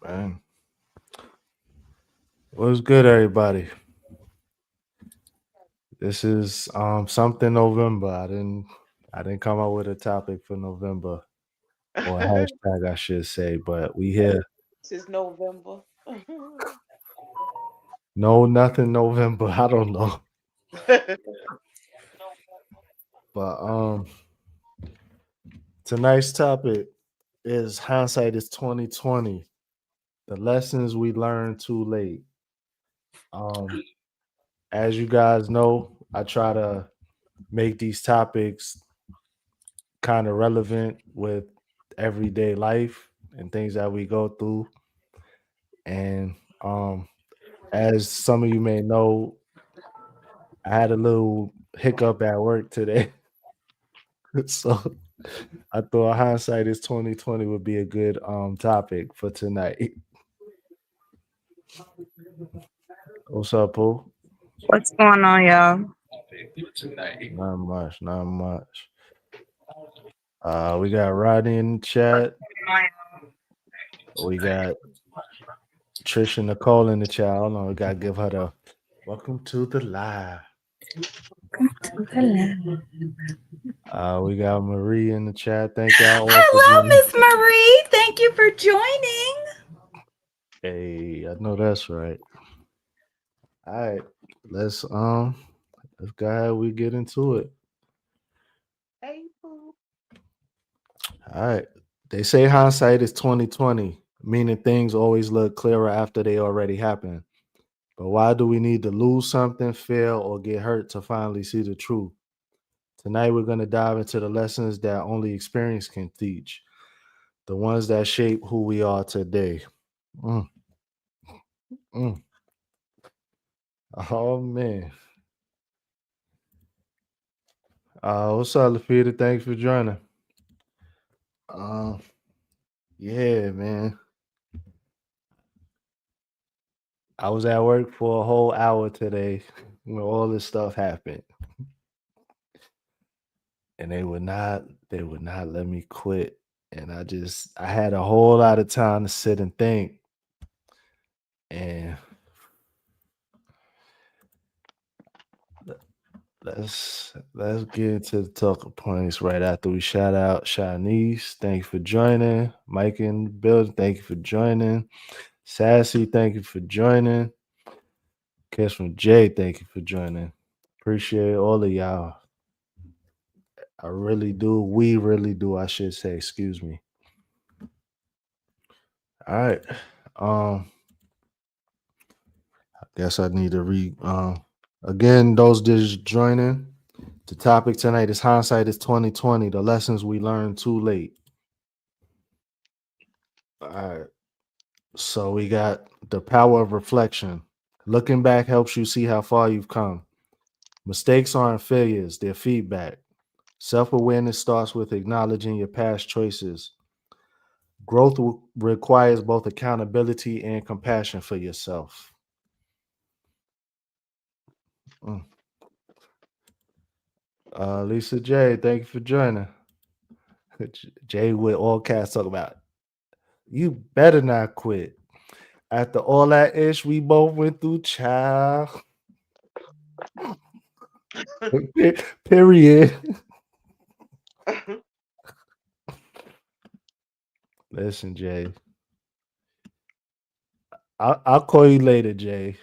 Man, what's good, everybody? This is something November. I didn't come up with a topic for November or a hashtag, I should say, but we here. Since November. No, nothing November. I don't know, but tonight's topic is hindsight is 2020. The lessons we learned too late. Um, as you guys know, I try to make these topics kind of relevant with everyday life and things that we go through. And as some of you may know, I had a little hiccup at work today. So I thought hindsight is 2020 would be a good topic for tonight. What's up, Pooh? What's going on, y'all? Not much, not much. We got Rodney in the chat. We got Trisha Nicole in the chat. Hold on, we gotta give her the welcome to the live. We got Marie in the chat. Thank y'all all for Hello, joining. Miss Marie. Thank you for joining. Hey, I know that's right. All right, let's go ahead. We get into it. Hey, boo. All right. They say hindsight is 2020, meaning things always look clearer after they already happen. But why do we need to lose something, fail, or get hurt to finally see the truth? Tonight we're gonna dive into the lessons that only experience can teach, the ones that shape who we are today. Mm, mm. Oh man. What's up, Lafita? Thanks for joining. Uh, yeah, man. I was at work for a whole hour today when all this stuff happened, and they would not let me quit. And I had a whole lot of time to sit and think. And le- let's get into the talking points right after we shout out Shanice. Thank you for joining. Mike in the building. Thank you for joining. Sassy, thank you for joining. Kiss from Jay, thank you for joining. Appreciate all of y'all. I really do. We really do. I should say. Excuse me. All right. Um. I guess I need to read. Again, those just joining. The topic tonight is hindsight is 2020. The lessons we learned too late. All right. So we got the power of reflection. Looking back helps you see how far you've come. Mistakes aren't failures; they're feedback. Self awareness starts with acknowledging your past choices. Growth requires both accountability and compassion for yourself. Mm. Lisa J, thank you for joining. Jay with all cats talk about you better not quit. After all that ish we both went through, child. Period. Listen, Jay. I'll call you later, Jay.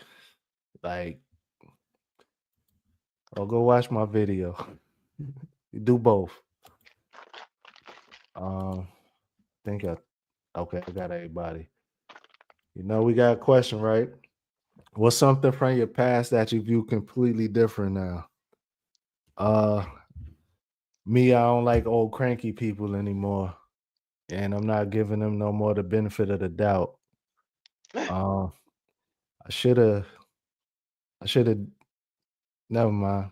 Like, I'll go watch my video. You do both. Think I okay, I got everybody. We got a question, right? What's something from your past that you view completely different now? Uh Me, I don't like old cranky people anymore. And I'm not giving them no more the benefit of the doubt. Um I should have I should have never mind.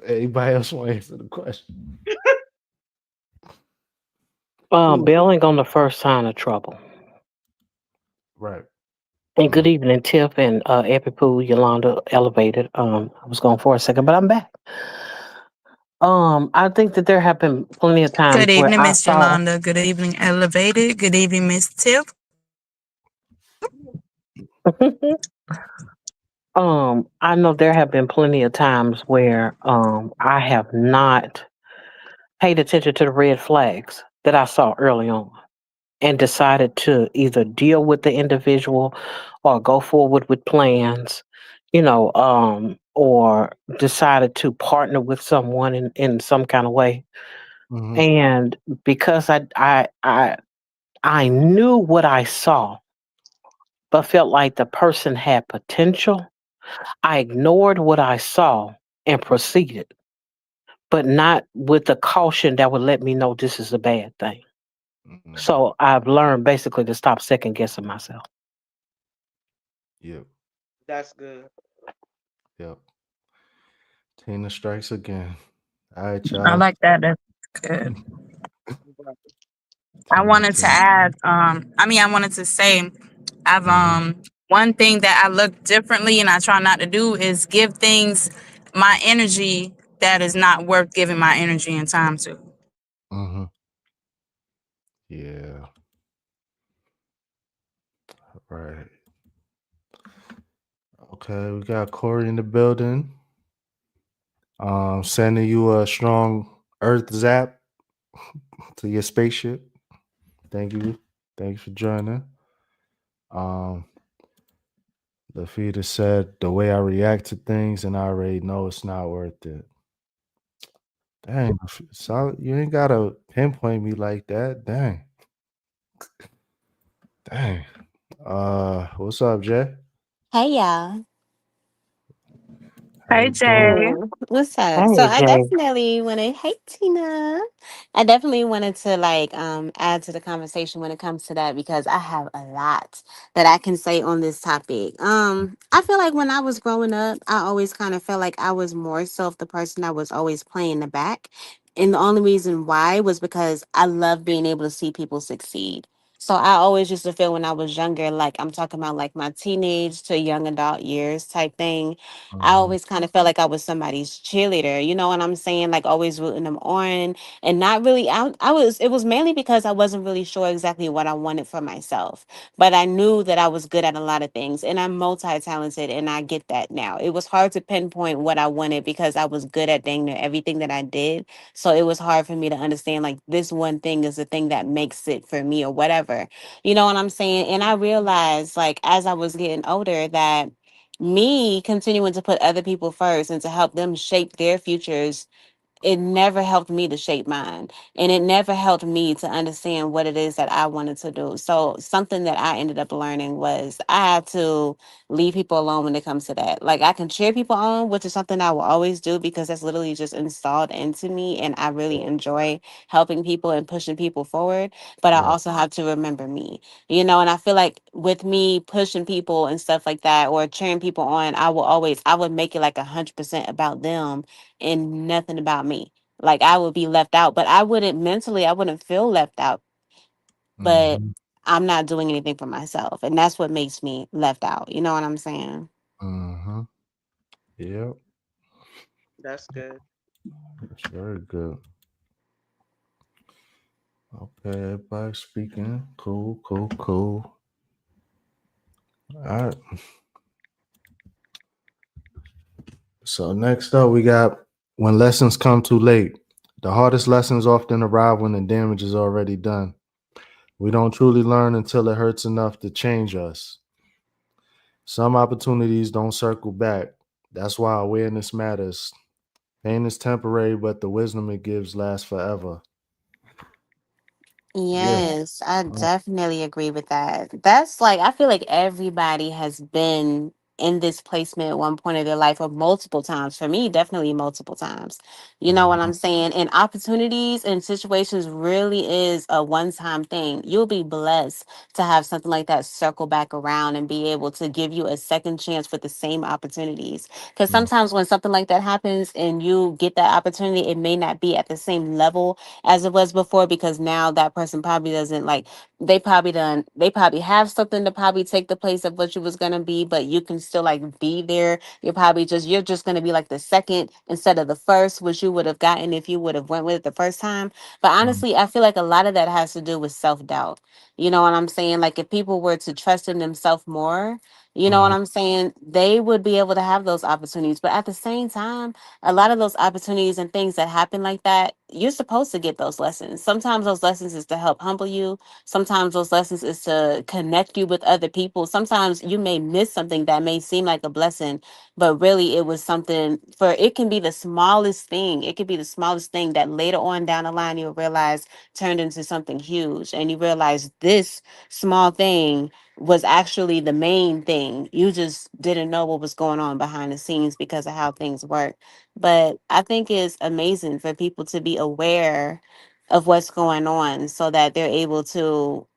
Anybody else want to answer the question? Ooh, Bailing on the first sign of trouble. right. And good Mm, evening, Tiff and Epipool, Yolanda, Elevated. I was gone for a second, but I'm back. I think that there have been plenty of times Good where evening, I Miss thought, Yolanda. Good evening, Elevated. Good evening, Miss Tiff. I know there have been plenty of times where I have not paid attention to the red flags that I saw early on and decided to either deal with the individual or go forward with plans, or decided to partner with someone in some kind of way. Mm-hmm. And because I knew what I saw, but felt like the person had potential, I ignored what I saw and proceeded, but not with the caution that would let me know this is a bad thing. Mm-hmm. So I've learned basically to stop second guessing myself. Yep. That's good. Yep. Tina strikes again. All right, I y'all. like that. That's good. Right. I Tina, wanted to Tina. add, I wanted to say, I've Mm-hmm. one thing that I look differently and I try not to do is give things my energy that is not worth giving my energy and time to. Mm-hmm. Yeah. Right. Okay, we got Corey in the building. Sending you a strong Earth zap to your spaceship. Thank you. Thanks for joining. Um, Lafita said the way I react to things, and I already know it's not worth it. Dang, so you ain't gotta pinpoint me like that. Dang, dang. What's up, Jay? Hey y'all. How Hey, you doing? Jay. What's up? So Hey, I Jay. definitely wanted hey Tina. I definitely wanted to add to the conversation when it comes to that because I have a lot that I can say on this topic. I feel like when I was growing up, I always kind of felt like I was more so of the person that was always playing the back. And the only reason why was because I love being able to see people succeed. So I always used to feel when I was younger, like I'm talking about like my teenage to young adult years type thing. I Mm-hmm. always kind of felt like I was somebody's cheerleader. You know what I'm saying? Like always rooting them on and not really it was mainly because I wasn't really sure exactly what I wanted for myself. But I knew that I was good at a lot of things and I'm multi-talented and I get that now. It was hard to pinpoint what I wanted because I was good at dang near everything that I did. So it was hard for me to understand like this one thing is the thing that makes it for me or whatever. You know what I'm saying? And I realized like as I was getting older that me continuing to put other people first and to help them shape their futures, it never helped me to shape mine, and it never helped me to understand what it is that I wanted to do. So something that I ended up learning was I had to leave people alone when it comes to that. Like I can cheer people on, which is something I will always do because that's literally just installed into me and I really enjoy helping people and pushing people forward. But I Right. also have to remember me, you know, and I feel like with me pushing people and stuff like that or cheering people on, I would make it like 100% about them and nothing about me. Like I would be left out, but I wouldn't feel left out, but Mm-hmm. I'm not doing anything for myself. And that's what makes me left out. You know what I'm saying? Mm-hmm. Yep. That's good. That's very good. Okay, everybody speaking. Cool, cool, cool. All right. So next up, we got when lessons come too late. The hardest lessons often arrive when the damage is already done. We don't truly learn until it hurts enough to change us. Some opportunities don't circle back. That's why awareness matters. Pain is temporary, but the wisdom it gives lasts forever. Yeah. Yes, I Uh, definitely agree with that. That's like, I feel like everybody has been in this placement at one point of their life or multiple times. For me, definitely multiple times. You know what mhm, I'm saying? And opportunities and situations really is a one time thing. You'll be blessed to have something like that circle back around and be able to give you a second chance for the same opportunities. Because mm, sometimes when something like that happens and you get that opportunity, it may not be at the same level as it was before because now that person probably doesn't like they probably have something to probably take the place of what you was gonna be, but you can still like be there. You're just gonna be like the second instead of the first, which you would have gotten if you would have went with it the first time. But mm, honestly, I feel like a lot of that has to do with self doubt. You know what I'm saying? Like if people were to trust in themselves more, you know what Mhm. I'm saying? They would be able to have those opportunities. But at the same time, a lot of those opportunities and things that happen like that, you're supposed to get those lessons. Sometimes those lessons is to help humble you. Sometimes those lessons is to connect you with other people. Sometimes you may miss something that may seem like a blessing, but really it was something for it can be the smallest thing. It could be the smallest thing that later on down the line you'll realize turned into something huge. And you realize this small thing was actually the main thing. You just didn't know what was going on behind the scenes because of how things work. But I think it's amazing for people to be aware of what's going on so that they're able to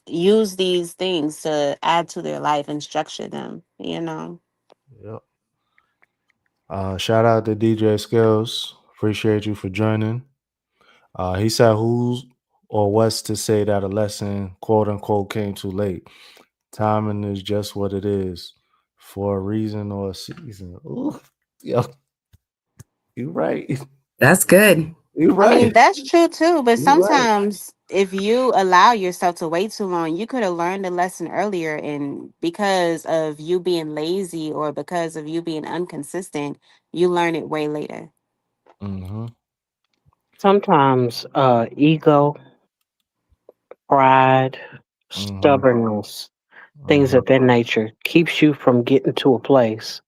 use these things to add to their life and structure them, you know. Yep. Shout out to DJ Skills. Appreciate you for joining. He said, "Who's or what's to say that a lesson, quote unquote, came too late? Timing is just what it is, for a reason or a season." Ooh, yo, you right. That's good. You I mean, right. that's true too, but You right. sometimes if you allow yourself to wait too long, you could have learned the lesson earlier. And because of you being lazy or because of you being inconsistent, you learn it way later. Mm-hmm. Sometimes ego, pride, Mm-hmm. stubbornness, things Mm-hmm. of that nature keeps you from getting to a place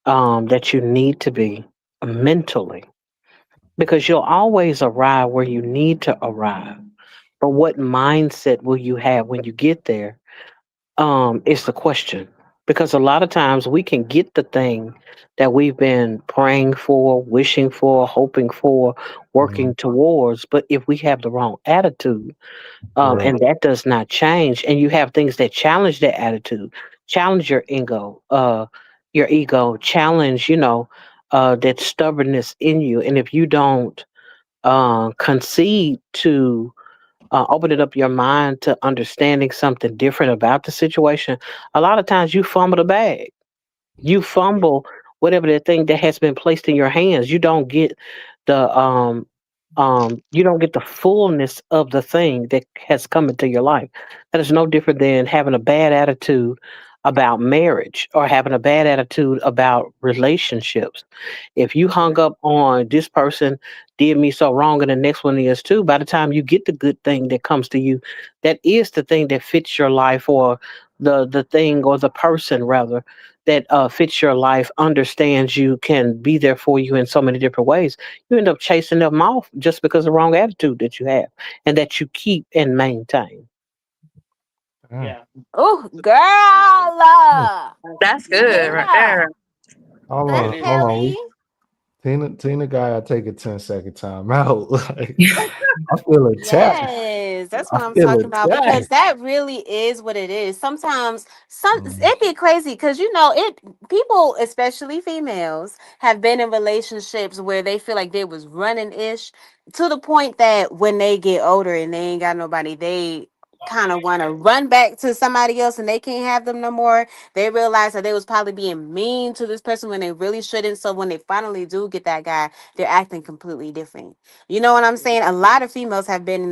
that you need to be mentally, because you'll always arrive where you need to arrive. But what mindset will you have when you get there? Is the question. Because a lot of times we can get the thing that we've been praying for, wishing for, hoping for, Mm-hmm. working towards. But if we have the wrong attitude, Yeah. and that does not change, and you have things that challenge that attitude, challenge your ego, challenge, that stubbornness in you. And if you don't concede to opening up your mind to understanding something different about the situation, a lot of times you fumble the bag. You fumble whatever the thing that has been placed in your hands. You don't get the fullness of the thing that has come into your life. That is no different than having a bad attitude about marriage or having a bad attitude about relationships. If you hung up on this person did me so wrong and the next one is too, by the time you get the good thing that comes to you, that is the thing that fits your life, or the thing or the person rather that fits your life, understands you, can be there for you in so many different ways, you end up chasing them off just because of the wrong attitude that you have and that you keep and maintain. Damn. Oh, girl. That's good right Yeah. there. That's Hold Mm. on. heavy. Tina gotta take a 10-second time out. Like, I feel attacked. Yes, that's I what I'm feel talking about because attacked. that really is what it is. Sometimes Mm, it be crazy because it people, especially females, have been in relationships where they feel like they was running ish to the point that when they get older and they ain't got nobody, they kind of want to run back to somebody else and they can't have them no more. They realize that they was probably being mean to this person when they really shouldn't. So when they finally do get that guy, they're acting completely different. You know what I'm saying? A lot of females have been in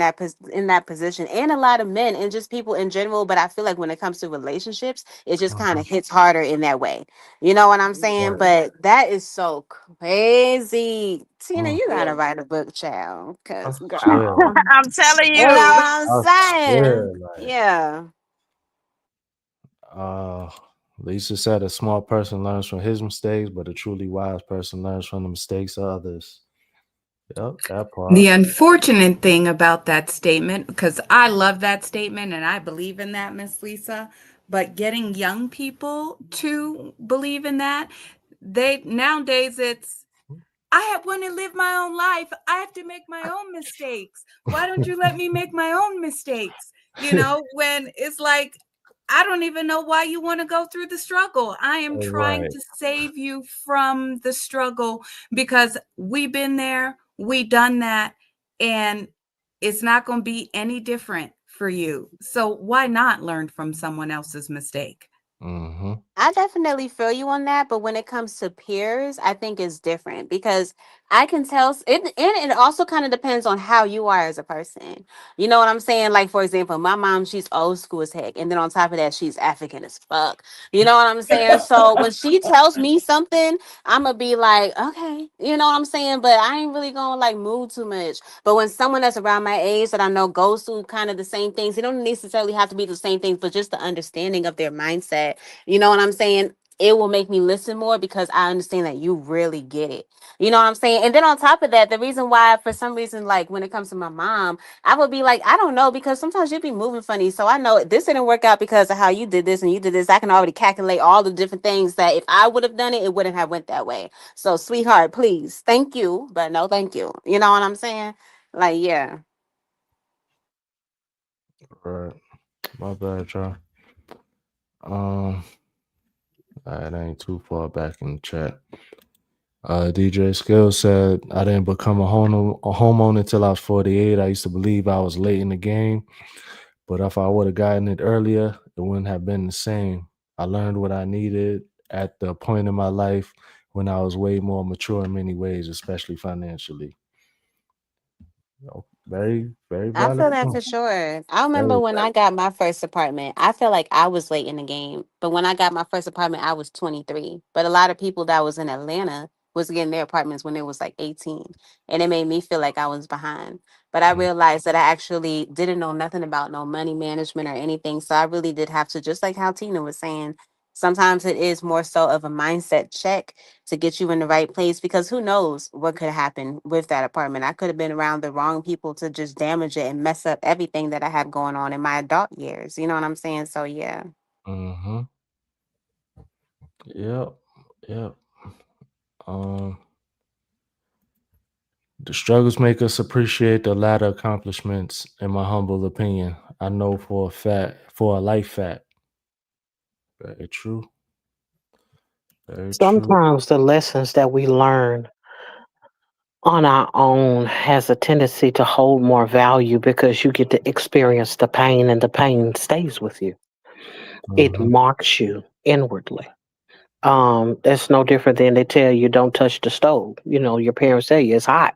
in that position, and a lot of men, and just people in general. But I feel like when it comes to relationships, it just kind mhm. of hits harder in that way. You know what I'm saying? Right. But that is so crazy. Tina, Mm. you gotta write a book, child. I Cause swear. girl, I'm telling you know you. what I'm I saying? swear. Like, Yeah. uh, Lisa said, a smart person learns from his mistakes, but a truly wise person learns from the mistakes of others. Yep, that The part. unfortunate thing about that statement, because I love that statement and I believe in that, Miss Lisa, but getting young people to believe in that, they nowadays it's want to live my own life. I have to make my own mistakes. Why don't you let me make my own mistakes? When it's like, I don't even know why you want to go through the struggle. I am trying Right. to save you from the struggle because we've been there, we done that, and it's not going to be any different for you. So why not learn from someone else's mistake? Mm-hmm. I definitely feel you on that, but when it comes to peers, I think it's different because I can tell and it also kind of depends on how you are as a person. You know what I'm saying? Like, for example, my mom, she's old school as heck. And then on top of that, she's African as fuck. You know what I'm saying? So when she tells me something, I'm going to be like, okay. You know what I'm saying? But I ain't really going to like move too much. But when someone that's around my age that I know goes through kind of the same things, it don't necessarily have to be the same things, but just the understanding of their mindset. You know what I'm saying? It will make me listen more because I understand that you really get it. You know what I'm saying? And then on top of that, the reason why, for some reason, like when it comes to my mom, I would be like, I don't know, because sometimes you'd be moving funny. So I know this didn't work out because of how you did this and you did this. I can already calculate all the different things that if I would have done it, it wouldn't have went that way. So, sweetheart, please, thank you, but no, thank you. You know what I'm saying? Like, yeah. Right. My bad, y'all. Um, it ain't too far back in the chat. DJ Skill said, I didn't become a homeowner until I was 48. I used to believe I was late in the game, but if I would have gotten it earlier, it wouldn't have been the same. I learned what I needed at the point in my life when I was way more mature in many ways, especially financially. Very, very I valid feel that point. for sure. I remember Very when I got my first apartment, I feel like I was late in the game. But when I got my first apartment, I was 23. But a lot of people that was in Atlanta was getting their apartments when it was like 18. And it made me feel like I was behind. But I Mm, realized that I actually didn't know nothing about no money management or anything. So I really did have to, just like how Tina was saying, sometimes it is more so of a mindset check to get you in the right place because who knows what could happen with that apartment. I could have been around the wrong people to just damage it and mess up everything that I have going on in my adult years. You know what I'm saying? So yeah. mm-hmm. Yep. Yep. Um, the struggles make us appreciate the latter accomplishments, in my humble opinion. I know for a life fact. Very true. Very true. Sometimes the lessons that we learn on our own has a tendency to hold more value because you get to experience the pain and the pain stays with you. It Mm-hmm. marks you inwardly. That's no different than they tell you don't touch the stove. You know, your parents tell you it's hot.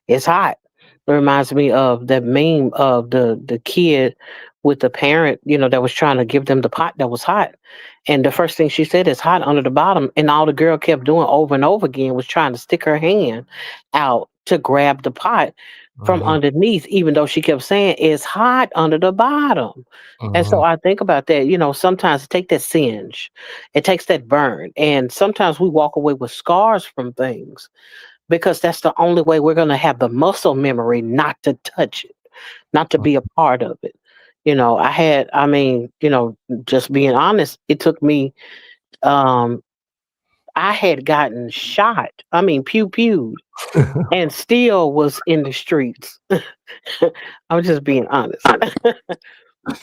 It's hot. It reminds me of that meme of the kid with the parent, that was trying to give them the pot that was hot. And the first thing she said is hot under the bottom. And all the girl kept doing over and over again was trying to stick her hand out to grab the pot from Mm-hmm. underneath, even though she kept saying it's hot under the bottom. And Mm-hmm. so I think about that, sometimes it takes that singe, it takes that burn. And sometimes we walk away with scars from things because that's the only way we're going to have the muscle memory not to touch it, not to be a part of it. Just being honest, it took me, um, I had gotten shot, pew pewed, and still was in the streets. I'm just being honest.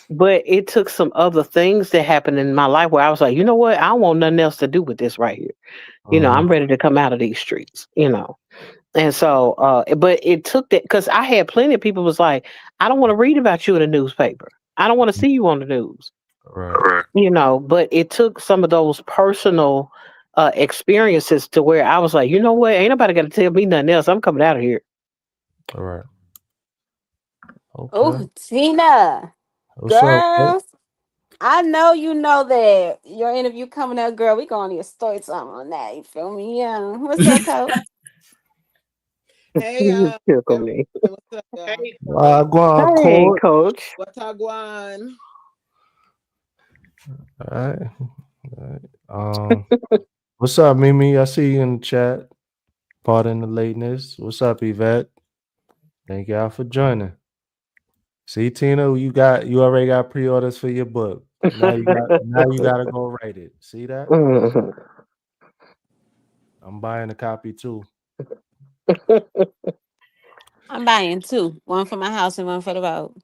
But it took some other things that happened in my life where I was like, you know what? I don't want nothing else to do with this right here. Mm-hmm. I'm ready to come out of these streets. And so, but it took that because I had plenty of people was like, I don't want to read about you in the newspaper. I don't want to see you on the news. Right. But it took some of those personal experiences to where I was like, you know what? Ain't nobody got to tell me nothing else. I'm coming out of here. All right. Okay. Oh, Tina, What's up? Ed? girl, I know you know that your interview coming up, girl. We going to need a story time on that. You feel me? Yeah. What's up, Coach? Hey, You tickle everybody, me. what's up, y'all? Go on, Hey, court. coach. What's up, Guan? All right. All right. What's up, Mimi? I see you in the chat. Pardon the lateness. What's up, Yvette? Thank y'all for joining. See, Tina, you already got pre-orders for your book. Now you gotta go write it. See that? Mhm. I'm buying a copy too. I'm buying two, one for my house and one for the road.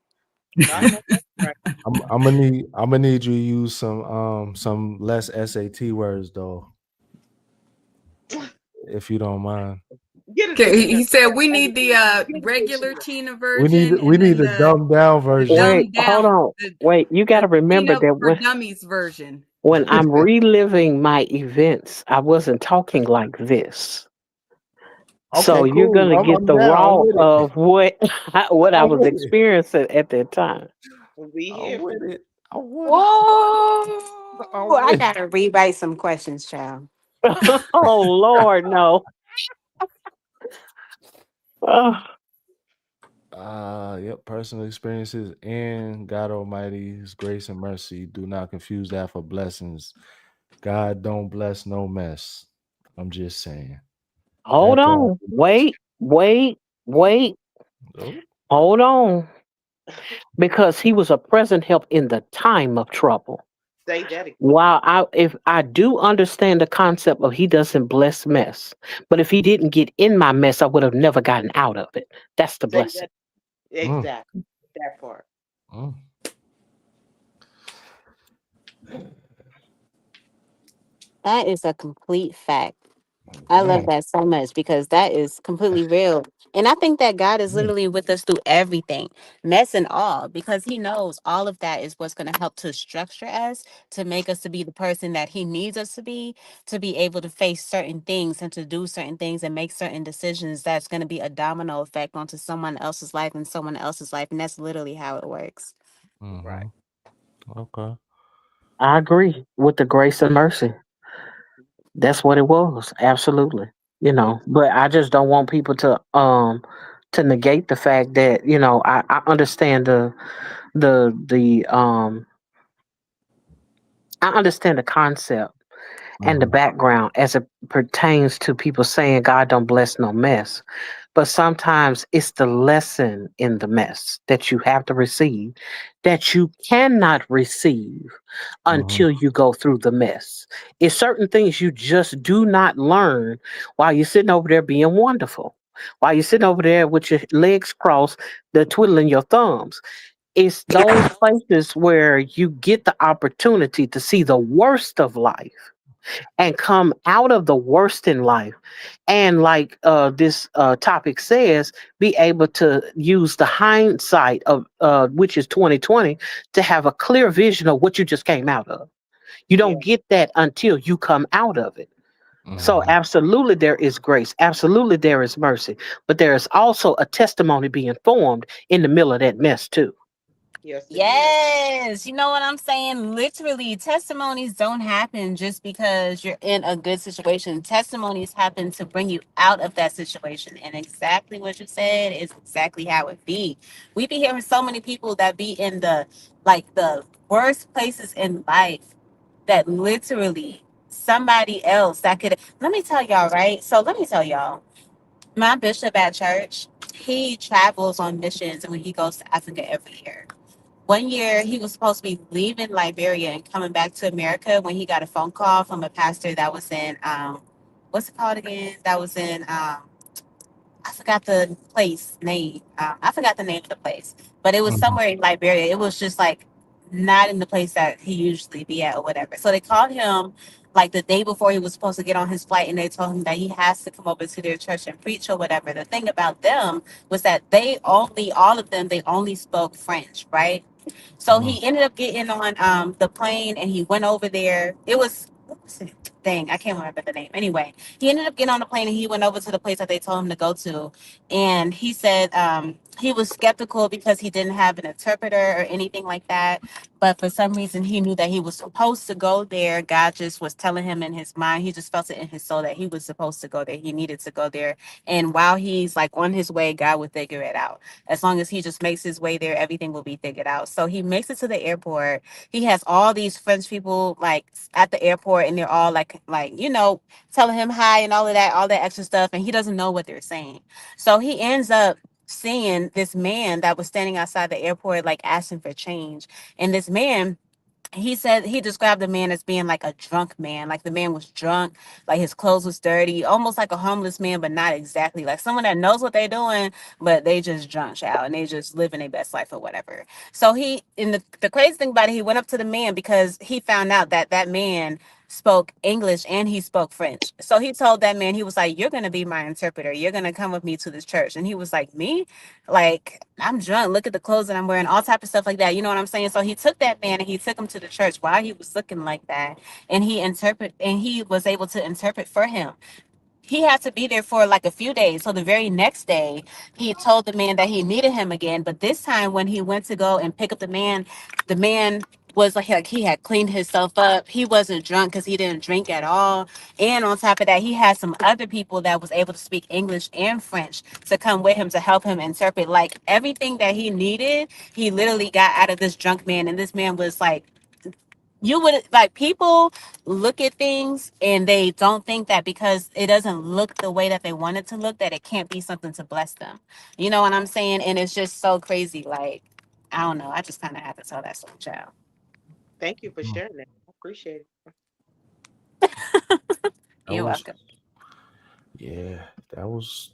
I know that's right. I'm gonna need you to use some less SAT words though, if you don't mind. Get it Okay, he together. said we need the Get it this regular shot. Tina We need version we and need then the dumbed down the version. Wait, dumbed hold down on. Wait, you got the to remember Tina that for when Dummies version. when I'm reliving my events, I wasn't talking like this. So Okay, you're cool. gonna get I'm the down. I'm raw with it. of what I I'm was with it. experiencing at that time. We I'm here. with it. I'm with it. Whoa! I'm I with gotta rewrite some questions, child. Oh Lord, no. Uh, Yep, personal experiences and God Almighty's grace and mercy. Do not confuse that for blessings. God don't bless no mess. I'm just saying. hold That part. on. Wait. Oh, Hold on. Because he was a present help in the time of trouble. Say that again. While if I do understand the concept of he doesn't bless mess, but if he didn't get in my mess, I would have never gotten out of it. That's the Say blessing. that mm, exactly. That part. mm. That is a complete fact. I love Man. that so much because that is completely real. And I think that God is Mm, literally with us through everything, mess and all, because he knows all of that is what's going to help to structure us, to make us to be the person that he needs us to be able to face certain things and to do certain things and make certain decisions that's going to be a domino effect onto someone else's life and someone else's life. And that's literally how it works. Right. mhm. Okay. I agree with the grace and mercy. That's what it was. Absolutely. But I just don't want people to negate the fact that, I understand the I understand the concept and the Mhm, background as it pertains to people saying God don't bless no mess. But sometimes it's the lesson in the mess that you have to receive that you cannot receive mhm, until you go through the mess. It's certain things you just do not learn while you're sitting over there being wonderful. While you're sitting over there with your legs crossed, the twiddling your thumbs. It's those places where you get the opportunity to see the worst of life and come out of the worst in life, and like this topic says, be able to use the hindsight of which is 2020 to have a clear vision of what you just came out of. You Yeah. don't get that until you come out of it. So mhm, absolutely there is grace, absolutely there is mercy, but there is also a testimony being formed in the middle of that mess too. Yes, it is. Yes, you know what I'm saying? Literally, testimonies don't happen just because you're in a good situation. Testimonies happen to bring you out of that situation. And exactly what you said is exactly how it be. We be hearing so many people that be in the worst places in life that literally somebody else that could let me tell y'all, right? So let me tell y'all, my bishop at church, he travels on missions and when he goes to Africa every year. One year, he was supposed to be leaving Liberia and coming back to America when he got a phone call from a pastor that was in, what's it called again? That was in, I forgot the place name. I forgot the name of the place, but it was mhm, somewhere in Liberia. It was just like not in the place that he usually be at or whatever. So they called him like the day before he was supposed to get on his flight, and they told him that he has to come over to their church and preach or whatever. The thing about them was that all of them, they only spoke French, right? So mhm, he ended up getting on the plane and he went over there. It was what was it? Dang, I can't remember the name. Anyway, he ended up getting on the plane and he went over to the place that they told him to go to. And he said he was skeptical because he didn't have an interpreter or anything like that. But for some reason, he knew that he was supposed to go there. God just was telling him in his mind. He just felt it in his soul that he was supposed to go there. He needed to go there. And while he's like on his way, God would figure it out. As long as he just makes his way there, everything will be figured out. So he makes it to the airport. He has all these French people like at the airport, and they're all telling him hi and all that extra stuff, and he doesn't know what they're saying. So he ends up seeing this man that was standing outside the airport, like asking for change. And this man, he said he described the man as being like a drunk man. Like the man was drunk, like his clothes was dirty, almost like a homeless man, but not exactly. Like someone that knows what they're doing, but they just drunk, child, and they just living their best life or whatever. So the crazy thing about it, he went up to the man because he found out that that man spoke English and he spoke French. So he told that man, he was like, "You're gonna be my interpreter. You're gonna come with me to this church." And he was like, "Me? Like I'm drunk. Look at the clothes that I'm wearing, all type of stuff like that." You know what I'm saying? So he took that man and he took him to the church while he was looking like that, and he was able to interpret for him. he had to be there for like a few days. So the very next day, he told the man that he needed him again. But this time, when he went to go and pick up the man was like he had cleaned himself up. He wasn't drunk because he didn't drink at all. And on top of that, he had some other people that was able to speak English and French to come with him to help him interpret. Like everything that he needed, he literally got out of this drunk man. And this man was like, you would like people look at things and they don't think that because it doesn't look the way that they want it to look, that it can't be something to bless them. You know what I'm saying? And it's just so crazy. Like, I don't know. I just kind of have to tell that story, child. Thank you for sharing that. I appreciate it. That You're was, welcome. yeah, that was.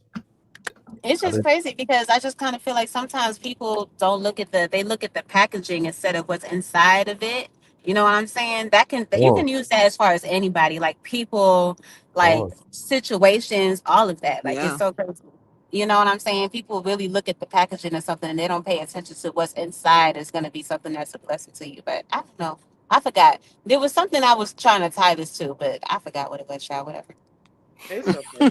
It's I just did, crazy because I just kind of feel like sometimes people don't look at they look at the packaging instead of what's inside of it. You know what I'm saying? That you can oh, use that as far as anybody, like people, like oh, situations, all of that. Like it's Yeah. so crazy. You know what I'm saying? People really look at the packaging of something and they don't pay attention to what's inside is going to be something that's a blessing to you. But I don't know. I forgot. There was something I was trying to tie this to, but I forgot what it was, child. Whatever. It's okay.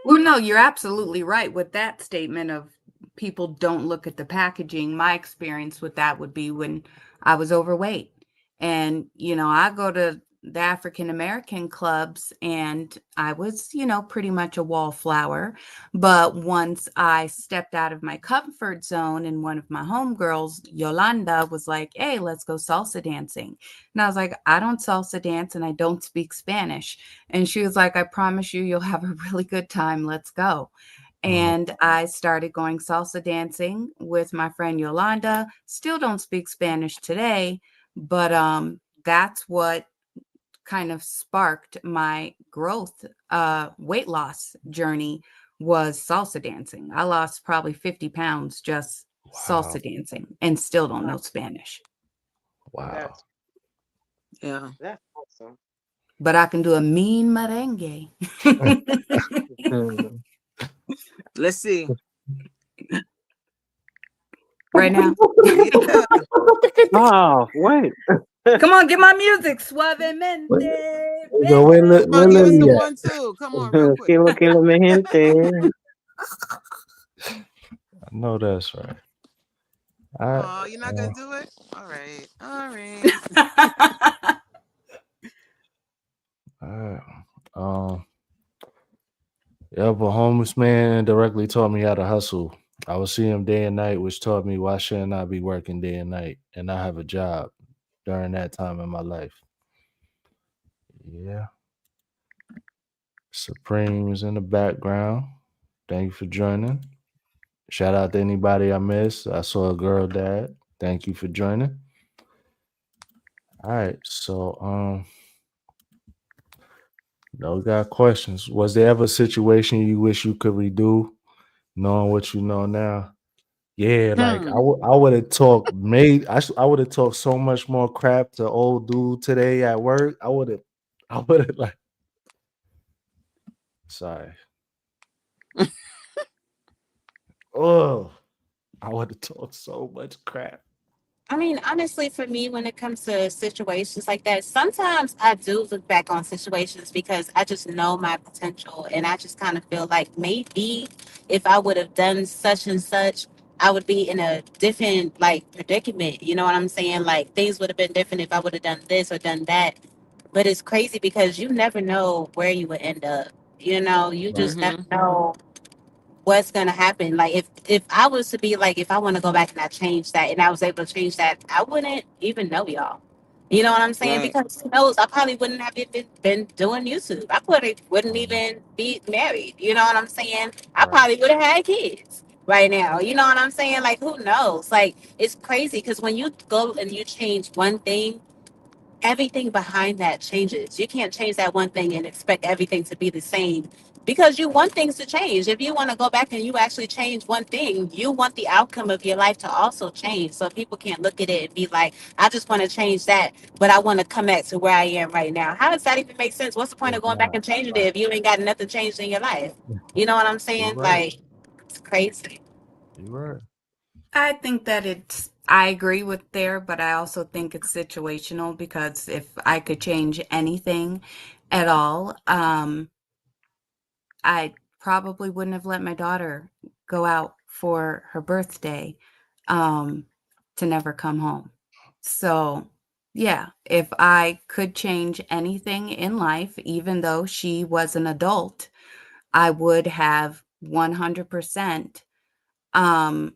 Well, no, you're absolutely right with that statement of people don't look at the packaging. My experience with that would be when I was overweight. And, I go to the African American clubs and I was, pretty much a wallflower. But once I stepped out of my comfort zone and one of my homegirls, Yolanda, was like, hey, let's go salsa dancing. And I was like, I don't salsa dance and I don't speak Spanish. And she was like, I promise you, you'll have a really good time. Let's go. mhm. And I started going salsa dancing with my friend Yolanda. Still don't speak Spanish today, but that's what kind of sparked my growth, weight loss journey was salsa dancing. I lost probably 50 pounds just Wow, salsa dancing and still don't know Spanish, wow. That's yeah, that's awesome. but I can do a mean merengue. Mhm. Let's see. Right now. Yeah. Oh, wait. Come on, get my music. Suavemente, Yo, where, baby. Come on, where give us Lily the at? 1-2. Come on, real quick. Kilo, mi gente. I know that's right. I, Oh, you're not gonna do it? All right. All right. I, um, yeah, but homeless man directly taught me how to hustle. I would see him day and night, which taught me why shouldn't I be working day and night and I have a job during that time in my life. Yeah. Supreme's in the background. Thank you for joining. Shout out to anybody I missed. I saw a girl dad. Thank you for joining. All right. So no, we got questions. Was there ever a situation you wish you could redo, knowing what you know now? Yeah, like Hmm. I would have talked I would have talked so much more crap to old dude today at work. I would have like sorry. Oh, I would have talked so much crap. I mean, honestly, for me, when it comes to situations like that, sometimes I do look back on situations because I just know my potential. And I just kind of feel like maybe if I would have done such and such, I would be in a different like predicament. You know what I'm saying? Like things would have been different if I would have done this or done that. But it's crazy because you never know where you would end up. You know, you Right. just never Mm-hmm. know what's gonna happen. Like if I was to be like if I want to go back and I change that and I was able to change that, I wouldn't even know y'all. You know what I'm saying? Right. Because who knows? I probably wouldn't have even been doing YouTube. I probably wouldn't Mhm. even be married. You know what I'm saying? I Right. probably would have had kids right now. You know what I'm saying? Like who knows? Like it's crazy because when you go and you change one thing, everything behind that changes. You can't change that one thing and expect everything to be the same because you want things to change. If you want to go back and you actually change one thing, you want the outcome of your life to also change. So people can't look at it and be like, I just want to change that, but I want to come back to where I am right now. How does that even make sense? What's the point of It's going back not and changing it right. if you ain't got nothing changed in your life? You know what I'm You're saying? right. Like, it's crazy. You're right. I think that I agree with there, but I also think it's situational because if I could change anything at all, I probably wouldn't have let my daughter go out for her birthday um, to never come home. So, yeah, if I could change anything in life, even though she was an adult, I would have 100% um,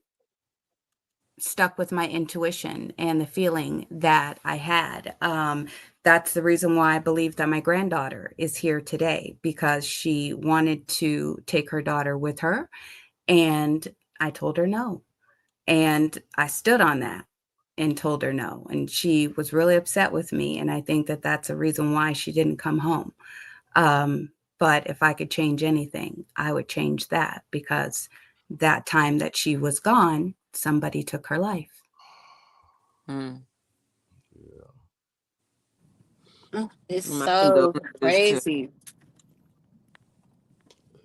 stuck with my intuition and the feeling that I had. That's the reason why I believe that my granddaughter is here today, because she wanted to take her daughter with her. And I told her no. And I stood on that and told her no. And she was really upset with me. And I think that that's a reason why she didn't come home. Um, but if I could change anything, I would change that, because that time that she was gone, somebody took her life. Mm. It's My so condolences to. crazy.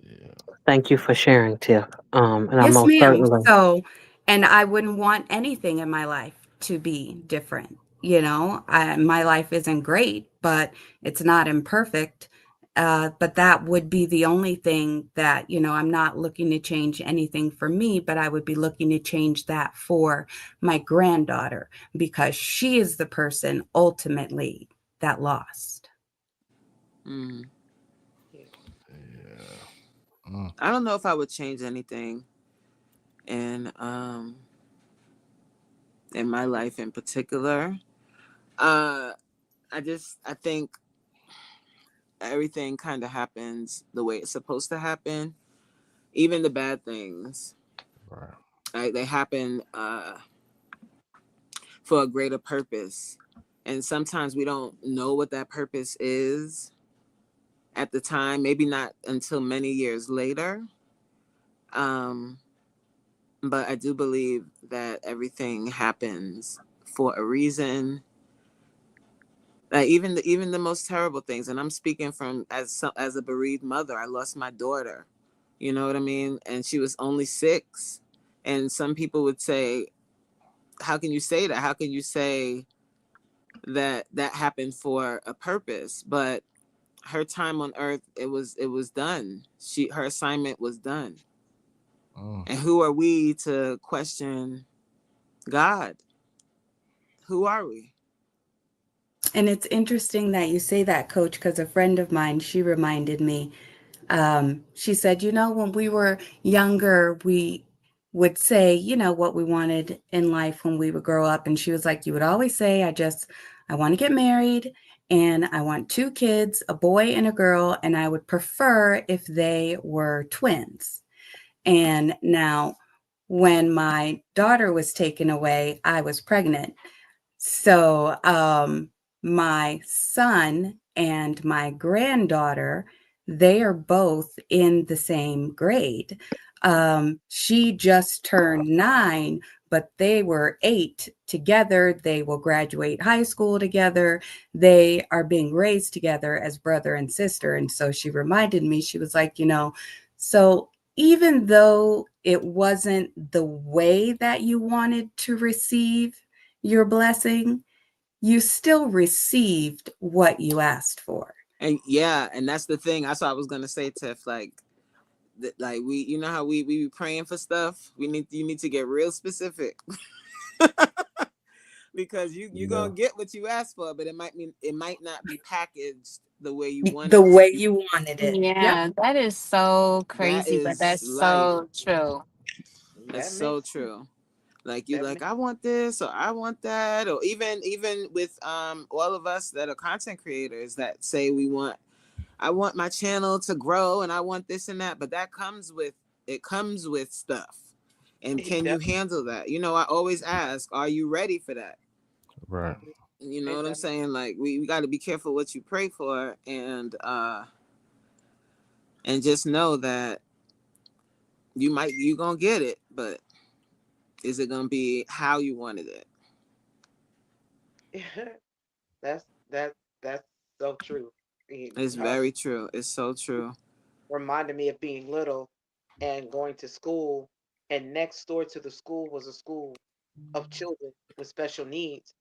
Yeah. Thank you for sharing, Tiff. And I Yes, most ma'am. certainly. So, and I wouldn't want anything in my life to be different. My life isn't great, but it's not imperfect. But that would be the only thing that, I'm not looking to change anything for me, but I would be looking to change that for my granddaughter, because she is the person ultimately that lost. Mm. Yeah. Yeah. Mm. I don't know if I would change anything in um in my life in particular. Uh, I think everything kind of happens the way it's supposed to happen. Even the bad things, Right. right? They happen for a greater purpose, and sometimes we don't know what that purpose is at the time. Maybe not until many years later. Um, but I do believe that everything happens for a reason. Like even the most terrible things, and I'm speaking from as a bereaved mother. I lost my daughter. You know what I mean? And she was only 6. And some people would say, "How can you say that? How can you say that that happened for a purpose?" But her time on earth, it was done. Her assignment was done. Mm. And who are we to question God? Who are we? And it's interesting that you say that, Coach, because a friend of mine, she reminded me, she said, when we were younger, we would say, what we wanted in life when we would grow up. And she was like, you would always say, I want to get married and I want 2 kids, a boy and a girl. And I would prefer if they were twins. And now, when my daughter was taken away, I was pregnant. So, my son and my granddaughter, they are both in the same grade. She just turned 9, but they were 8 together. They will graduate high school together. They are being raised together as brother and sister. And so she reminded me, she was like, so even though it wasn't the way that you wanted to receive your blessing, you still received what you asked for. And yeah, and that's the thing. That's what I was gonna say, Tiff. Like we, you know how we be praying for stuff. You need to get real specific because you're Yeah. gonna get what you asked for, but it might not be packaged the way you want The it to way be. you wanted it. Yep. Yeah, that is so That crazy, but is that's life. so true. That's That so makes sense. true. Like you That like, makes I want this or I want that, or even with all of us that are content creators that say I want my channel to grow and I want this and that, but that comes with stuff. And it can you does. handle that? I always ask, are you ready for that? Right. You know It what I'm does. saying? Like we got to be careful what you pray for, and just know that you gonna get it, but is it gonna be how you wanted it? That's that that's so true. It's Uh, very true. It's so true. reminded me of being little and going to school, and next door to the school was a school of children with special needs.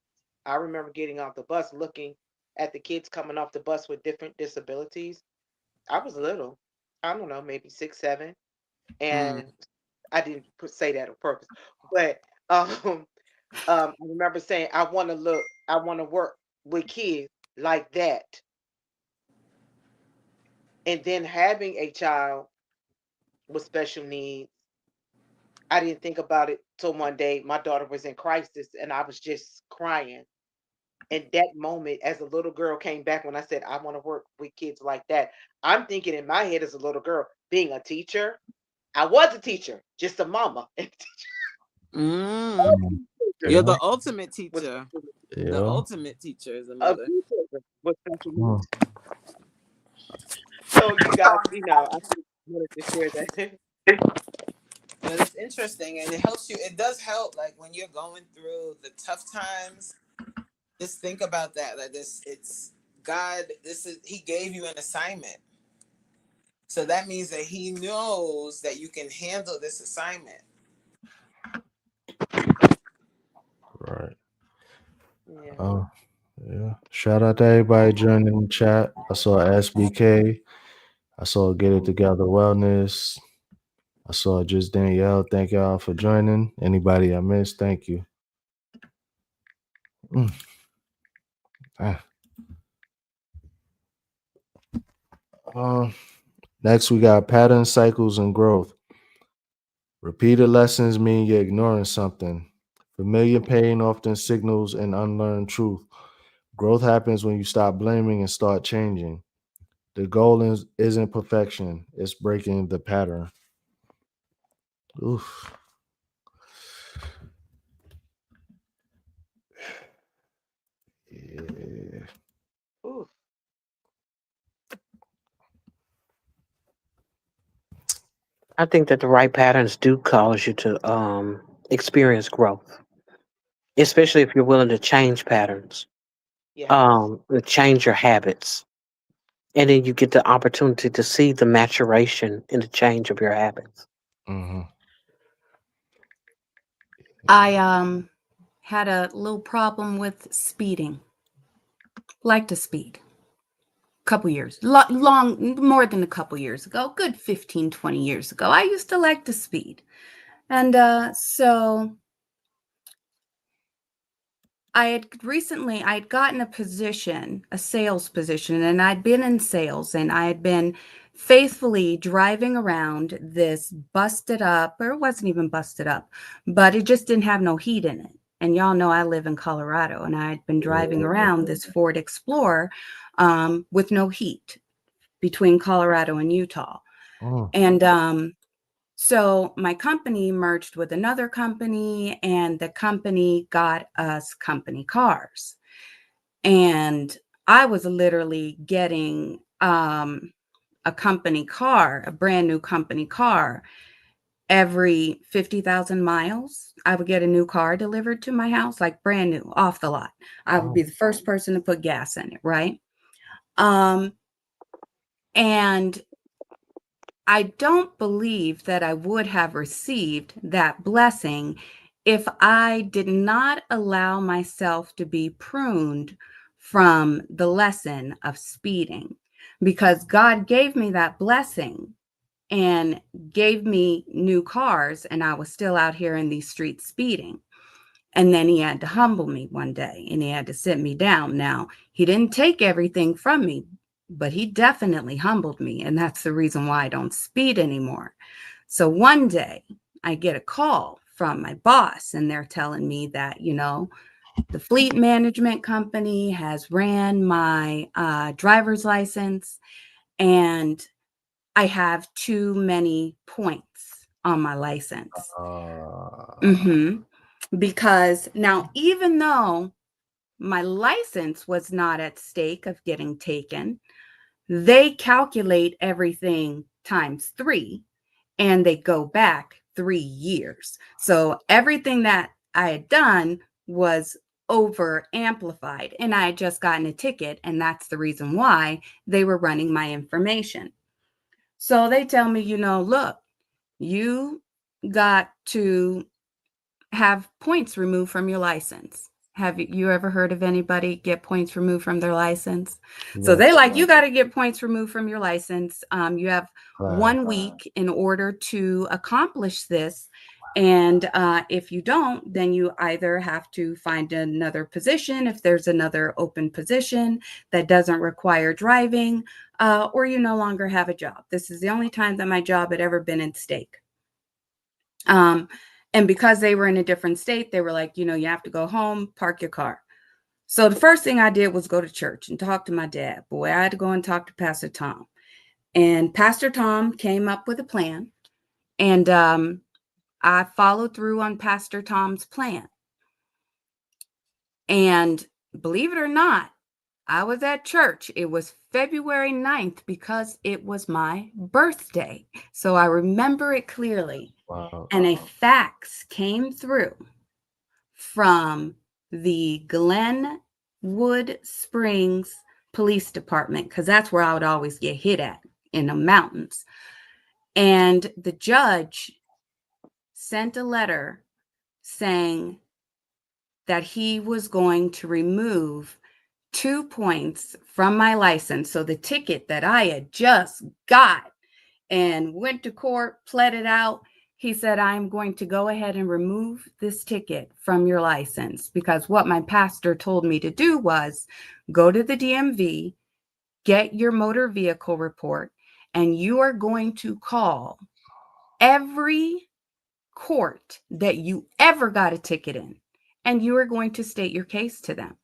I remember getting off the bus, looking at the kids coming off the bus with different disabilities. I was little. I don't know, maybe 6, 7, Mm. and I didn't say that on purpose, but um, I remember saying, I want to work with kids like that, and then having a child with special needs. I didn't think about it till one day my daughter was in crisis, and I was just crying. And that moment, as a little girl, came back when I said, I want to work with kids like that. I'm thinking in my head as a little girl, being a teacher. I was a teacher, just a mama. Mm. Teacher You're Yeah, the ultimate with teacher. The yeah. ultimate teacher is a of mother. children with special needs. Mm. So you guys, I just wanted to share that. But it's interesting and it helps you. It does help, like when you're going through the tough times. Just think about that. Like this, it's God. This is He gave you an assignment, so that means that He knows that you can handle this assignment. Right. Yeah. Oh, yeah. Shout out to everybody joining the chat. I saw SBK. I saw Get It Together Wellness. I saw Just Danielle. Thank y'all for joining. Anybody I missed, thank you. Mm. Ah. Um, Next, we got patterns, cycles, and growth. Repeated lessons mean you're ignoring something. Familiar pain often signals an unlearned truth. Growth happens when you stop blaming and start changing. The goal isn't perfection, it's breaking the pattern. Oof. Yeah. Ooh. I think that the right patterns do cause you to experience growth, especially if you're willing to change patterns, Yes. change your habits, and then you get the opportunity to see the maturation in the change of your habits. Mm-hmm. I had a little problem with speeding. Like to speed. Couple years, long, more than a couple years ago, good 15, 20 years ago, I used to like to speed. And so I'd gotten a position, a sales position, and I'd been in sales and I had been faithfully driving around this busted up, or it wasn't even busted up, but it just didn't have no heat in it. And y'all know I live in Colorado, and I'd been driving around this Ford Explorer with no heat between Colorado and Utah. Mm. And so my company merged with another company, and the company got us company cars. And I was literally getting a company car, a brand new company car, every 50,000 miles. I would get a new car delivered to my house, like brand new, off the lot. I would be the first person to put gas in it, right? Um, and I don't believe that I would have received that blessing if I did not allow myself to be pruned from the lesson of speeding, because God gave me that blessing and gave me new cars, and I was still out here in these streets speeding. And then he had to humble me one day and he had to sit me down. Now, he didn't take everything from me, but he definitely humbled me. And that's the reason why I don't speed anymore. So one day I get a call from my boss, and they're telling me that, the fleet management company has ran my driver's license, and I have too many points on my license. Uh, Hmm. Because now, even though my license was not at stake of getting taken, they calculate everything times 3 and they go back 3 years. So everything that I had done was over amplified, and I had just gotten a ticket, and that's the reason why they were running my information. So they tell me, look, you got to have points removed from your license. Have you ever heard of anybody get points removed from their license? So they Yes. like, you got to get points removed from your license. You have Right. 1 week in order to accomplish this. And if you don't, then you either have to find another position if there's another open position that doesn't require driving, or you no longer have a job. This is the only time that my job had ever been at stake. And because they were in a different state, they were like, you know, you have to go home, park your car. So the first thing I did was go to church and talk to my dad. Boy, I had to go and talk to Pastor Tom. And Pastor Tom came up with a plan. And I followed through on Pastor Tom's plan. And believe it or not, I was at church. It was February 9th because it was my birthday. So I remember it clearly. Wow. And a fax came through from the Glenwood Springs Police Department, because that's where I would always get hit at, in the mountains. And the judge sent a letter saying that he was going to remove 2 points from my license. So the ticket that I had just got and went to court, pled it out, he said, I'm going to go ahead and remove this ticket from your license, because what my pastor told me to do was go to the DMV, get your motor vehicle report, and you are going to call every court that you ever got a ticket in, and you are going to state your case to them.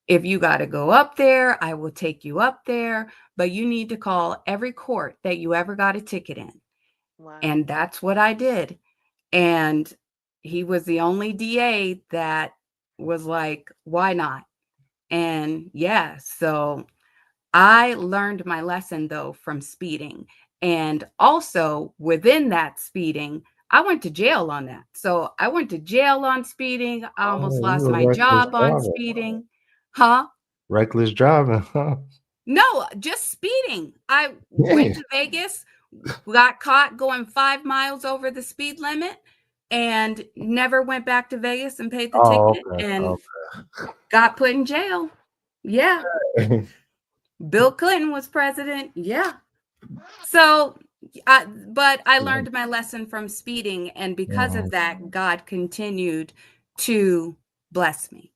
If you got to go up there, I will take you up there, but you need to call every court that you ever got a ticket in. Wow. And that's what I did. And he was the only DA that was like, why not? And yeah, so I learned my lesson though from speeding. And also within that speeding, I went to jail on that. So I went to jail on speeding. I almost Oh, lost you a my reckless job on driver. speeding. Huh? Reckless driving, huh? No, just speeding. I Yeah. went to Vegas, got caught going 5 miles over the speed limit, and never went back to Vegas and paid the Oh, ticket, okay. and got put in jail. Yeah. Okay. Bill Clinton was president. Yeah. So, but I learned my lesson from speeding, and because of that, God continued to bless me.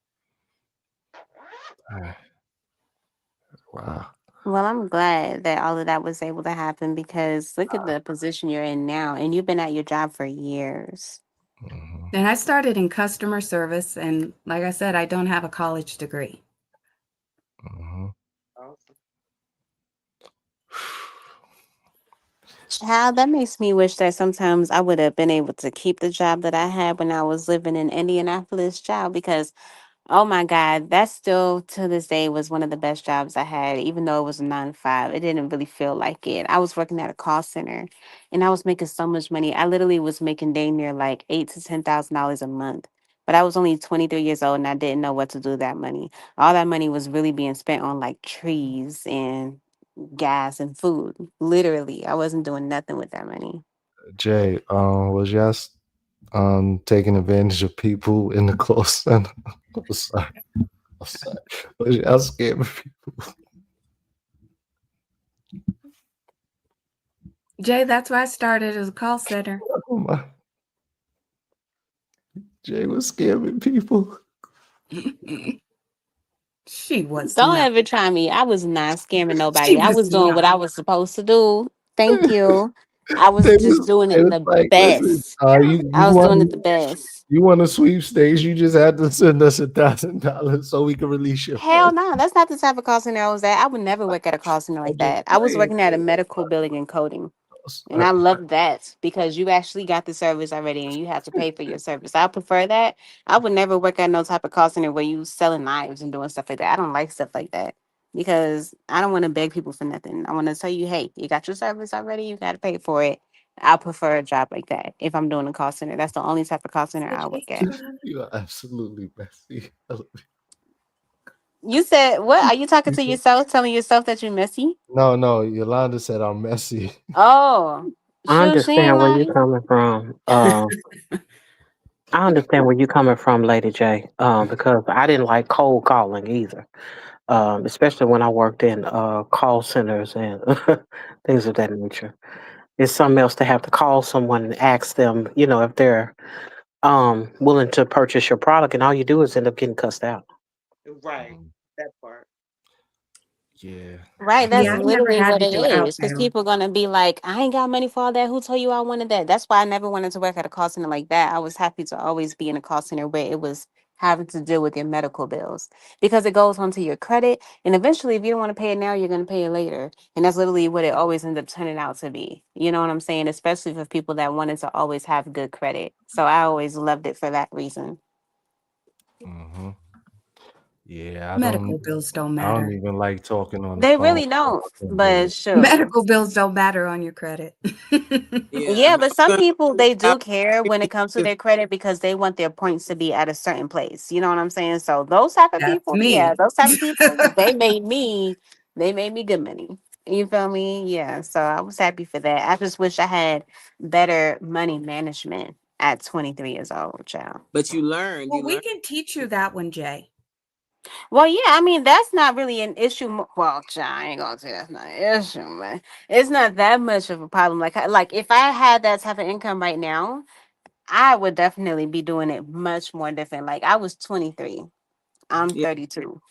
Wow. Well, I'm glad that all of that was able to happen, because look at the position you're in now, and you've been at your job for years. Mhm. And I started in customer service, and like I said, I don't have a college degree. Mhm. Awesome. How that makes me wish that sometimes I would have been able to keep the job that I had when I was living in Indianapolis, child, because oh my God, that still to this day was one of the best jobs I had, even though it was a 9 to 5. It didn't really feel like it. I was working at a call center and I was making so much money. I literally was making dang near like $8,000 to $10,000 a month. But I was only 23 years old and I didn't know what to do with that money. All that money was really being spent on like trees and gas and food. Literally, I wasn't doing nothing with that money. Jay, was y'all taking advantage of people in the call center? I'm sorry. I'm sorry. Was y'all scamming people? Jay, that's why I started as a call center. Oh my. Jay was scamming people. She was Don't not. ever try me. I was not scamming She nobody. I was was doing what not. I was supposed to do. Thank you. I was They just was, doing it it was the like, listen, best. I was doing it the won. best. You want a sweepstakes? You just had to send us $1,000 so we can release your Hell funds. no, that's not the type of call center I was at. I would never work at a call center I'm like just that. I was playing. working at a medical billing and coding. And Sorry. I love that because you actually got the service already and you have to pay for your service. I prefer that. I would never work at no type of call center where you selling knives and doing stuff like that. I don't like stuff like that because I don't want to beg people for nothing. I want to tell you, hey, you got your service already. You got to pay for it. I prefer a job like that if I'm doing a call center. That's the only type of call center I work at. You are absolutely messy. You said, what? Are you talking to yourself, telling yourself that you're messy? No, Yolanda said I'm messy. Oh, I she ain't understand where you're lying. coming from. I understand where you're coming from, Lady J, because I didn't like cold calling either, especially when I worked in call centers and things of that nature. It's something else to have to call someone and ask them, if they're willing to purchase your product, and all you do is end up getting cussed out. Right. Mhm. That part. Yeah. Right, I that's Yeah, I never literally had what to it do is. Because outbound. people are gonna be like, "I ain't got money for all that. Who told you I wanted that?" That's why I never wanted to work at a call center like that. I was happy to always be in a call center where it was having to deal with your medical bills because it goes onto your credit, and eventually, if you don't want to pay it now, you're gonna pay it later, and that's literally what it always ends up turning out to be. You know what I'm saying? Especially for people that wanted to always have good credit. So I always loved it for that reason. hmm Yeah, Medical bills don't I don't matter. even like talking on the They phone. really I don't, couldn't do but it. sure. Medical bills don't matter on your credit. Yeah, Yeah, I was but some gonna people they say, do care when it comes to their credit because they want their points to be at a certain place. You know what I'm saying? So those type of That's people, yeah, me. those type of people, they made me good money. You feel me? Yeah. So I was happy for that. I just wish I had better money management at 23 years old, child. but you learned. Well, You we learned. can teach you that one, Jay. Well, yeah, I mean that's not really an issue. Well, child, I ain't gonna say that's not an issue, man. It's not that much of a problem. Like if I had that type of income right now, I would definitely be doing it much more different. Like I was 23. I'm Yeah, 32.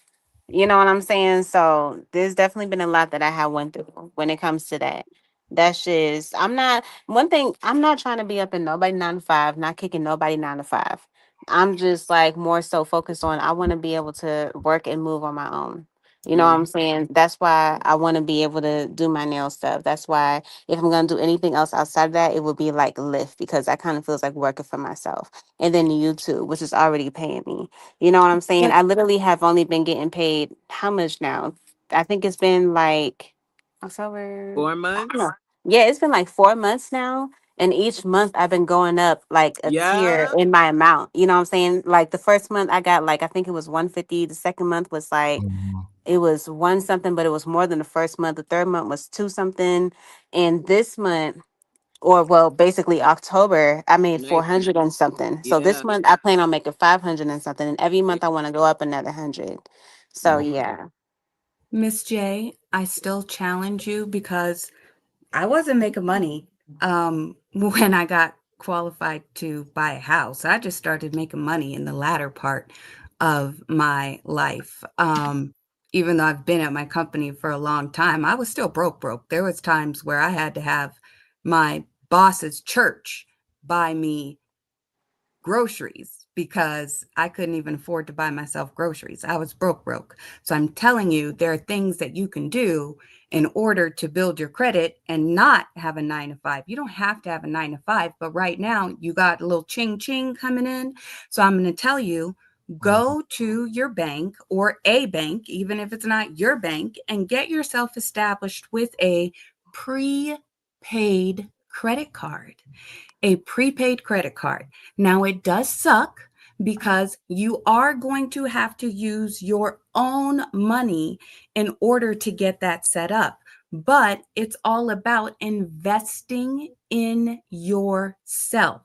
You know what I'm saying? So there's definitely been a lot that I have went through when it comes to that. That's just I'm not one thing, I'm not trying to be up in nobody 9 to 5, not kicking nobody 9 to 5. I'm just like more so focused on I want to be able to work and move on my own. You know what I'm mm, saying? That's why I want to be able to do my nail stuff. That's why if I'm gonna do anything else outside of that, it would be like Lyft because that kind of feels like working for myself. And then YouTube, which is already paying me. You know what I'm saying? yeah. I literally have only been getting paid how much now? I think it's been like October. Four I don't know. months. Yeah, it's been like 4 months now. And each month I've been going up like a tier Yeah. in my amount. You know what I'm saying? Like the first month I got like I think it was 150. The second month was like Mhm. it was one something, but it was more than the first month. The third month was two something. And this month or well, basically October, I made Nice. 400 and something. So this Yeah. month I plan on making 500 and something. And every Yeah. month I want to go up another 100. So Mm. yeah. Miss J, I still challenge you because I wasn't making money when I got qualified to buy a house. I just started making money in the latter part of my life. Even though I've been at my company for a long time, I was still broke. There was times where I had to have my boss's church buy me groceries because I couldn't even afford to buy myself groceries. I was broke. So I'm telling you, there are things that you can do in order to build your credit and not have a 9 to 5. You don't have to have a 9 to 5, but right now you got a little ching ching coming in. So I'm going to tell you, Mhm. go to your bank or a bank, even if it's not your bank, and get yourself established with a prepaid credit card. A prepaid credit card. Now, it does suck because you are going to have to use your own money in order to get that set up. But it's all about investing in yourself.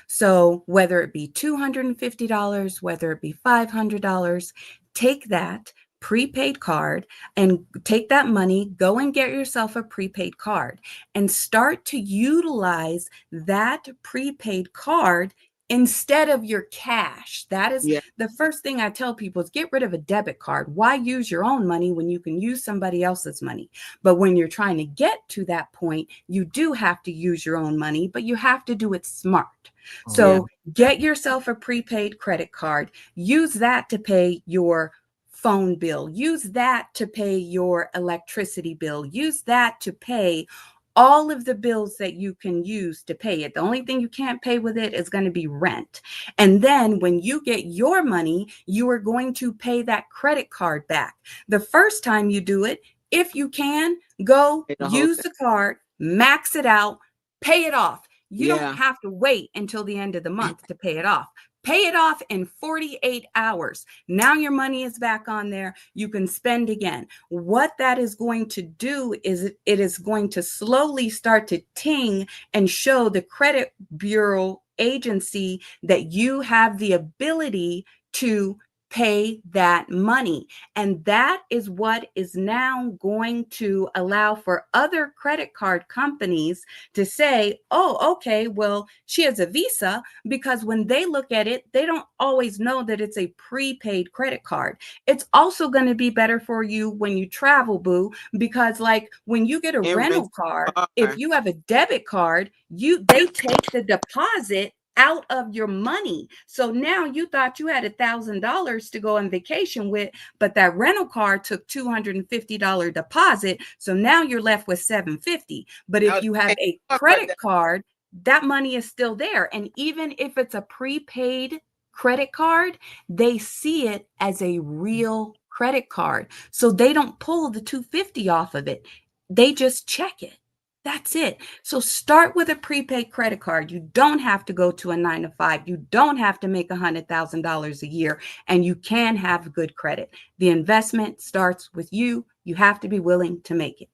So, whether it be $250, whether it be $500, take that prepaid card and take that money, go and get yourself a prepaid card and start to utilize that prepaid card instead of your cash. That is Yeah. the first thing I tell people is get rid of a debit card. Why use your own money when you can use somebody else's money? But when you're trying to get to that point, you do have to use your own money, but you have to do it smart. Yeah. So get yourself a prepaid credit card. Use that to pay your phone bill. Use that to pay your electricity bill. Use that to pay all of the bills that you can use to pay it. The only thing you can't pay with it is going to be rent. And then when you get your money, you are going to pay that credit card back. The first time you do it, if you can, go Pay the whole use thing. the card, max it out, pay it off. You don't Yeah. have to wait until the end of the month to pay it off. Pay it off in 48 hours. Now your money is back on there. You can spend again. What that is going to do is it is going to slowly start to ting and show the credit bureau agency that you have the ability to pay that money. And that is what is now going to allow for other credit card companies to say, oh, okay, well, she has a Visa, because when they look at it, they don't always know that it's a prepaid credit card. It's also going to be better for you when you travel, boo, because like when you get a And rent rental car, a if car. you have a debit card, they take the deposit out of your money. So now you thought you had $1,000 to go on vacation with, but that rental car took $250 deposit. So now you're left with $750. But Now if you have they a talk about credit that. card, that money is still there. And even if it's a prepaid credit card, they see it as a real credit card. So they don't pull the 250 off of it. They just check it. That's it. So start with a prepaid credit card. You don't have to go to a 9 to 5. You don't have to make $100,000 a year, and you can have good credit. The investment starts with you. You have to be willing to make it.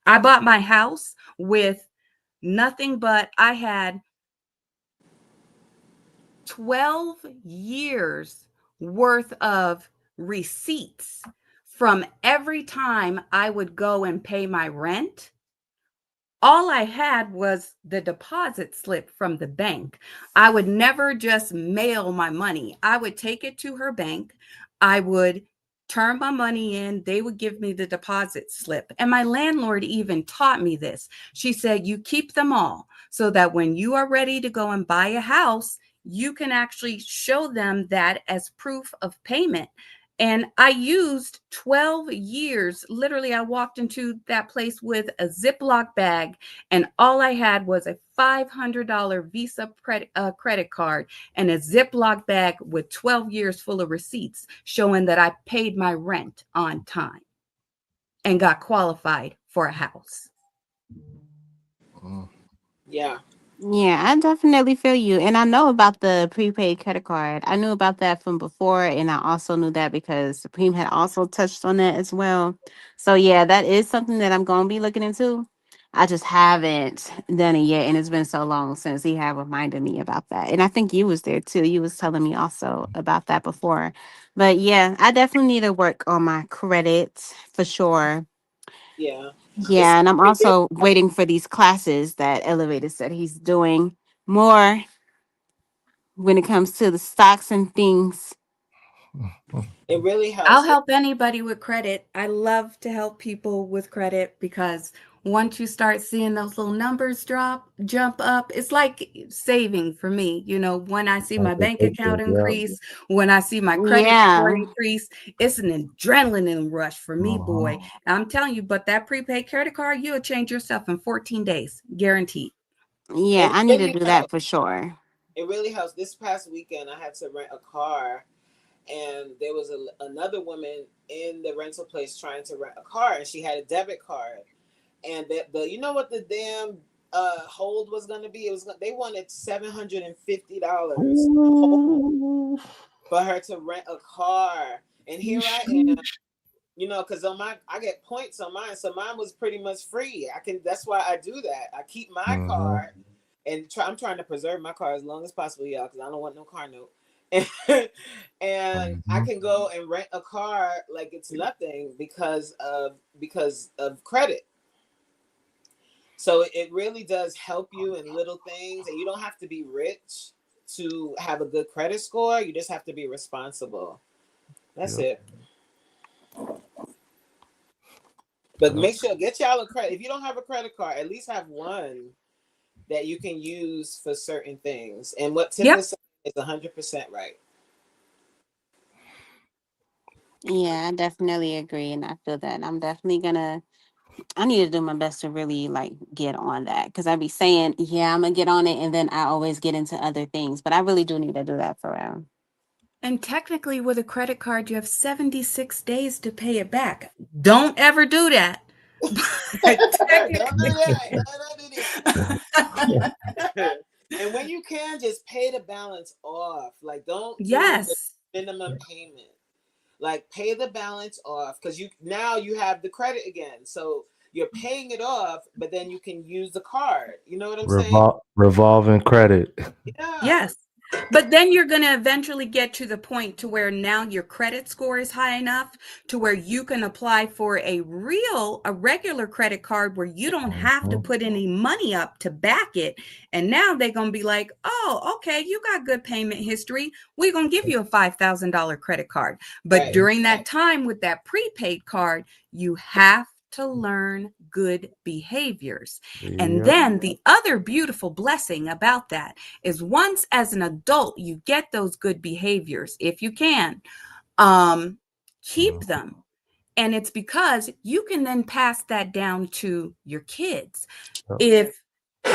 I bought my house with nothing, but I had 12 years worth of receipts from every time I would go and pay my rent. All I had was the deposit slip from the bank. I would never just mail my money. I would take it to her bank. I would turn my money in. They would give me the deposit slip. And my landlord even taught me this. She said, you keep them all so that when you are ready to go and buy a house, you can actually show them that as proof of payment. And I used 12 years. Literally, I walked into that place with a Ziploc bag, and all I had was a $500 Visa credit card and a Ziploc bag with 12 years full of receipts showing that I paid my rent on time and got qualified for a house. Mm. Yeah. Yeah, I definitely feel you. And I know about the prepaid credit card. I knew about that from before. And I also knew that because Supreme had also touched on that as well. So, yeah, that is something that I'm going to be looking into. I just haven't done it yet. And it's been so long since he had reminded me about that. And I think you was there too. You was telling me also about that before. But yeah, I definitely need to work on my credit for sure. Yeah. It's Yeah, and I'm it really, also waiting for these classes that Elevator said he's doing more when it comes to the stocks and things. it really I'll helps. help anybody with credit. I love to help people with credit because once you start seeing those little numbers jump up, it's like saving for me. You know, when I see Like my a bank account picture, yeah. increase, when I see my credit score Yeah, increase, it's an adrenaline rush for me, boy. Uh-huh. I'm telling you, but that prepaid credit card, you'll change yourself in 14 days, guaranteed. yeah, It I need to really do that helps. for sure. It really helps. This past weekend, I had to rent a car, and there was another woman in the rental place trying to rent a car, and she had a debit card. And the you know what the damn hold was going to be? It was they wanted $750 Ooh. for her to rent a car, and here I am. Sheesh. You know, because on my I get points on mine, so mine was pretty much free. I can That's why I do that. I keep my Mhm. card and I'm trying to preserve my car as long as possible, y'all, because I don't want no car note. And I Mhm. can go and rent a car like it's nothing because of credit. So it really does help you in little things, and you don't have to be rich to have a good credit score. You just have to be responsible. That's Yep. it. But Yep. make sure get y'all a credit. If you don't have a credit card, at least have one that you can use for certain things. And what Tiff Yep. is saying is 100% right. Yeah, I definitely agree, and I feel that I'm definitely gonna. I need to do my best to really like get on that because I be saying, yeah, I'm gonna get on it, and then I always get into other things. But I really do need to do that for real. And technically, with a credit card, you have 76 days to pay it back. Don't ever do that. But Don't do technically, that. Don't do that. And when you can, just pay the balance off. Like, don't do the yes. minimum payment. Like, pay the balance off because you have the credit again. So you're paying it off, but then you can use the card. You know what I'm saying? Revolving credit. Yeah. Yes. But then you're going to eventually get to the point to where now your credit score is high enough to where you can apply for a regular credit card where you don't have to Mhm. put any money up to back it. And now they're going to be like, oh, okay, you got good payment history. We're going to give you a $5,000 credit card. But Right. during that time with that prepaid card, you have to learn good behaviors. And Yep. then the other beautiful blessing about that is once as an adult you get those good behaviors, if you can, um keep Mhm. them. And it's because you can then pass that down to your kids. Yep. If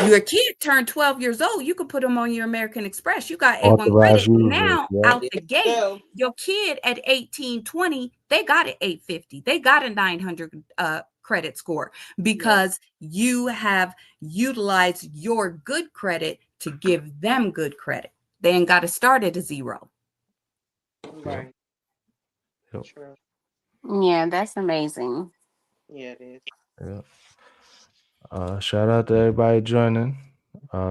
your kid turned 12 years old, you could put them on your American Express. You got A1 Authorized credit. users. Now Yep. out Yeah, the gate, so your kid at 18, 20, they got an 850. They got a 900 credit score yeah. because you have utilized your good credit to give them good credit. They ain't got to start at a zero. Yep. Right. Yep. True. Yeah, that's amazing. Yeah, it is. Yep. Shout out to everybody joining.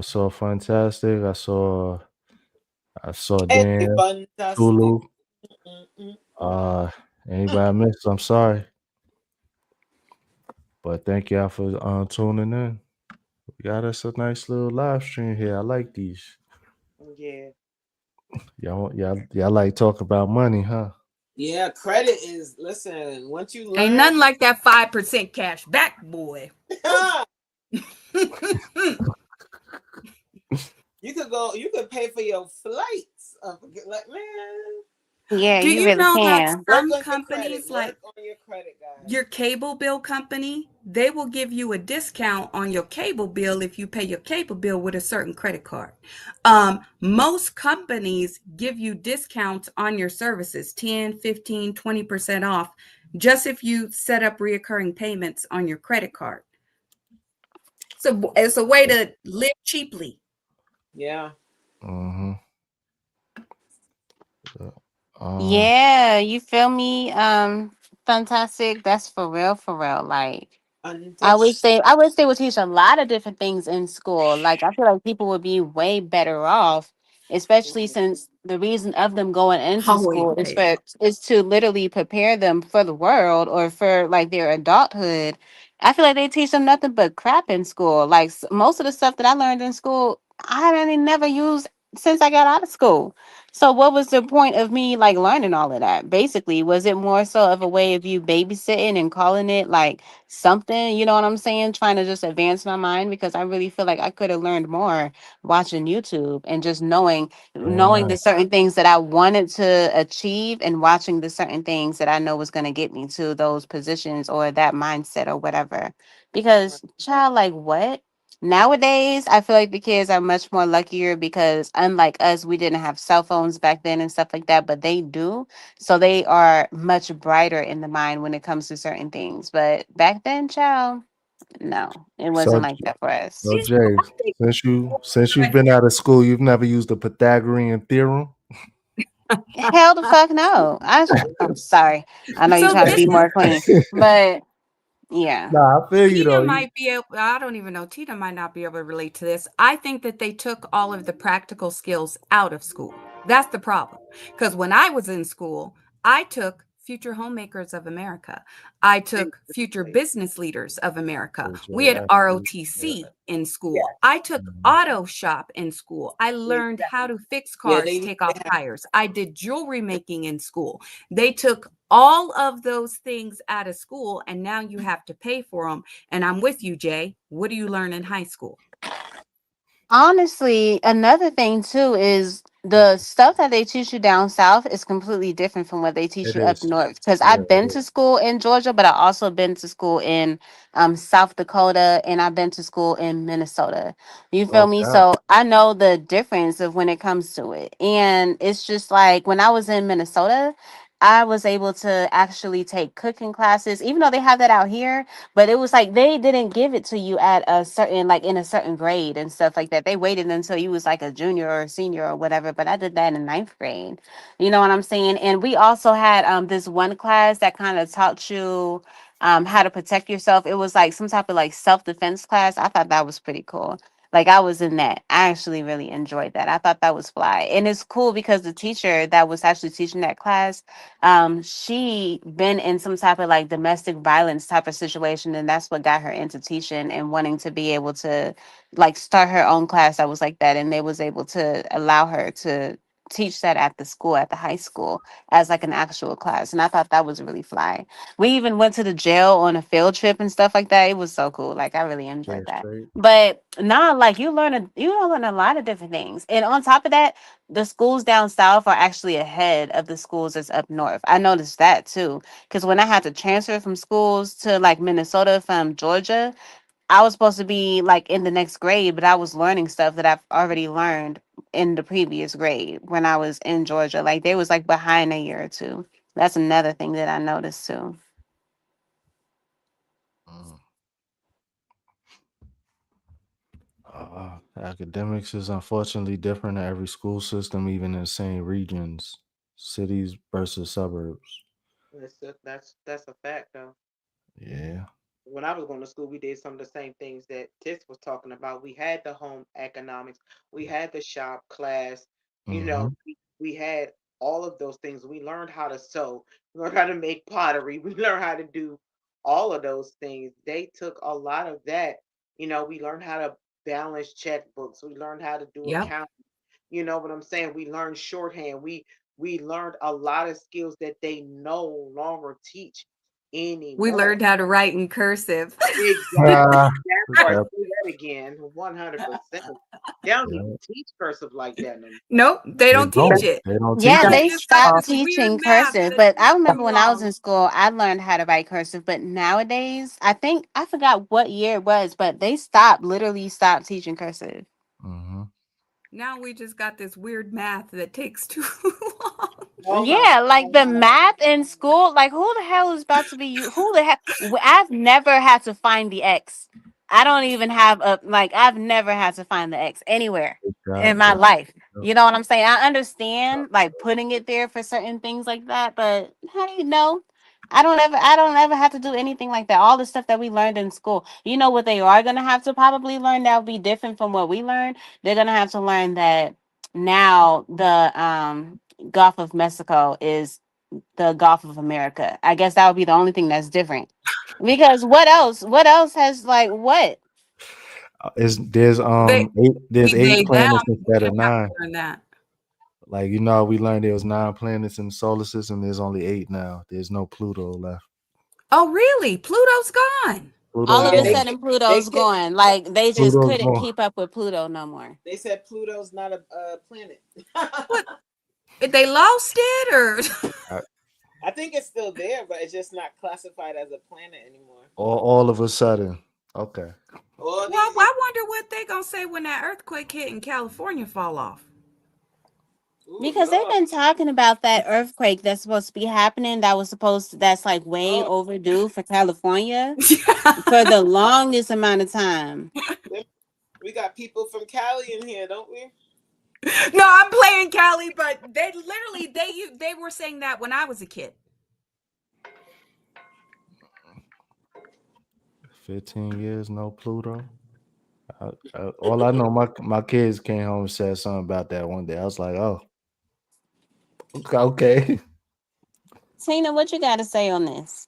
So fantastic. I saw It's Dan, fantastic. Tulu. Mm-mm. Uh, Anybody I missed, I'm sorry. But thank y'all for tuning in. We got us a nice little live stream here. I like these. Yeah. Y'all like talk about money, huh? Yeah, credit is, listen, once you Ain't learn, nothing like that 5% cash back, boy. you could pay for your flights. Like, man, Yeah, Do you you really know that can. work some on your credit. companies, like Work on your credit, guys. your cable bill company, they will give you a discount on your cable bill if you pay your cable bill with a certain credit card. Most companies give you discounts on your services, 10, 15, 20% off, just if you set up reoccurring payments on your credit card. So it's a way to live cheaply. Yeah. Mm-hmm. Um, Yeah, you feel me? Fantastic. That's for real, for real. Like Untouched. I wish they would teach a lot of different things in school. Like I feel like people would be way better off, especially since the reason of them going into Always school pay. is to literally prepare them for the world or for like their adulthood. I feel like they teach them nothing but crap in school. Like most of the stuff that I learned in school, I haven't never used since I got out of school. So what was the point of me like learning all of that? Basically, was it more so of a way of you babysitting and calling it like something, you know what I'm saying? Trying to just advance my mind because I really feel like I could have learned more watching YouTube and just knowing amen. the certain things that I wanted to achieve and watching the certain things that I know was going to get me to those positions or that mindset or whatever. Right. Because child, like what? Nowadays, I feel like the kids are much more luckier because unlike us, we didn't have cell phones back then and stuff like that, but they do. So they are much brighter in the mind when it comes to certain things. But back then, child, no, it wasn't So, like that for us. so Jay, I think since you've been out of school, you've never used the Pythagorean theorem. Hell the fuck no. I'm sorry. I know you're so. trying to This be more clean, but yeah. Nah, I feel you Tina though. might be able, I don't even know, Tina might not be able to relate to this. I think that they took all of the practical skills out of school. That's the problem. Because when I was in school, I took Future Homemakers of America. I took Future Exactly. Business Leaders of America. Which We had yeah. ROTC in Yeah. school. I took Mhm. Auto Shop in school. I learned how Exactly. to fix Yeah, cars, they need take to off have. tires. I did jewelry making in school. They took all of those things out of school, and now you have to pay for them. And I'm with you, Jay. What do you learn in high school? Honestly, another thing too is the stuff that they teach you down south is completely different from what they teach It you up is. north. Because Yeah, I've been it to is. school in Georgia, but I also been to school in South Dakota, and I've been to school in Minnesota. You feel Oh me? God. So I know the difference of when it comes to it, and it's just like when I was in Minnesota. I was able to actually take cooking classes, even though they have that out here. But it was like they didn't give it to you at a certain, like in a certain grade and stuff like that. They waited until you was like a junior or a senior or whatever. But I did that in ninth grade. You know what I'm saying? And we also had this one class that kind of taught you how to protect yourself. It was like some type of like self defense class. I thought that was pretty cool. Like I was in that. I actually really enjoyed that. I thought that was fly. And it's cool because the teacher that was actually teaching that class, she been in some type of like domestic violence type of situation, and that's what got her into teaching and wanting to be able to like start her own class that was like that, and they was able to allow her to teach that at the school, at the high school, as like an actual class. And I thought that was really fly. We even went to the jail on a field trip and stuff like that. It was so cool. Like I really Yeah, enjoyed that. straight. But nah, like you learn a lot of different things. And on top of that, the schools down south are actually ahead of the schools that's up north. I noticed that too. Because when I had to transfer from schools to like Minnesota from Georgia, I was supposed to be like in the next grade, but I was learning stuff that I've already learned in the previous grade when I was in Georgia. Like they was like behind a year or two. That's another thing that I noticed too. Mm. Academics is unfortunately different in every school system, even in the same regions, cities versus suburbs. That's a fact though. Yeah. When I was going to school, we did some of the same things that Tis was talking about. We had the home economics, we had the shop class, Mm-hmm. we had all of those things. We learned how to sew, we learned how to make pottery, we learned how to do all of those things. They took a lot of that. We learned how to balance checkbooks, we learned how to do Yep. accounting. You know what I'm saying? We learned shorthand. We learned a lot of skills that they no longer teach We anymore. learned how to write in cursive. Exactly. Ah, That part, yep, say that again, 100%. They don't yep. even teach cursive like that no more. Nope, they They don't teach don't. it. They don't teach Yeah, it. They they just got Uh, stopped this weird teaching math cursive. that's But I remember too when I was long. in school, I learned how to write cursive. But nowadays, I think I forgot what year it was, but they literally stopped teaching cursive. Mm-hmm. Now we just got this weird math that takes too long. Oh my Yeah, like the God. math in school, like who the hell is about to be you? Who the hell? I've never had to find the X. I don't even have a like. I've never had to find the X anywhere in my Got life. yep. You know what I'm saying? I understand like putting it there for certain things like that, but how do you know? I don't ever have to do anything like that. All the stuff that we learned in school. You know what they are gonna have to probably learn that will be different from what we learned. They're gonna have to learn that now the Gulf of Mexico is the Gulf of America. I guess that would be the only thing that's different. Because what else? What else has like what? Is there's They 8 there's they 8 them planets instead gonna of have to 9. learn that. Like how we learned there was 9 planets in the solar system. There's only 8 now. There's no Pluto left. Oh, really? Pluto's gone. All Pluto's of Yeah, a they gone. sudden kicked they Pluto's kicked going. Like they they just Pluto's couldn't gone. keep up with Pluto no more. They said Pluto's not a planet. What? They lost it, or I- I think it's still there, but it's just not classified as a planet anymore. all of a sudden. Okay. All well, these, I wonder what they gonna say when that earthquake hit and California fall off. ooh Because they've Lord, been talking about that earthquake that's supposed to be happening. That's like way oh, overdue for California for the longest amount of time. we got people from Cali in here, don't we? No, I'm playing Cali, but they literally they were saying that when I was a kid. 15 years, no Pluto. All I know, my kids came home and said something about that one day. I was like, oh, okay. Tina, what you got to say on this?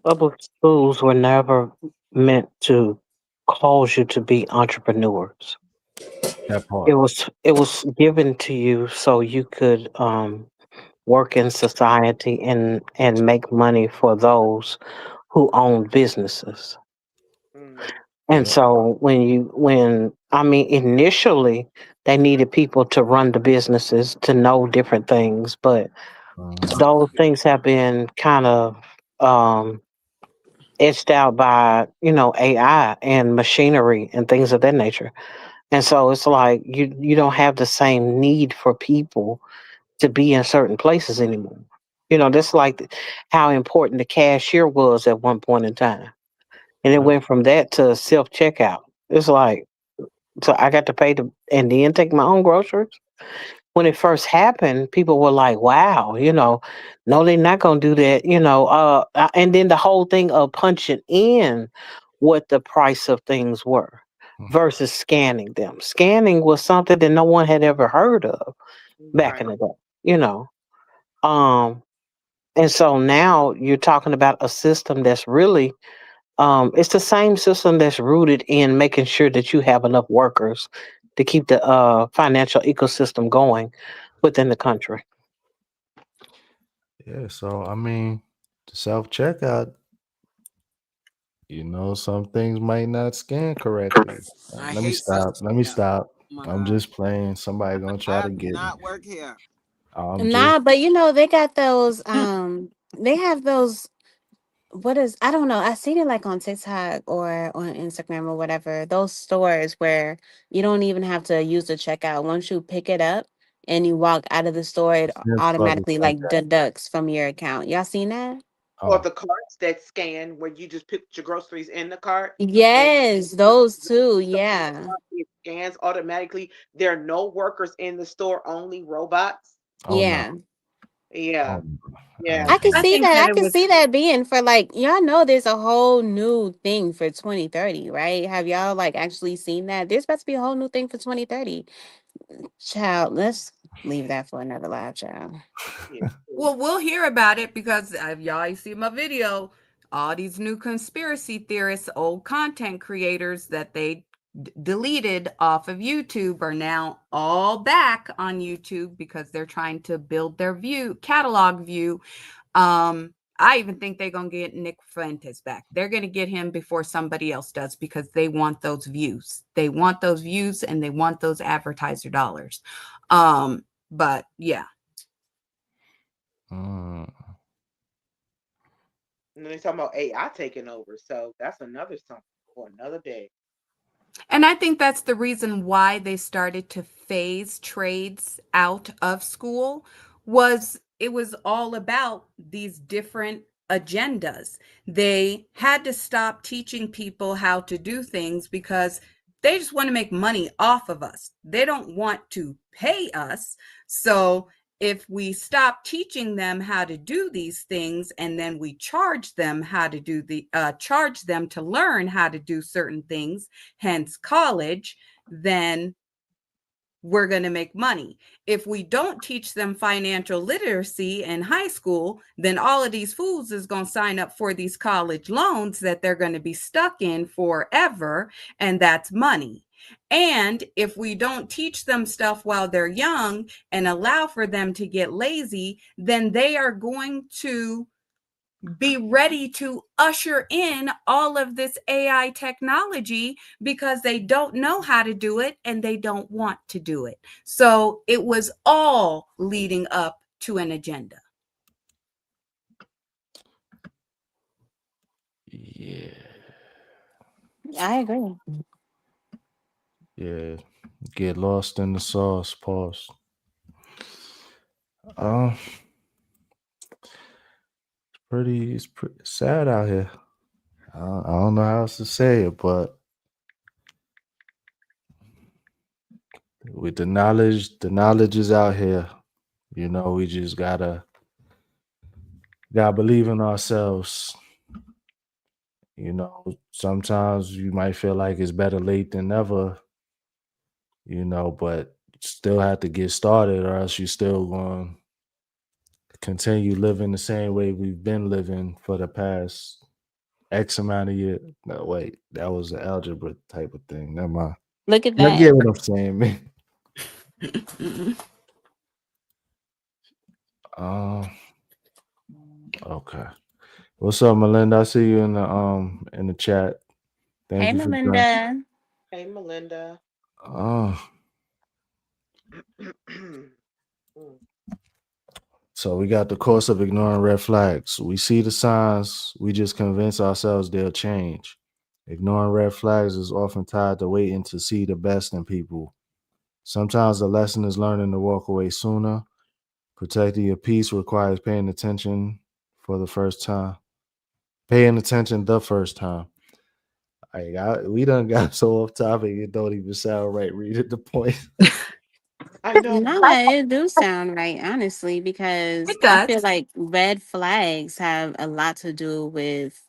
public schools were never meant to cause you to be entrepreneurs. That It part. was it was given to you so you could work in society and make money for those who own businesses. mm, And Yeah. so when I mean initially they needed people to run the businesses to know different things, but Uh-huh. those things have been kind of um etched out by, AI and machinery and things of that nature. And so it's like you don't have the same need for people to be in certain places anymore. That's like how important the cashier was at one point in time. And it Yep. went from that to self checkout. It's like, so I got to pay and then take my own groceries. When it first happened, people were like, wow, no, they're not going to do that, and then the whole thing of punching in what the price of things were versus scanning them. Scanning was something that no one had ever heard of back Right. in the day, you know. Um, and so now you're talking about a system that's really, it's the same system that's rooted in making sure that you have enough workers to keep the financial ecosystem going within the country. Yeah. So I mean, the self checkout. Some things might not scan correctly. I Let me hate self stop. Let me checkout. stop. Oh my I'm god. just playing. Somebody gonna I try to do get me. not work here. I'm just Nah, but they got those they have those, what is, I don't know, I seen it like on TikTok or on Instagram or whatever, those stores where you don't even have to use the checkout. Once you pick it up and you walk out of the store, it it's called the automatically self like deducts from your account. Y'all seen that? Or Oh, the carts that scan where you just put your groceries in the cart and Yes, those two. Yeah. it scans automatically. There are no workers in the store, only robots. oh no. Yeah. Yeah. Oh, no. Yeah. I could I see think that. that I it could was see that being for like, y'all know there's a whole new thing for 2030, right? Have y'all like actually seen that? There's about to be a whole new thing for 2030. Child, let's leave that for another live, child. Yeah. Well, we'll hear about it because y'all see my video. All these new conspiracy theorists, old content creators that they deleted off of YouTube are now all back on YouTube because they're trying to build their catalog view. I even think they're gonna get Nick Fuentes back. They're gonna get him before somebody else does because they want those views. They want those views and they want those advertiser dollars. But yeah. Mm. And they're talking about AI taking over. So that's another something for another day. And I think that's the reason why they started to phase trades out of school was it was all about these different agendas. They had to stop teaching people how to do things because they just want to make money off of us. They don't want to pay us. So if we stop teaching them how to do these things and then we charge them how to charge them to learn how to do certain things, hence college, then we're going to make money. If we don't teach them financial literacy in high school, then all of these fools is going to sign up for these college loans that they're going to be stuck in forever, and that's money. And if we don't teach them stuff while they're young and allow for them to get lazy, then they are going to be ready to usher in all of this AI technology because they don't know how to do it and they don't want to do it. So it was all leading up to an agenda. Yeah. I agree. Yeah. Get lost in the sauce. Pause. Um, it's pretty sad out here. I don't know how else to say it, but with the knowledge is out here. We just gotta believe in ourselves. Sometimes you might feel like it's better late than never, but you still have to get started or else you still going to continue living the same way we've been living for the past X amount of years. No, wait, that was an algebra type of thing. Never mind. Look at I that. get what I'm saying, man. Um, okay. What's up, Melinda? I see you in the chat. Thank Hey, you for joining. Melinda. Hey, Melinda. Oh, Mm. so we got the course of ignoring red flags. We see the signs, we just convince ourselves they'll change. Ignoring red flags is often tied to waiting to see the best in people. Sometimes the lesson is learning to walk away sooner, Protecting your peace requires paying attention for the first time. Paying attention the first time. We done got so off topic, it don't even sound right. Read it the point. I know. No, it do sound right, honestly, because It I feel does. like red flags have a lot to do with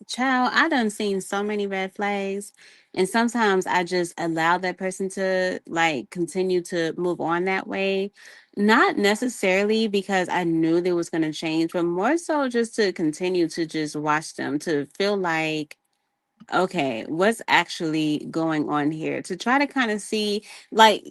child. I done seen so many red flags, and sometimes I just allow that person to like continue to move on that way. Not necessarily because I knew they was gonna change, but more so just to continue to just watch them to feel like okay, what's actually going on here to try to kind of see like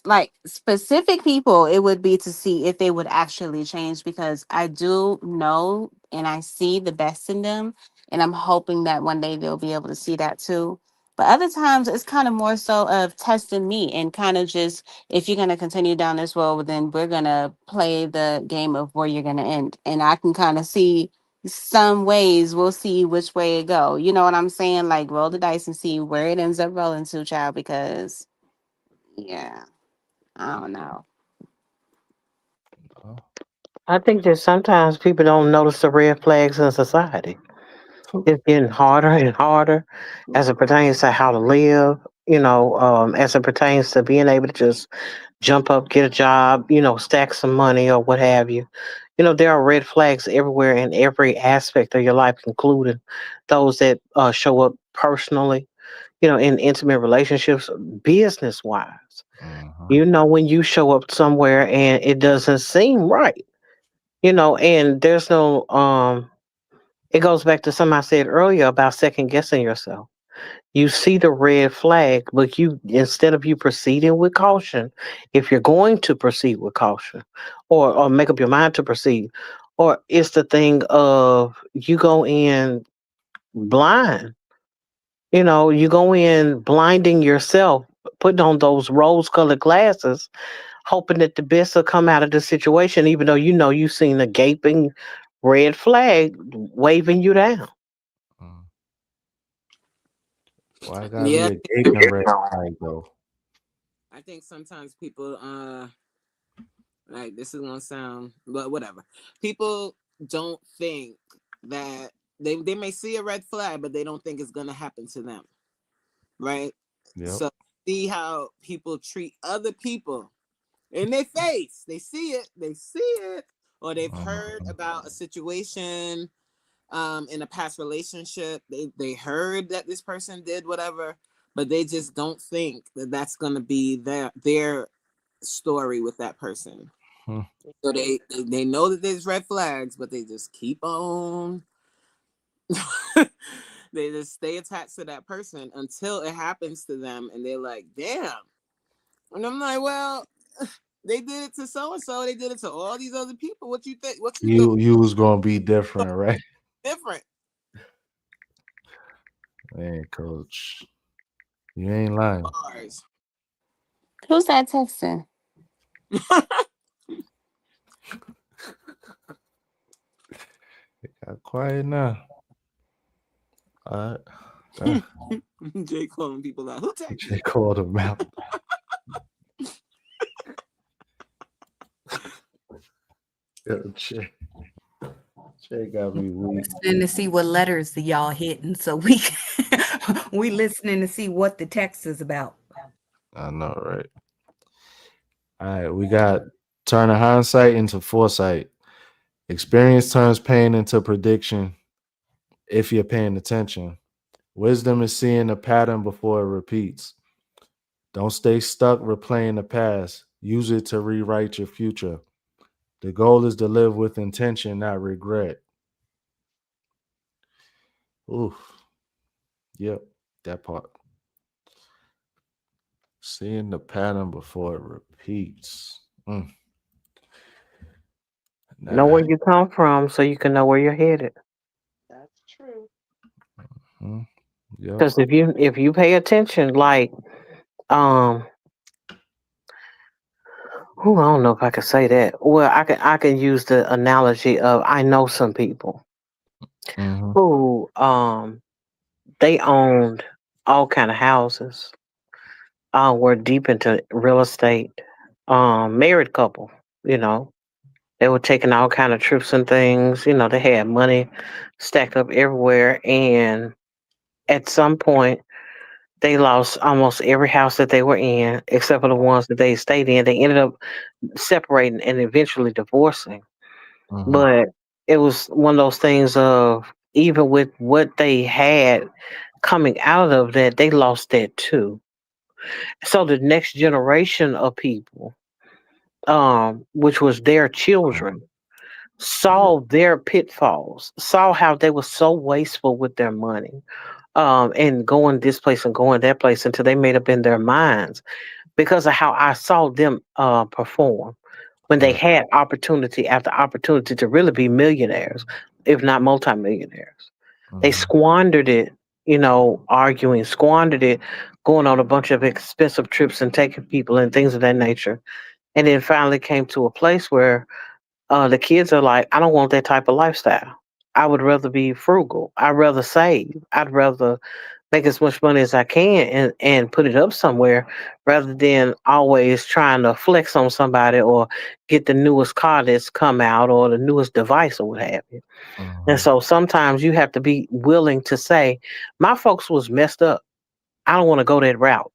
like specific people it would be to see if they would actually change because I do know and I see the best in them and I'm hoping that one day they'll be able to see that too. But other times it's kind of more so of testing me and kind of just if you're going to continue down this road then we're going to play the game of where you're going to end and I can kind of see some ways we'll see which way it go. You know what I'm saying? Like roll the dice and see where it ends up rolling to, child. Because yeah, I don't know. Oh. I think that sometimes people don't notice the red flags in society. It's getting harder and harder as it pertains to how to live, as it pertains to being able to just jump up, get a job, stack some money or what have you. There are red flags everywhere in every aspect of your life, including those that show up personally, in intimate relationships, business wise. Uh-huh. When you show up somewhere and it doesn't seem right, and there's no, it goes back to something I said earlier about second guessing yourself. You see the red flag, but instead of you proceeding with caution, if you're going to proceed with caution or make up your mind to proceed, or it's the thing of you go in blind, you go in blinding yourself, putting on those rose colored glasses, hoping that the best will come out of the situation, even though you've seen a gaping red flag waving you down. Mm. Why gotta be Yeah, a gaping red flag though? I think sometimes people like this is gonna sound, but whatever. People don't think that they may see a red flag, but they don't think it's gonna happen to them, right? Yep. So see how people treat other people in their face. They see it, or they've heard Uh-huh. about a situation in a past relationship. They heard that this person did whatever, but they just don't think that that's gonna be their story with that person. Hmm. So they know that there's red flags, but they just keep on. They just stay attached to that person until it happens to them, and they're like, "Damn!" And I'm like, "Well, they did it to so and so. They did it to all these other people. What you think? What you thought You was gonna be different, right? different?" Man, coach. You ain't lying. Bars. Who's that texting? Got quiet now. All right. Jay calling people out. Who texted Jay me? called him out. Yo, Jay got me weak. Listening to see what letters y'all hitting, so we we listening to see what the text is about. I know, right? All right, we got turning hindsight into foresight. Experience turns pain into prediction if you're paying attention. Wisdom is seeing a pattern before it repeats. Don't stay stuck replaying the past. Use it to rewrite your future. The goal is to live with intention, not regret. Oof. Yep, that part. Seeing the pattern before it repeats. Know Nah. where you come from so you can know where you're headed. That's true. Mm, yep. Because if you pay attention, like um, I don't know if I could say that. Well, I can use the analogy of I know some people Mm-hmm. who they owned all kind of houses. Were deep into real estate. Married couple. You know, they were taking all kind of trips and things. They had money stacked up everywhere, and at some point, they lost almost every house that they were in, except for the ones that they stayed in. They ended up separating and eventually divorcing. Mm-hmm. But it was one of those things of, even with what they had coming out of that, they lost that too. So the next generation of people, which was their children, saw their pitfalls, saw how they were so wasteful with their money, and going this place and going that place until they made up in their minds, because of how I saw them perform when they Right. had opportunity after opportunity to really be millionaires, if not multimillionaires. They Mm-hmm. squandered it, arguing, squandered it, going on a bunch of expensive trips and taking people and things of that nature. And then finally came to a place where the kids are like, I don't want that type of lifestyle. I would rather be frugal. I'd rather save. I'd rather make as much money as I can and put it up somewhere, rather than always trying to flex on somebody or get the newest car that's come out or the newest device or what have you. And Mm-hmm. so sometimes you have to be willing to say, my folks was messed up. I don't want to go that route.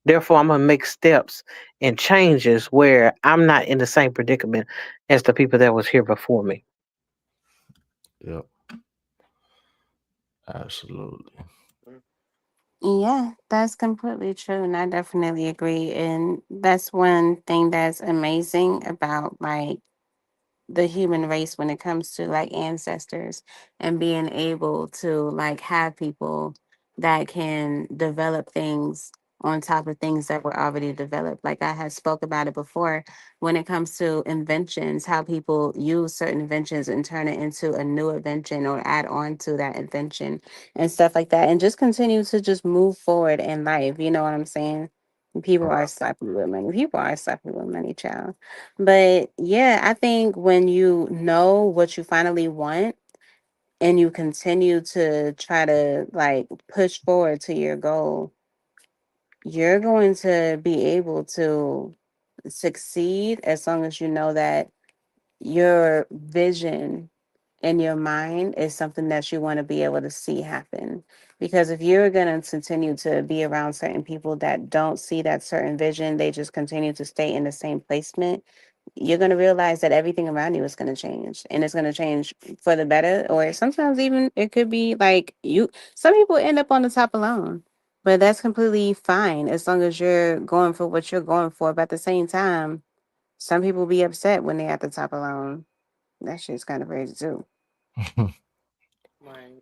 Therefore, I'm going to make steps and changes where I'm not in the same predicament as the people that was here before me. Yep. Absolutely. Yeah, that's completely true. And I definitely agree. And that's one thing that's amazing about like the human race when it comes to like ancestors and being able to like have people that can develop things on top of things that were already developed. Like I had spoke about it before when it comes to inventions, how people use certain inventions and turn it into a new invention or add on to that invention and stuff like that, and just continue to just move forward in life. You know what I'm saying? People are sloppy with money. People are sloppy with money, child. But yeah, I think when you know what you finally want and you continue to try to like push forward to your goal, you're going to be able to succeed as long as you know that your vision in your mind is something that you want to be able to see happen. Because if you're going to continue to be around certain people that don't see that certain vision, they just continue to stay in the same placement, you're going to realize that everything around you is going to change, and it's going to change for the better, or sometimes even it could be like you, some people end up on the top alone, but that's completely fine as long as you're going for what you're going for. But at the same time, some people be upset when they're at the top alone. That shit's kind of crazy too. Right.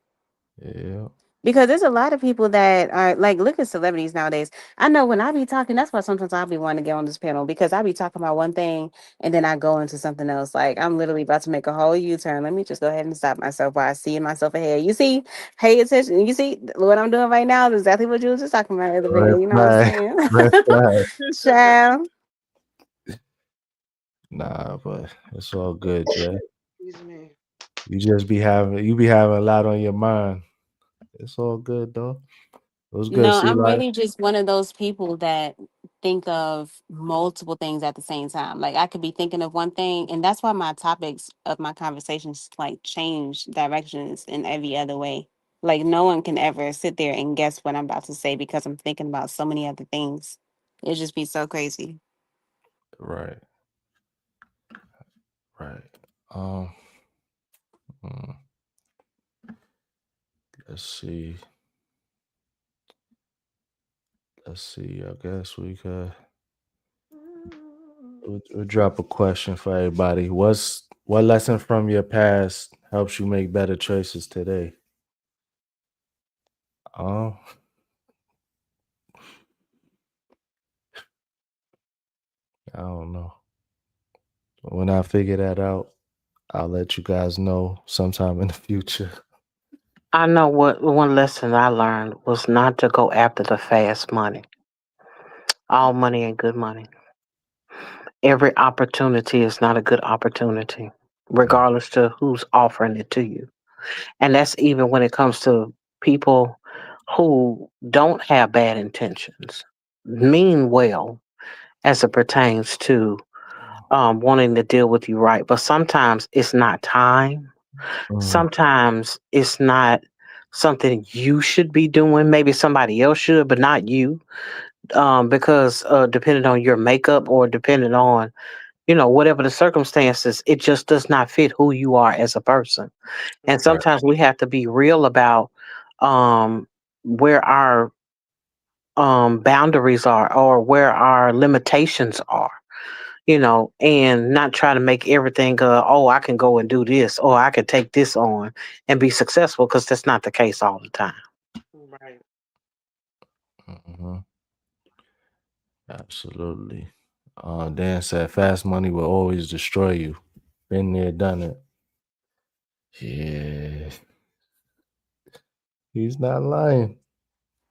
Yeah. Because there's a lot of people that are like, look at celebrities nowadays. I know when I be talking, that's why sometimes I'll be wanting to get on this panel because I be talking about one thing and then I go into something else. Like I'm literally about to make a whole U-turn. Let me just go ahead and stop myself while I see myself ahead. You see, pay attention. You see what I'm doing right now is exactly what you was just talking about at the Red beginning. You know what I'm flag. saying? Red flag. Child. Nah, but it's all good, Jay. Excuse me. You be having a lot on your mind. It's all good though. It was good. No, See, I'm like, really just one of those people that think of multiple things at the same time. Like I could be thinking of one thing, and that's why my topics of my conversations like change directions in every other way. Like no one can ever sit there and guess what I'm about to say because I'm thinking about so many other things. It just be so crazy. right, right. Um, mm, let's see. Let's see. I guess we'll drop a question for everybody. What lesson from your past helps you make better choices today? Um, I don't know. When I figure that out, I'll let you guys know sometime in the future. I know what one lesson I learned was not to go after the fast money. All money ain't good money. Every opportunity is not a good opportunity, Mm, regardless to who's offering it to you. And that's even when it comes to people who don't have bad intentions, mean well as it pertains to wanting to deal with you right. But sometimes it's not time. Mm, Sometimes it's not something you should be doing. Maybe somebody else should, but not you. Because depending on your makeup or depending on, whatever the circumstances, it just does not fit who you are as a person. And right. sometimes we have to be real about um, where our boundaries are or where our limitations are, and not try to make everything, oh, I can go and do this or I can take this on and be successful because that's not the case all the time. Right. Hmm. Absolutely. Dan said, "Fast money will always destroy you." Been there, done it. Yeah, he's not lying.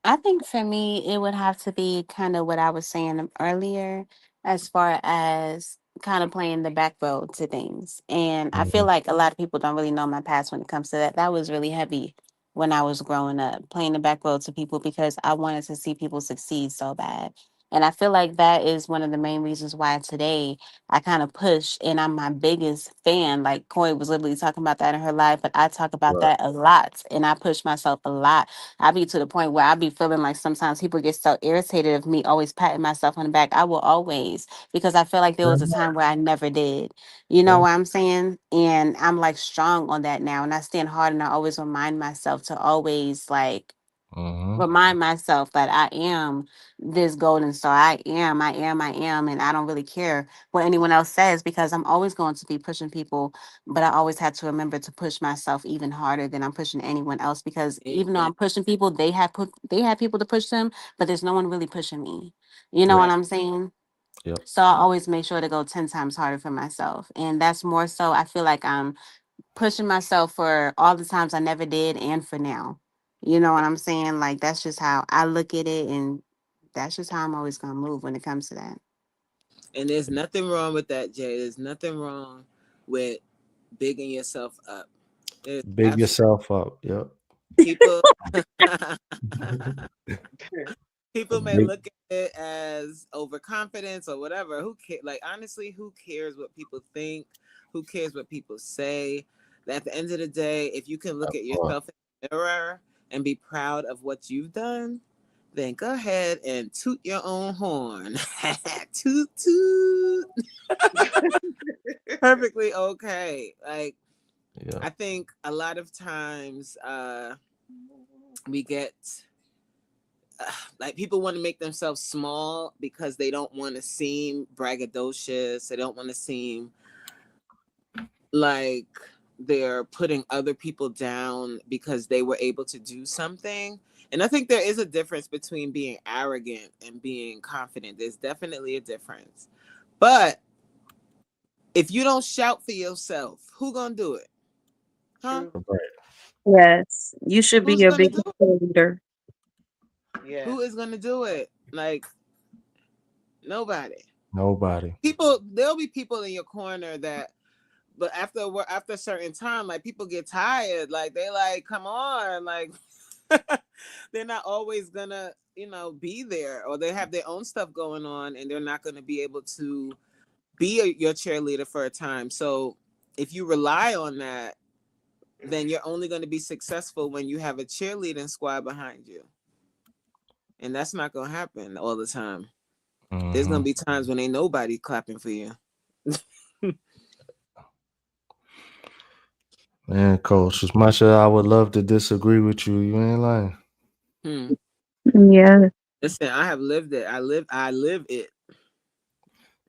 I think for me, it would have to be kind of what I was saying earlier, as far as kind of playing the back row to things. And I feel Mhm. like a lot of people don't really know my past when it comes to that. That was really heavy when I was growing up, playing the back row to people because I wanted to see people succeed so bad. And I feel like that is one of the main reasons why today I kind of push and I'm my biggest fan. Like Corey was literally talking about that in her life, but I talk about Right. that a lot and I push myself a lot. I be to the point where I be feeling like sometimes people get so irritated of me always patting myself on the back. I will always, because I feel like there was a time where I never did. You know Yeah. what I'm saying? And I'm like strong on that now. And I stand hard and I always remind myself to always like Hmm. remind myself that I am this golden star. I am, and I don't really care what anyone else says because I'm always going to be pushing people. But I always had to remember to push myself even harder than I'm pushing anyone else because even though Amen. I'm pushing people, they have people to push them, but there's no one really pushing me. You know what Right. I'm saying? Yep. So I always make sure to go 10 times harder for myself. And that's more so I feel like I'm pushing myself for all the times I never did and for now. You know what I'm saying? Like that's just how I look at it and that's just how I'm always gonna move when it comes to that. And there's nothing wrong with that, Jay. There's nothing wrong with bigging yourself up. There's Big absolutely yourself up. Yep. people people may Big. look at it as overconfidence or whatever. Who cares? Like honestly, who cares what people think? Who cares what people say? At the end of the day, if you can look at Uh, yourself in the mirror and be proud of what you've done, then go ahead and toot your own horn. Toot toot. Perfectly okay. Like yeah. I think a lot of times we get like people want to make themselves small because they don't want to seem braggadocious. They don't want to seem like they're putting other people down because they were able to do something. And I think there is a difference between being arrogant and being confident. There's definitely a difference. But if you don't shout for yourself, who gonna do it? Huh? True. Right. Yes, you should be Who's your gonna do biggest it? cheerleader. Yes. Who is gonna do it? Like nobody. Nobody. People, there'll be people in your corner that, but after a certain time, like people get tired. Like they like, come on, like they're not always gonna, be there, or they have their own stuff going on, and they're not gonna be able to be your cheerleader for a time. So if you rely on that, then you're only going to be successful when you have a cheerleading squad behind you, and that's not going to happen all the time. There's going Hmm. to be times when ain't nobody clapping for you. Man, coach, as much as I would love to disagree with you, you ain't lying. Hmm. Yeah. Listen, I have lived it. I live it.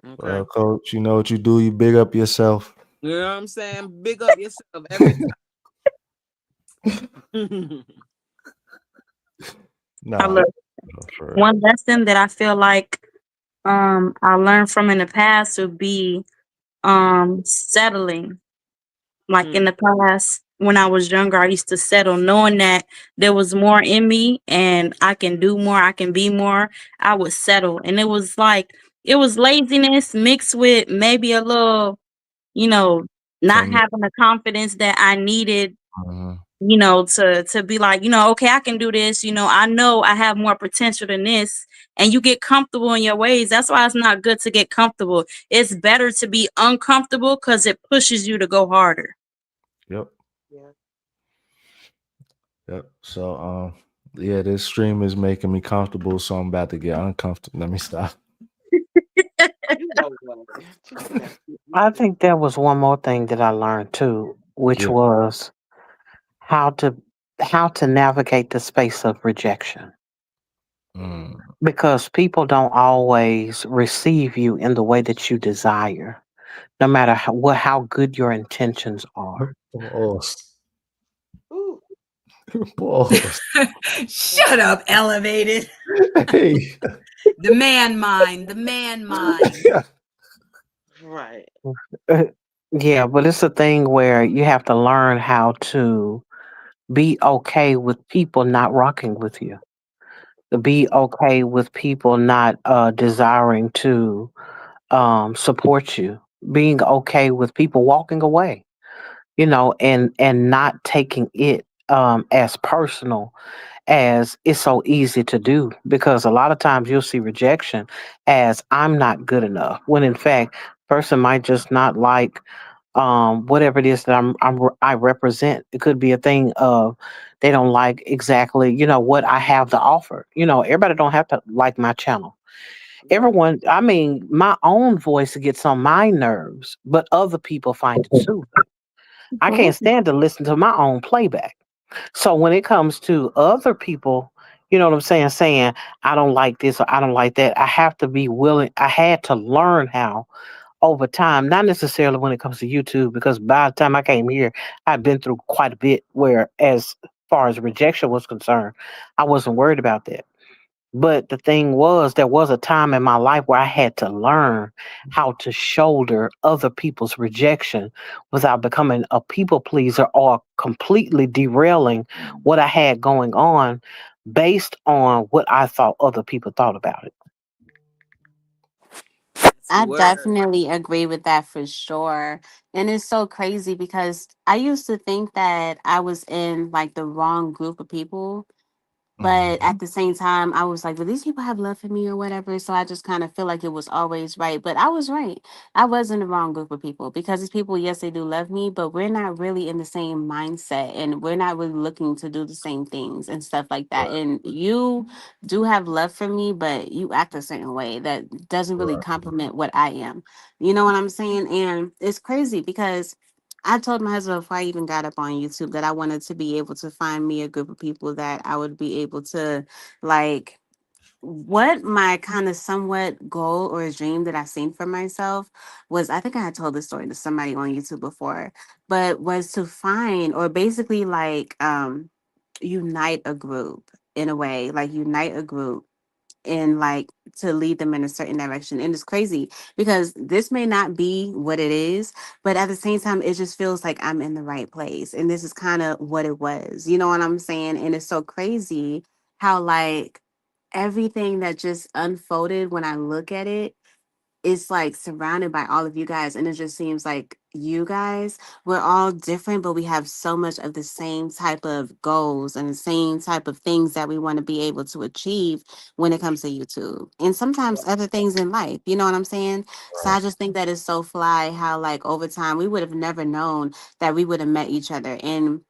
Okay. Well, coach, you know what you do? You big up yourself. You know what I'm saying? Big up yourself every time. I Nah, look for real. one lesson that I feel like I learned from in the past would be settling. Like Hmm. in the past, when I was younger, I used to settle knowing that there was more in me and I can do more, I can be more. I would settle. And it was like, it was laziness mixed with maybe a little, you know, not Timid. having the confidence that I needed Hmm. to be like, okay, I can do this. I know I have more potential than this. And you get comfortable in your ways. That's why it's not good to get comfortable. It's better to be uncomfortable because it pushes you to go harder. Yep. Yeah. Yep. So yeah, this stream is making me comfortable, so I'm about to get uncomfortable. Let me stop. You know what? Just that. I think there was one more thing that I learned too, which Yeah. was how to how to navigate the space of rejection. Mm. Because people don't always receive you in the way that you desire, no matter how good your intentions are. Pause. Ooh. Pause. Shut up, elevated. Hey. The man mind, the man mind. Right. Uh, yeah, but it's a thing where you have to learn how to be okay with people not rocking with you, to be okay with people not desiring to support you, being okay with people walking away, and not taking it as personal as it's so easy to do, because a lot of times you'll see rejection as I'm not good enough, when in fact person might just not like whatever it is that I represent. It could be a thing of they don't like exactly what I have to offer. Everybody don't have to like my channel. Right. Everyone, I mean, my own voice gets on my nerves, but other people find it soothing. I can't stand to listen to my own playback. So when it comes to other people, you know what I'm saying, I don't like this or I don't like that, I have to be willing. I had to learn how over time, not necessarily when it comes to YouTube, because by the time I came here, I'd been through quite a bit where, as far as rejection was concerned, I wasn't worried about that. But the thing was, there was a time in my life where I had to learn how to shoulder other people's rejection without becoming a people pleaser or completely derailing what I had going on based on what I thought other people thought about it. That's I word. definitely agree with that for sure. And it's so crazy because I used to think that I was in like the wrong group of people. But Mhm. at the same time, I was like, "Well, these people have love for me or whatever." So I just kind of feel like it was always right. But I was right. I was in the wrong group of people because these people, yes, they do love me, but we're not really in the same mindset and we're not really looking to do the same things and stuff like that. Right. And you do have love for me, but you act a certain way that doesn't really Right. complement what I am. You know what I'm saying? And it's crazy because I told my husband before I even got up on YouTube that I wanted to be able to find me a group of people that I would be able to like. What my kind of somewhat goal or dream that I seen for myself was, I think I had told this story to somebody on YouTube before, but was to find or basically like unite a group in a way, like unite a group and like to lead them in a certain direction. And it's crazy because this may not be what it is, but at the same time, it just feels like I'm in the right place. And this is kind of what it was. You know what I'm saying? And it's so crazy how like everything that just unfolded when I look at it, it's like surrounded by all of you guys, and it just seems like you guys, we're all different, but we have so much of the same type of goals and the same type of things that we want to be able to achieve when it comes to YouTube and sometimes other things in life. You know what I'm saying? So Right. I just think that is so fly how like over time we would have never known that we would have met each other. And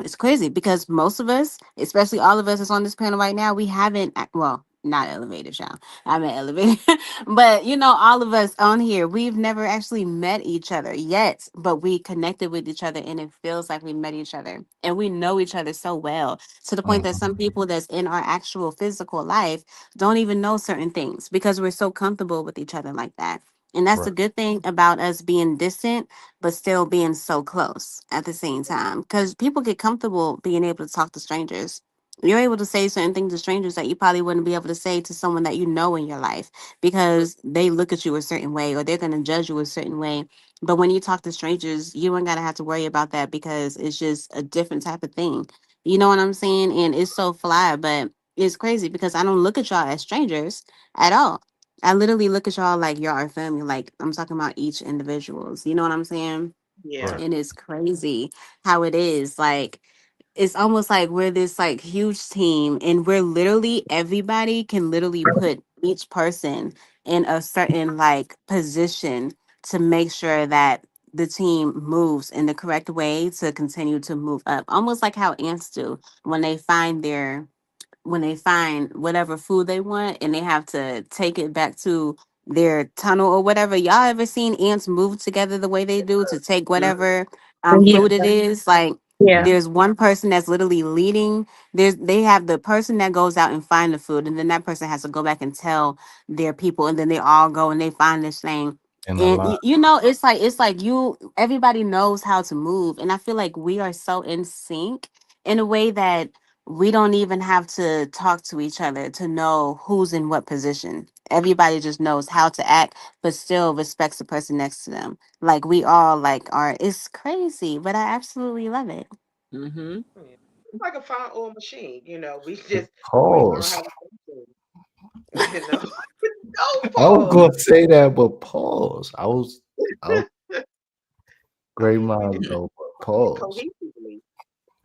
it's crazy because most of us, especially all of us that's on this panel right now, we haven't, well, not elevated, y'all. I'm at elevated. But, all of us on here, we've never actually met each other yet, but we connected with each other and it feels like we met each other. And we know each other so well to the point that Mhm. some people that's in our actual physical life don't even know certain things because we're so comfortable with each other like that. And that's the Right. good thing about us being distant but still being so close at the same time. Because people get comfortable being able to talk to strangers. You're able to say certain things to strangers that you probably wouldn't be able to say to someone that you know in your life because they look at you a certain way or they're going to judge you a certain way. But when you talk to strangers, you ain't got to have to worry about that because it's just a different type of thing. You know what I'm saying? And it's so fly, but it's crazy because I don't look at y'all as strangers at all. I literally look at y'all like y'all are family. Like I'm talking about each individuals. You know what I'm saying? Yeah. Right. And it's crazy how it is. Like it's almost like we're this like huge team, and we're literally everybody can literally put each person in a certain like position to make sure that the team moves in the correct way to continue to move up, almost like how ants do when they find their when they find whatever food they want and they have to take it back to their tunnel or whatever. Y'all ever seen ants move together the way they do to take whatever Yeah. food it is? Like Yeah. there's one person that's literally leading. They have the person that goes out and find the food, and then that person has to go back and tell their people, and then they all go and they find this thing. in a And lot. you know, it's like you everybody knows how to move, and I feel like we are so in sync in a way that we don't even have to talk to each other to know who's in what position. Everybody just knows how to act, but still respects the person next to them. Like we all like are. It's crazy, but I absolutely love it. Mm-hmm. Yeah. It's like a fine oil machine, we learn Pause. how to function, you know. No I was pause. gonna say that, but pause. I was I great mean, we do minds though, but it pause. cohesively.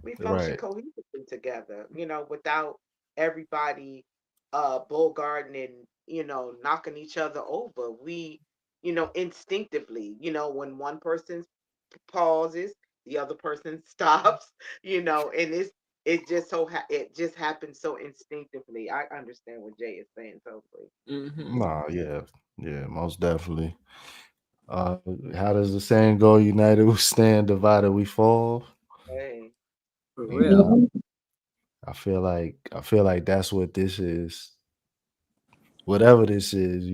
We function Right. cohesively together, without everybody bull guarding and, knocking each other over. We, instinctively, when one person pauses, the other person stops, and it just happens so instinctively. I understand what Jay is saying totally. Mm-hmm. Nah, yeah. Yeah, most definitely. Uh how does the saying go? United we stand, divided we fall. Hey. For You know, real. I feel like that's what this is. Whatever this is,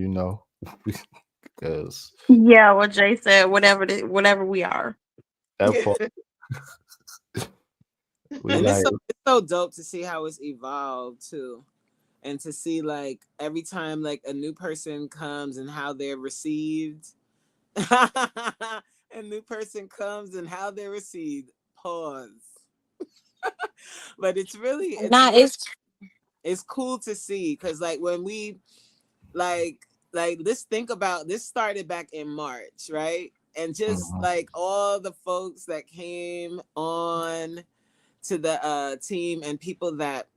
because Yeah, what Jay said, whatever we are. that part we And like. it's so dope to see how it's evolved too. And to see like every time like a new person comes and how they're received. A new person comes and how they're received. Pause. But it's Nah, really it's it's cool to see because like when we like let's think about this started back in March, right? And just Mhm. like all the folks that came on to the team and people that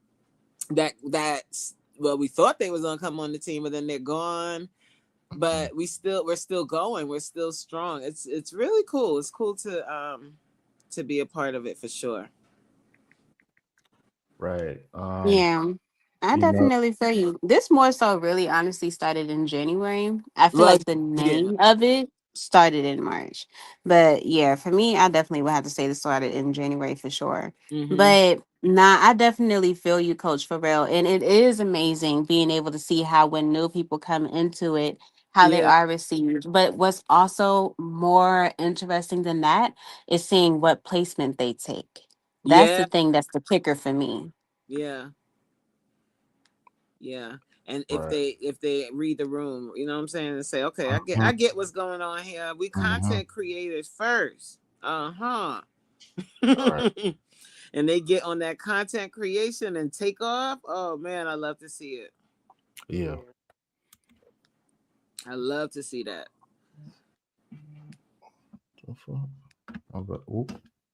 well we thought they was gonna come on the team but then they're gone, but we're still going, we're still strong. It's really cool. It's cool to be a part of it for sure. Right. Yeah, I You know, definitely feel you. This more so really honestly started in January. I feel Well, like the yeah. name of it started in March. But yeah, for me, I definitely would have to say this started in January for sure. Mm-hmm. But nah, I definitely feel you, Coach, for real. And it is amazing being able to see how when new people come into it, how they Yeah. are received. But what's also more interesting than that is seeing what placement they take. That's the Yeah. thing that's the kicker for me. Yeah. Yeah. And right. if they read the room, you know what I'm saying, and say, okay, I Mhm. get what's going on here. We Mhm. content creators first. Uh-huh. Right. And they get on that content creation and take off. Oh man, I love to see it. Yeah. Yeah. I love to see that. The fuck? Oop,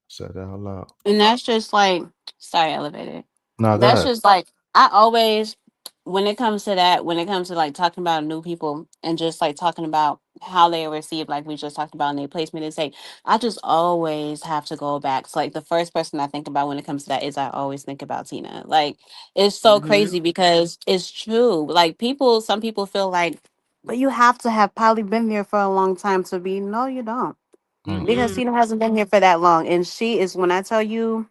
said that out loud. And that's just like, sorry, elevator. Nah, go That's ahead. just like, I always, when it comes to that, when it comes to like talking about new people and just like talking about how they are received, like we just talked about in their placement, it's like, I just always have to go back. So, like, the first person I think about when it comes to that is I always think about Tina. Like, it's so Mm-hmm. crazy because it's true. Like, some people feel like, but you have to have probably been there for a long time to be. No, you don't, Mm-mm. because Mm-mm. Tina hasn't been here for that long. And she is, when I tell you,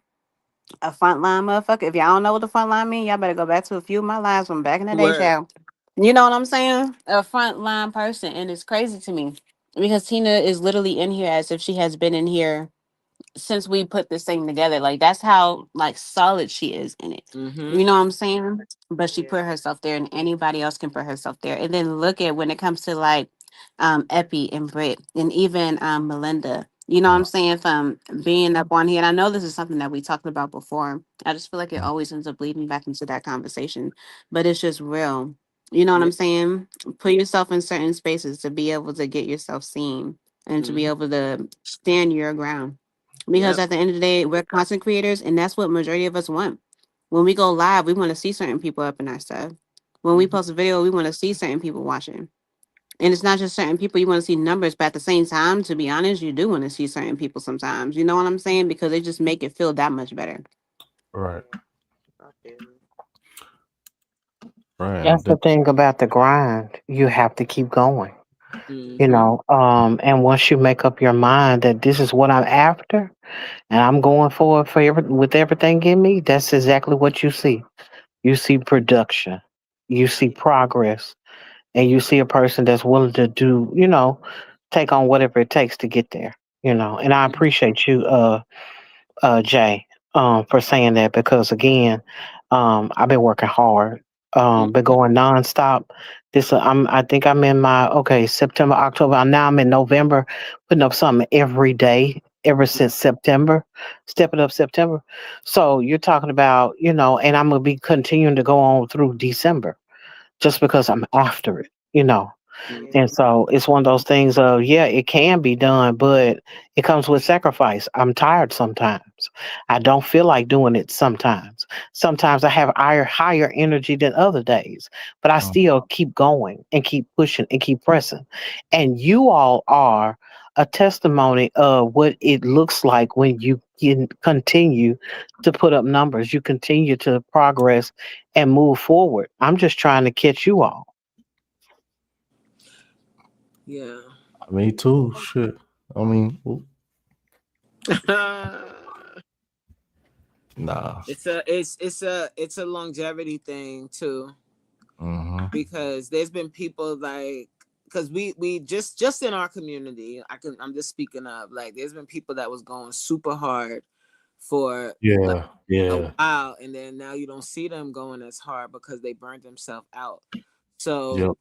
a frontline motherfucker. If y'all don't know what the front line mean, y'all better go back to a few of my lives from back in the day, Word. child. You know what I'm saying? A frontline person. And it's crazy to me because Tina is literally in here as if she has been in here since we put this thing together. Like that's how like solid she is in it. Mm-hmm. You know what I'm saying? But she Yeah. put herself there and anybody else can put herself there. And then look at when it comes to like Epi and Britt and even Melinda. You know what I'm saying? From being up on here. And I know this is something that we talked about before. I just feel like it always ends up leading back into that conversation. But it's just real. You know what Yeah. I'm saying? Put yourself in certain spaces to be able to get yourself seen and to be Mm-hmm. able to stand your ground. Because Yep. at the end of the day, we're content creators, and that's what majority of us want. When we go live, we want to see certain people up in our stuff. When we Mhm. post a video, we want to see certain people watching. And it's not just certain people, you want to see numbers, but at the same time, to be honest, you do want to see certain people sometimes. You know what I'm saying? Because they just make it feel that much better. Right. I feel you. Right. That's the thing about the grind. You have to keep going. Mhm. And once you make up your mind that this is what I'm after and I'm going for it with everything in me, that's exactly what you see. You see production, you see progress, and you see a person that's willing to do, take on whatever it takes to get there. And I Mhm. appreciate you, Jay, for saying that because again, I've been working hard, been Mhm. going nonstop. I think I'm in my September, October. Now I'm in November, putting up something every day ever since September, stepping up September. So you're talking about, and I'm gonna be continuing to go on through December just because I'm after it. Mhm. And Yeah. so it's one of those things of, yeah, it can be done, but it comes with sacrifice. I'm tired sometimes. I don't feel like doing it sometimes. Sometimes I have higher energy than other days, but I still keep going and keep pushing and keep pressing. And you all are a testimony of what it looks like when you can continue to put up numbers, you continue to progress and move forward. I'm just trying to catch you all. Yeah. Me too. Shit. I mean, nah. It's a longevity thing too, Mm-hmm. because there's been people like, because we just in our community, I'm just speaking of, like, there's been people that was going super hard for like Yeah. a Yeah. while, and then now you don't see them going as hard because they burned themselves out. So Yep.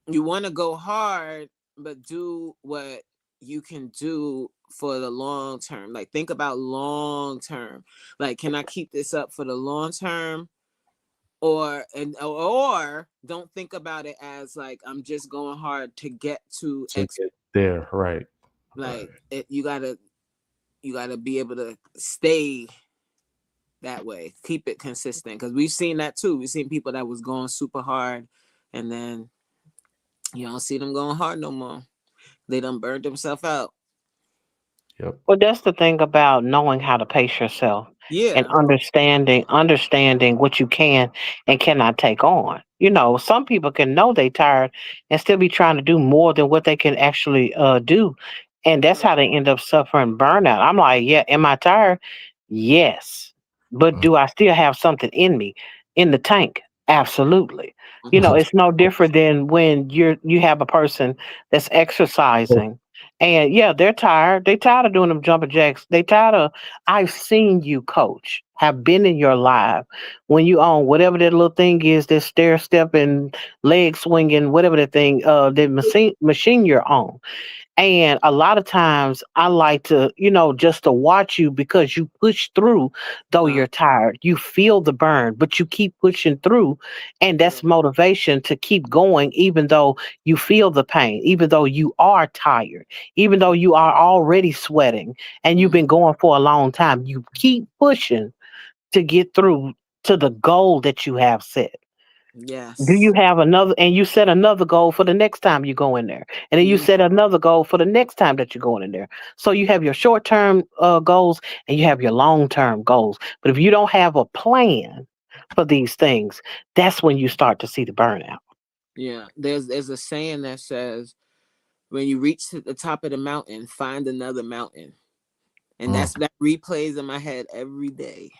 you want to go hard, but do what you can do for the long term. Like, think about long term. Like, can I keep this up for the long term? Or don't think about it as like, I'm just going hard to get to To X. get there. Right. Right. Like, you gotta be able to stay that way, keep it consistent, because we've seen that too. We've seen people that was going super hard, and then you don't see them going hard no more. They done burned themselves out. Yep. Well, that's the thing about knowing how to pace yourself and Yeah. understanding what you can and cannot take on. Some people can know they tired and still be trying to do more than what they can actually do. And that's how they end up suffering burnout. I'm like, yeah, am I tired? Yes. But Mm. do I still have something in me in the tank? Absolutely. Mhm. It's no different than when you have a person that's exercising and yeah, they're tired. They tired of doing them jumping jacks. They tired of. I've seen you coach. Have been in your live when you on whatever that little thing is, that stair step and leg swinging, whatever that thing, the machine you're on. And a lot of times I like to, just to watch you because you push through, though Wow. you're tired. You feel the burn, but you keep pushing through. And Yeah. that's motivation to keep going, even though you feel the pain, even though you are tired, even though you are already sweating and you've Mhm. been going for a long time. You keep pushing to get through to the goal that you have set. Do you Yes. have another, and you set another goal for the next time you go in there, and then you Mhm. set another goal for the next time that you're going in there. So you have your short term goals and you have your long term goals. But if you don't have a plan for these things, that's when you start to see the burnout. Yeah. There's a saying that says, when you reach to the top of the mountain, find another mountain. And Mm. that replays in my head every day.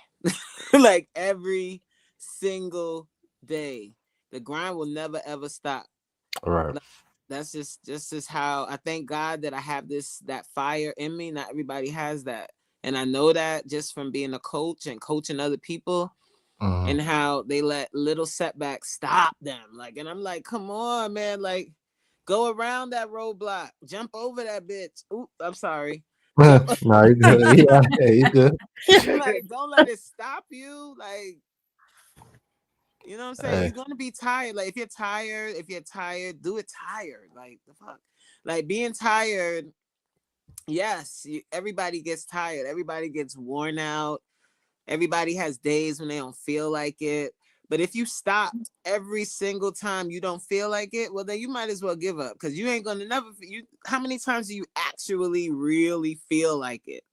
Like, every single day. The grind will never ever stop. Right. Like, that's just how I thank God that I have that fire in me. Not everybody has that. And I know that just from being a coach and coaching other people, Mm. and how they let little setbacks stop them. Like, and I'm like, come on, man, like, go around that roadblock, jump over that bitch. Oop, I'm sorry. Jump. Nah, you good. Yeah, yeah, you good. Like, don't let it stop you. Like, you know what I'm saying? Hey. You're gonna be tired. Like, if you're tired, do it tired. Like, the fuck. Like, being tired Yes, everybody gets tired. Everybody gets worn out. Everybody has days when they don't feel like it. But if you stop every single time you don't feel like it, well, then you might as well give up, because you ain't gonna never. You How many times do you actually really feel like it?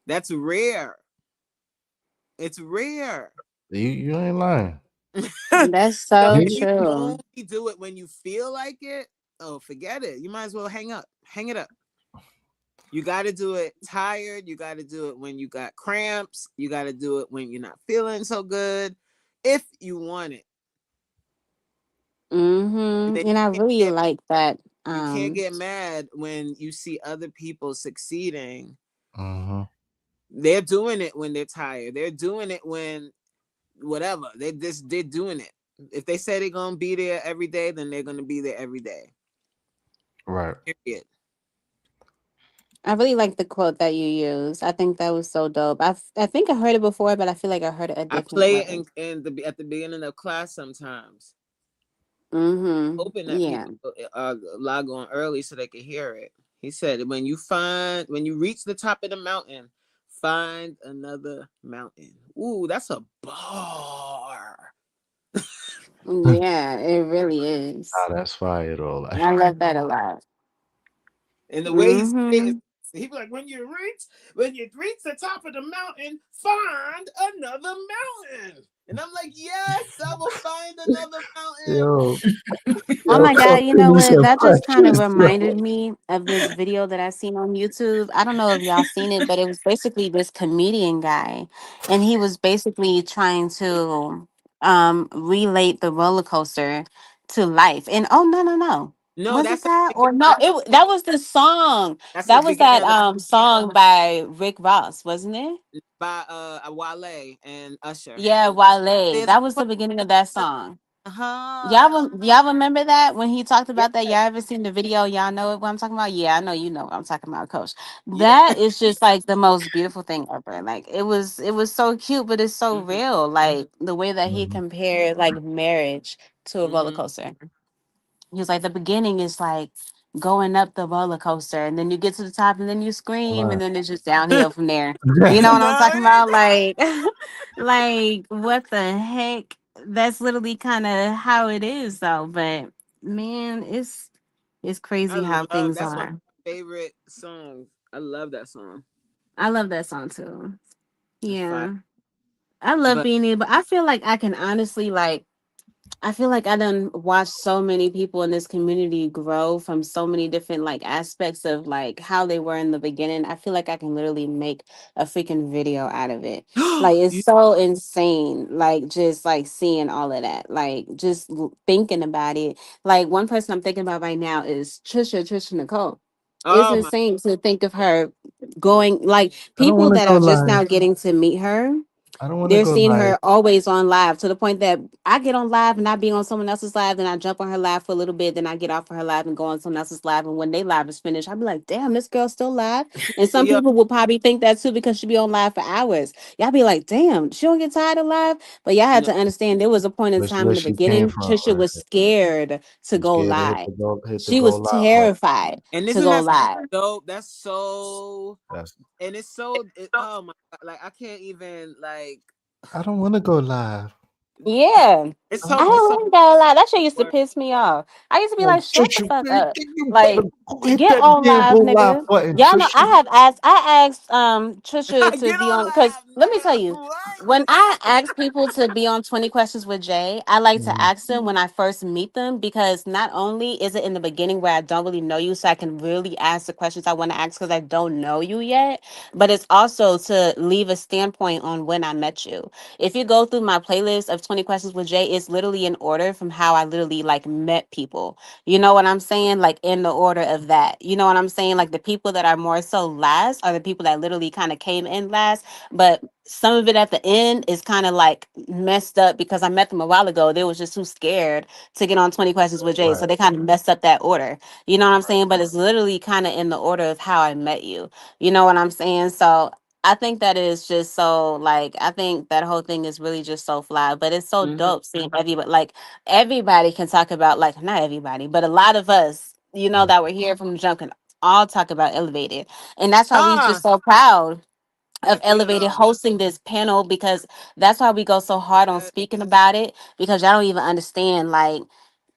That's rare. It's rare. You ain't lying. That's So so if you true. only do it when you feel like it, oh, forget it. You might as well hang it up. You got to do it tired. You got to do it when you got cramps. You got to do it when you're not feeling so good, if you want it. And then And I really like that. you can't Um, get mad when you see other people succeeding. Mm-hmm. They're doing it when they're tired. They're doing it when whatever. They're doing it. If they say they're gonna be there every day, then they're gonna be there every day. Right. Period. I really like the quote that you used. I think that was so dope. I think I heard it before, but I feel like I heard it a I different play it way. at the beginning of class sometimes, hoping that Yeah. people log on early so they can hear it. He said, when you reach the top of the mountain, find another mountain. Ooh, that's a bar. Yeah, it really is. Ah, that's fire though. I love that a lot. And the way he said it is, Mm-hmm. he be like, when you reach the top of the mountain, find another mountain. And I'm like, yes, I will find another mountain. Yo, Oh yo, my God, Coach you know me what? some That just kind of questions. reminded me of this video that I seen on YouTube. I don't know if y'all seen it, but it was basically this comedian guy, and he was basically trying to relate the roller coaster to life. And oh no, no, no. No, Was it that's at that? the Or beginning. no, that was the song. That's the That was beginning that of the song by Rick Ross, wasn't it? by Wale and Usher. Yeah, Wale. There's That was the beginning of that song. uh-huh. Y'all remember that when he talked Yes, about that? Y'all ever seen the video? Y'all know what I'm talking about? Yeah, I know you know what I'm talking about, Coach. yeah. That is just like the most beautiful thing ever. Like it was so cute, but it's so Mm-hmm. real. Like the way that he Mhm. compared like marriage to a roller Mm-hmm. coaster. He was like, the beginning is like going up the roller coaster, and then you get to the top, and then you scream, and Right. then it's just downhill from there. You know what I'm talking Right? about? Like, like what the heck? That's literally kind of how it is, though. But man, it's I crazy how love things that's one of are. my favorite songs. I love that song. I love that song too. It's fire. Yeah, I love But being able. I feel like I can honestly like I feel like I done watched so many people in this community grow from so many different like aspects of like how they were in the beginning. I feel like I can literally make a freaking video out of it. Like it's you so insane. Like just like seeing all of that. Like just thinking about it. Like one person I'm thinking about right now is Trisha Nicole. It's oh my insane to think of her going like I don't people want to that go are just now live. getting to meet her, I don't want to they're go seeing live. her always on live to the point that I get on live and I be on someone else's live, then I jump on her live for a little bit, then I get off of her live and go on someone else's live. And when they live is finished, I'll be like, damn, this girl's still live. And some yo, people will probably think that too because she be on live for hours. Y'all be like, damn, she don't get tired of live. But y'all had no. to understand there was a point in time Where in the she came beginning, from? Trisha was scared to She go scared to live. hit the She go was live button. terrified And to isn't go that live. dope? That's so That's. and it's so oh my God, like I can't even like I don't want to go live. Yeah. it's I I so don't. it's so ain't gonna lie. That shit used to work. piss me off. I used to be Oh, like, shut the Trisha, fuck man, up. you better Like, go hit get that on damn live, go live nigga. button, Y'all know Trisha. I asked Trisha to Get be on on because live let me tell now. you, What? when I ask people to be on 20 questions with Jay, I like to Mhm. ask them when I first meet them because not only is it in the beginning where I don't really know you, so I can really ask the questions I want to ask because I don't know you yet, but it's also to leave a standpoint on when I met you. If you go through my playlist of 20 questions with Jay, it's literally in order from how I literally like met people. You know what I'm saying? Like in the order of that. You know what I'm saying? Like the people that are more so last are the people that literally kind of came in last. But some of it at the end is kind of like messed up because I met them a while ago. They was just too scared to get on 20 questions with Jay. So Right. they kind of messed up that order. You know what I'm saying? But it's literally kind of in the order of how I met you. You know what I'm saying? So I think that is just so like I think that whole thing is really just so fly, but it's so Mm-hmm. dope seeing everybody like everybody can talk about like not everybody, but a lot of us, you know, Mhm. that were here from the jump can all talk about Elevated. And that's why we just Ah, so proud of F it Elevated all. hosting this panel, because that's why we go so hard on Yes. speaking about it, because y'all don't even understand, like,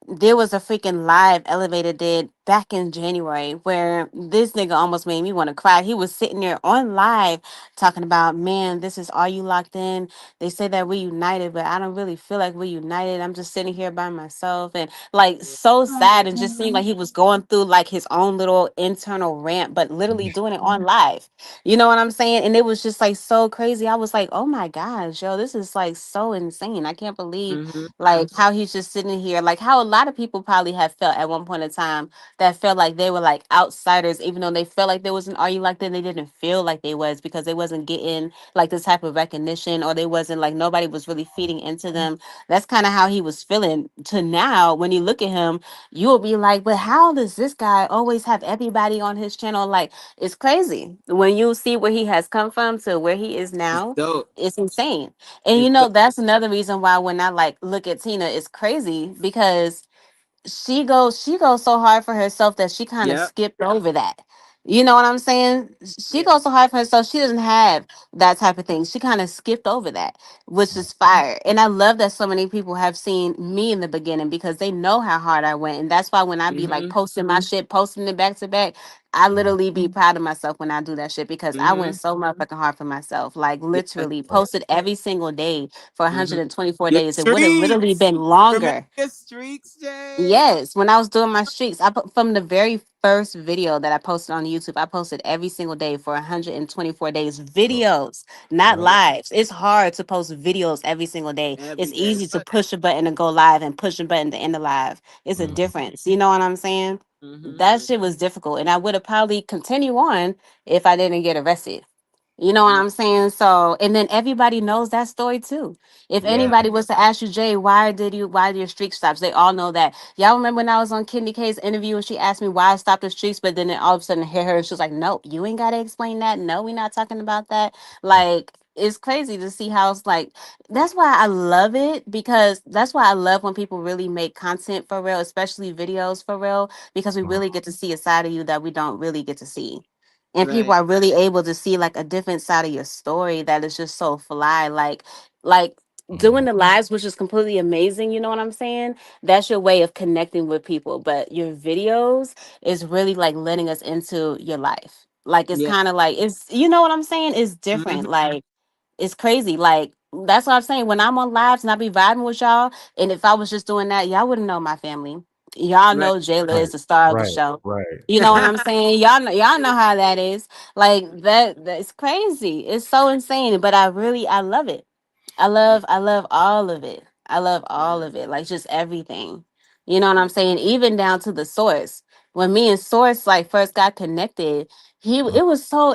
there was a freaking live Elevator did back in January where this nigga almost made me want to cry. He was sitting there on live talking about, man, this is Are You Locked In? They say that we united, but I don't really feel like we united. I'm just sitting here by myself, and like so sad, and just seemed like he was going through like his own little internal rant, but literally doing it on live. You know what I'm saying? And it was just like so crazy. I was like, oh my gosh, yo, this is like so insane. I can't believe Mm-hmm. like how he's just sitting here, like how a lot of people probably have felt at one point in time, that felt like they were like outsiders, even though they felt like there was an Are You Like That, they didn't feel like they was, because they wasn't getting like this type of recognition, or they wasn't like, nobody was really feeding into them. That's kind of how he was feeling. To now, when you look at him, you will be like, but how does this guy always have everybody on his channel? Like, it's crazy when you see where he has come from to where he is It's now. dope. It's insane. And you It's know, dope. that's another reason why when I like look at Tina, it's crazy, because she goes so hard for herself that she kind of Yep. skipped over that. You know what I'm saying? She Yeah. goes so hard for herself. She doesn't have that type of thing. She kind of skipped over that, which is fire. And I love that so many people have seen me in the beginning, because they know how hard I went. And that's why when I be like Mm-hmm. posting my shit, posting it back to back, I literally be proud of myself when I do that shit, because I Mm-hmm. went so motherfucking hard for myself. Like Yes. literally posted every single day for Mm-hmm. 124 Your days. It would have literally streaks. been Remember longer. your streaks, Jay? Yes, when I was doing my streaks, I put from the very first video that I posted on YouTube, I posted every single day for 124 days. Videos, not lives. It's hard to post videos every single day. It's Every day. easy to push a button to go live and push a button to end the live. It's a difference. You know what I'm saying? Mm-hmm. That shit was difficult. And I would have probably continued on if I didn't get arrested. You know what I'm saying? So, and then everybody knows that story too. If Yeah. anybody was to ask you, Jay, why did your streak stops? They all know that. Y'all remember when I was on Kenny K's interview and she asked me why I stopped the streaks, but then all of a sudden I hear her and she was like, no, you ain't got to explain that. No, we're not talking about that. Like, it's crazy to see how it's like, that's why I love it, because that's why I love when people really make content for real, especially videos for real, because we really get to see a side of you that we don't really get to see, and people Right. are really able to see like a different side of your story that is just so fly, like doing the lives, which is completely amazing. You know what I'm saying? That's your way of connecting with people, but your videos is really like letting us into your life. Like, it's Yeah. kind of like, it's, you know what I'm saying, it's Mm-hmm. different. Like, it's crazy. Like, that's what I'm saying. When I'm on lives and I be vibing with y'all, and if I was just doing that, y'all wouldn't know my family. Y'all Right. know Jayla is Right, the star of the right, show. right. You know what I'm saying? Y'all know how that is. Like, that's crazy. It's so insane. But I love it. I love all of it. I love all Yeah. of it. Like, just everything. You know what I'm saying? Even down to the source. When me and Source like first got connected, it was so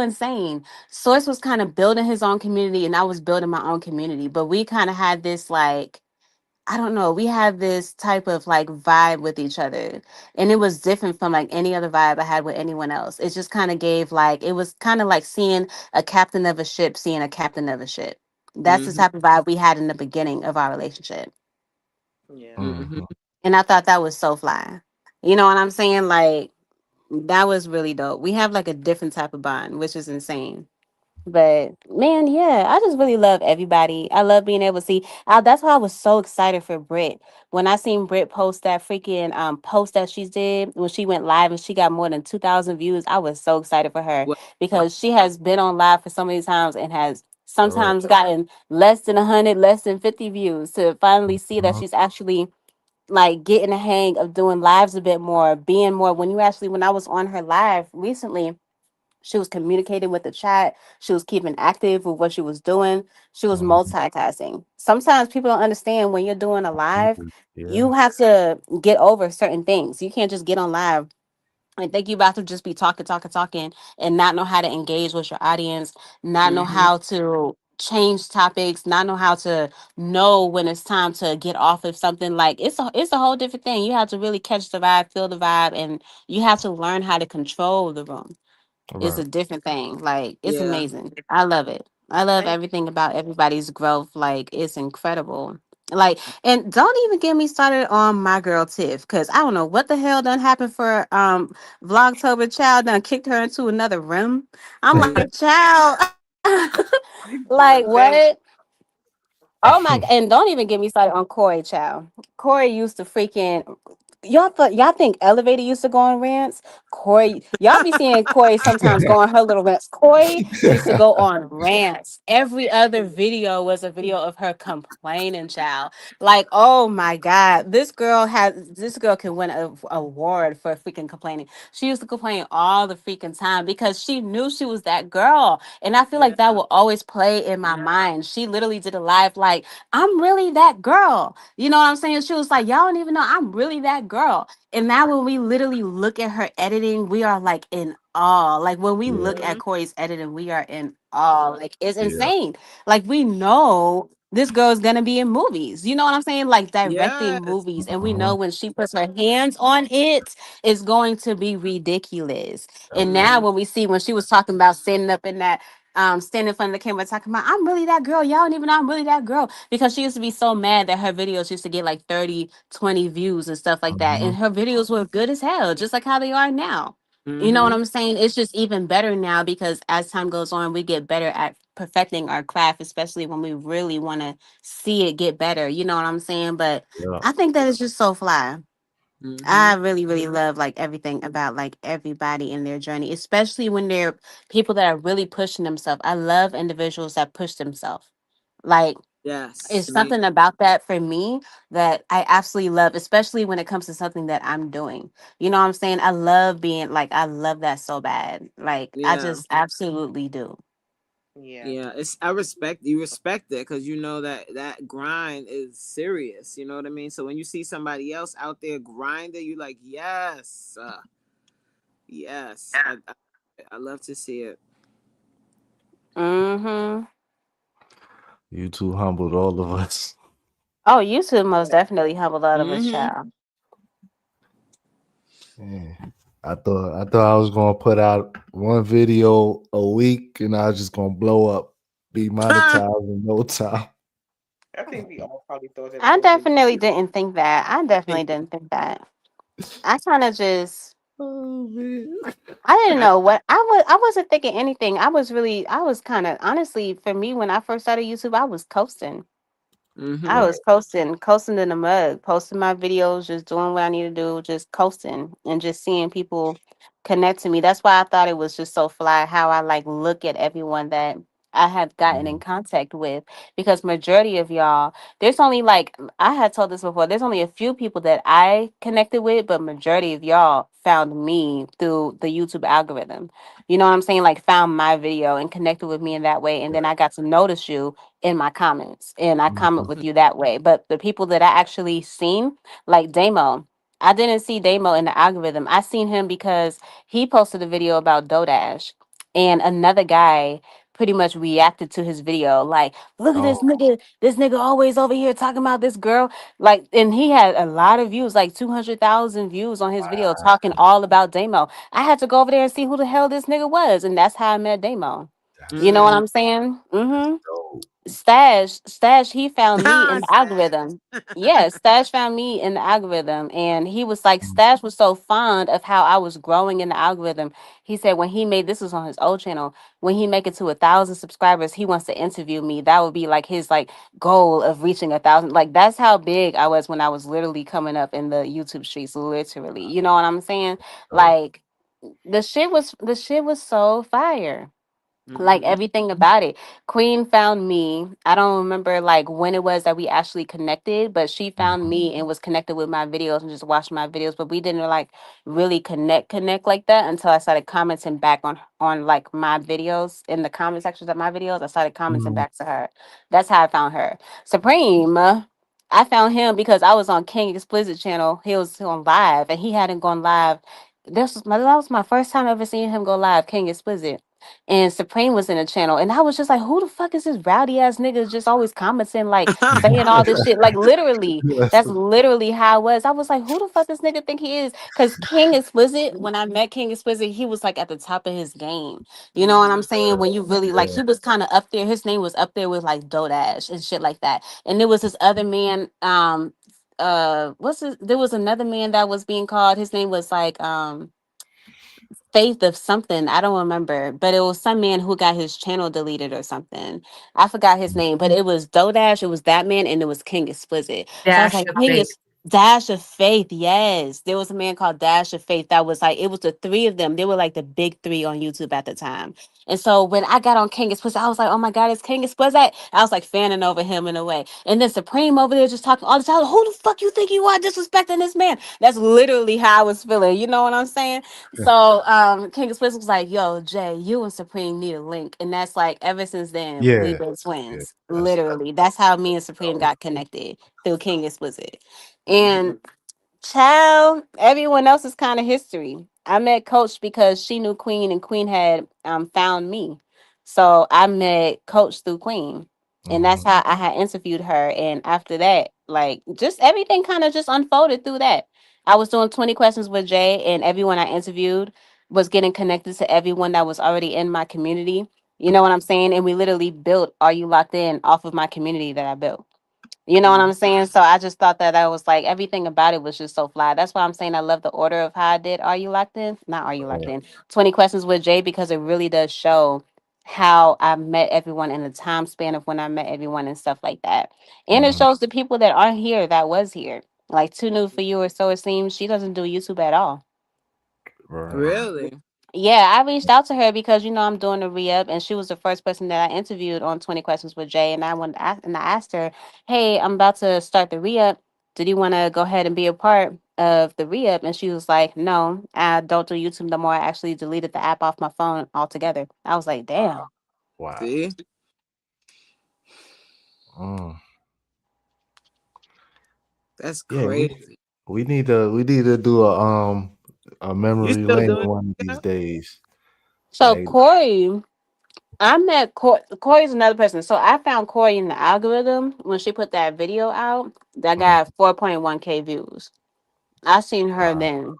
insane. Source was kind of building his own community and I was building my own community. But we kind of had this like, I don't know, we had this type of like vibe with each other. And it was different from like any other vibe I had with anyone else. It just kind of gave like, it was kind of like seeing a captain of a ship, seeing a captain of a ship. That's the Mm-hmm. type of vibe we had in the beginning of our relationship. Yeah. Mm-hmm. Mhm. And I thought that was so fly. You know what I'm saying? Like, that was really dope. We have like a different type of bond, which is insane. But man, yeah, I just really love everybody. I love being able to see. That's why I was so excited for Brit when I seen Brit post that freaking post that she did when she went live and she got more than 2,000 views. I was so excited for her Well, because she has been on live for so many times and has Right. sometimes gotten less than 100, less than 50 views. To finally see that Mhm. she's actually like getting the hang of doing lives a bit more, being more. When I was on her live recently, she was communicating with the chat. She was keeping active with what she was doing. She was Mhm. multitasking. Sometimes people don't understand when you're doing a live, Mhm. Yeah. you have to get over certain things. You can't just get on live and think you about to just be talking, talking, talking, and not know how to engage with your audience, not know mm-hmm. how to change topics, not know when it's time to get off of something. Like, it's a whole different thing. You have to really catch the vibe, feel the vibe, and you have to learn how to control the room. It's Right. a different thing. Like, it's Yeah. amazing. I love it. I love Same. everything about everybody's growth. Like, it's incredible. Like, and don't even get me started on my girl Tiff, because I don't know what the hell done happened for Vlogtober. Child done kicked her into another room. I'm like, child, She's like doing big. what? Oh my, and don't even get me started on Corey, child. Corey used to freaking y'all think Elevator used to go on rants? Corey, y'all be seeing Corey sometimes go on her little rants. Corey used to go on rants. Every other video was a video of her complaining, child. Like, oh my God, this girl can win a award for freaking complaining. She used to complain all the freaking time because she knew she was that girl. And I feel Yeah. like that will always play in my mind. She literally did a live like, I'm really that girl. You know what I'm saying? She was like, y'all don't even know I'm really that girl. And now when we literally look at her editing, we are like in awe. Like when we Yeah, look Hmm. at Corey's editing, we are in awe. Like it's yeah, insane. Like we know this girl is gonna be in movies. You know what I'm saying? Like directing Yes. movies. And we uh-huh, know when she puts her hands on it, it's going to be ridiculous. And now Hmm. when we see when she was talking about standing up in that standing in front of the camera talking about I'm really that girl. Y'all don't even know I'm really that girl. Because she used to be so mad that her videos used to get like 30, 20 views and stuff like that. uh-huh, And her videos were good as hell, just like how they are now. You know what Hmm. I'm saying? It's just even better now because as time goes on, we get better at perfecting our craft, especially when we really want to see it get better. You know what I'm saying? But yeah. I think that is just so fly. Hmm. I really, really love like everything about like everybody in their journey, especially when they're people that are really pushing themselves. I love individuals that push themselves. Like Yes. it's Me. something about that for me that I absolutely love, especially when it comes to something that I'm doing. You know what I'm saying? I love being like I love that so bad. Like I Yeah. just absolutely do. Yeah. Yeah. It's I respect you respect it because you know that that grind is serious. You know what I mean. So when you see somebody else out there grinding, you like yes, yes. I love to see it. Mhm. You two humbled all of us. Oh, YouTube most definitely help a lot of us, Hmm. child. Yeah. I thought I was gonna put out one video a week and I was just gonna blow up, be monetized in no time. I think we all probably thought that a I little bit. definitely didn't think that. I definitely didn't think that. I kind of just Oh man. I didn't I, know what I wasn't thinking anything. I was kind of honestly for me when I first started YouTube, I was coasting. I hmm. was Right. coasting in the mud, posting my videos, just doing what I need to do, just coasting and just seeing people connect to me. That's why I thought it was just so fly how I like look at everyone that I have gotten in Mhm. contact with because majority of y'all, there's only like I had told this before, there's only a few people that I connected with, but majority of y'all found me through the YouTube algorithm. You know what I'm saying? Like found my video and connected with me in that way. And then I got to notice you in my comments and I comment Mhm. with you that way. But the people that I actually seen, like Damo, I didn't see Damo in the algorithm. I seen him because he posted a video about Dodash and another guy pretty much reacted to his video like look at Oh this nigga always over here talking about this girl like and he had a lot of views like 200,000 views on his video wow. talking all about Damo. I had to go over there and see who the hell this nigga was and that's how I met Damo. You That's know what Mm. I'm saying? that's Mm-hmm. dope. Stash, he found me in the Sad. algorithm. Yeah, Stash found me in the algorithm. And he was like, Mm, Stash was so fond of how I was growing in the algorithm. He said when he made this was on his old channel, when he make it to 1,000 subscribers, he wants to interview me. That would be like his like goal of reaching 1,000. Like that's how big I was when I was literally coming up in the YouTube streets, literally. You know what I'm saying? dope. Like the shit was so fire like Hmm. everything about it. Queen found me. I don't remember like when it was that we actually connected, but she found Mhm. me and was connected with my videos and just watched my videos. But we didn't like really connect like that until I started commenting back on like my videos in the comment sections of my videos. I started commenting Mhm. back to her. That's how I found her. Supreme. I found him because I was on King Explicit channel. He was on live and he hadn't gone live. That was my first time ever seeing him go live, King Explicit. and Supreme was in the channel, and I was just like, who the fuck is this rowdy ass nigga just always commenting, like saying all this shit? Like literally, that's literally how it was. I was like, who the fuck this nigga think he is? Because King Explicit, when I met King Explicit, he was like at the top of his game. You know what I'm saying? When you really like, he was kind of up there. His name was up there with like Dodash and shit like that. And there was this other man, what's his, there was another man that was being called. His name was like Faith of something. I don't remember, but it was some man who got his channel deleted or something. I forgot his name, but it was Dodash. It was that man, and it was King Explicit. So I was Dash like, of King faith. is Dash of Faith. Yes, there was a man called Dash of Faith that was like, it was the three of them. They were like the big three on YouTube at the time. And so when I got on King Explicit, I was like, oh my God, it's King Explicit. I was like fanning over him in a way. And then Supreme over there just talking all the time. Who the fuck you think you are disrespecting this man? That's literally how I was feeling. You know what I'm saying? So King Explicit was like, yo, Jay, you and Supreme need a link. And that's like ever since then, we've Yeah, been yeah. twins. That's Literally. That's how me and Supreme got connected through King Explicit. And child, everyone else is kind of history. I met Coach because she knew Queen and Queen had found me. So I met Coach through Queen. And that's how I had interviewed her. And after that, like just everything kind of just unfolded through that. I was doing 20 questions with Jay, and everyone I interviewed was getting connected to everyone that was already in my community. You know what I'm saying? And we literally built Are You Locked In off of my community that I built. You know what I'm saying? So I just thought that I was like everything about it was just so fly. That's why I'm saying I love the order of how I did Are You Locked In? Not Are You Locked In. 20 Questions with Jay, because it really does show how I met everyone in the time span of when I met everyone and stuff like that. And it shows the people that aren't here that was here. Like Too New for You, or so it seems. She doesn't do YouTube at all. right. Really? Yeah, I reached out to her because I'm doing a re-up, and she was the first person that I interviewed on 20 Questions with Jay. And I asked her, "Hey, I'm about to start the re-up. Did you want to go ahead and be a part of the re-up?" And she was like, "No, I don't do YouTube no more. I actually deleted the app off my phone altogether." I was like, "Damn." Wow. See? Mm. That's Yeah, crazy. we need to do a You memory still lane doing one of these it? days. So Like, Corey, I met Corey's another person. So I found Corey in the algorithm when she put that video out that mm, got 4.1K views. I seen her wow, then.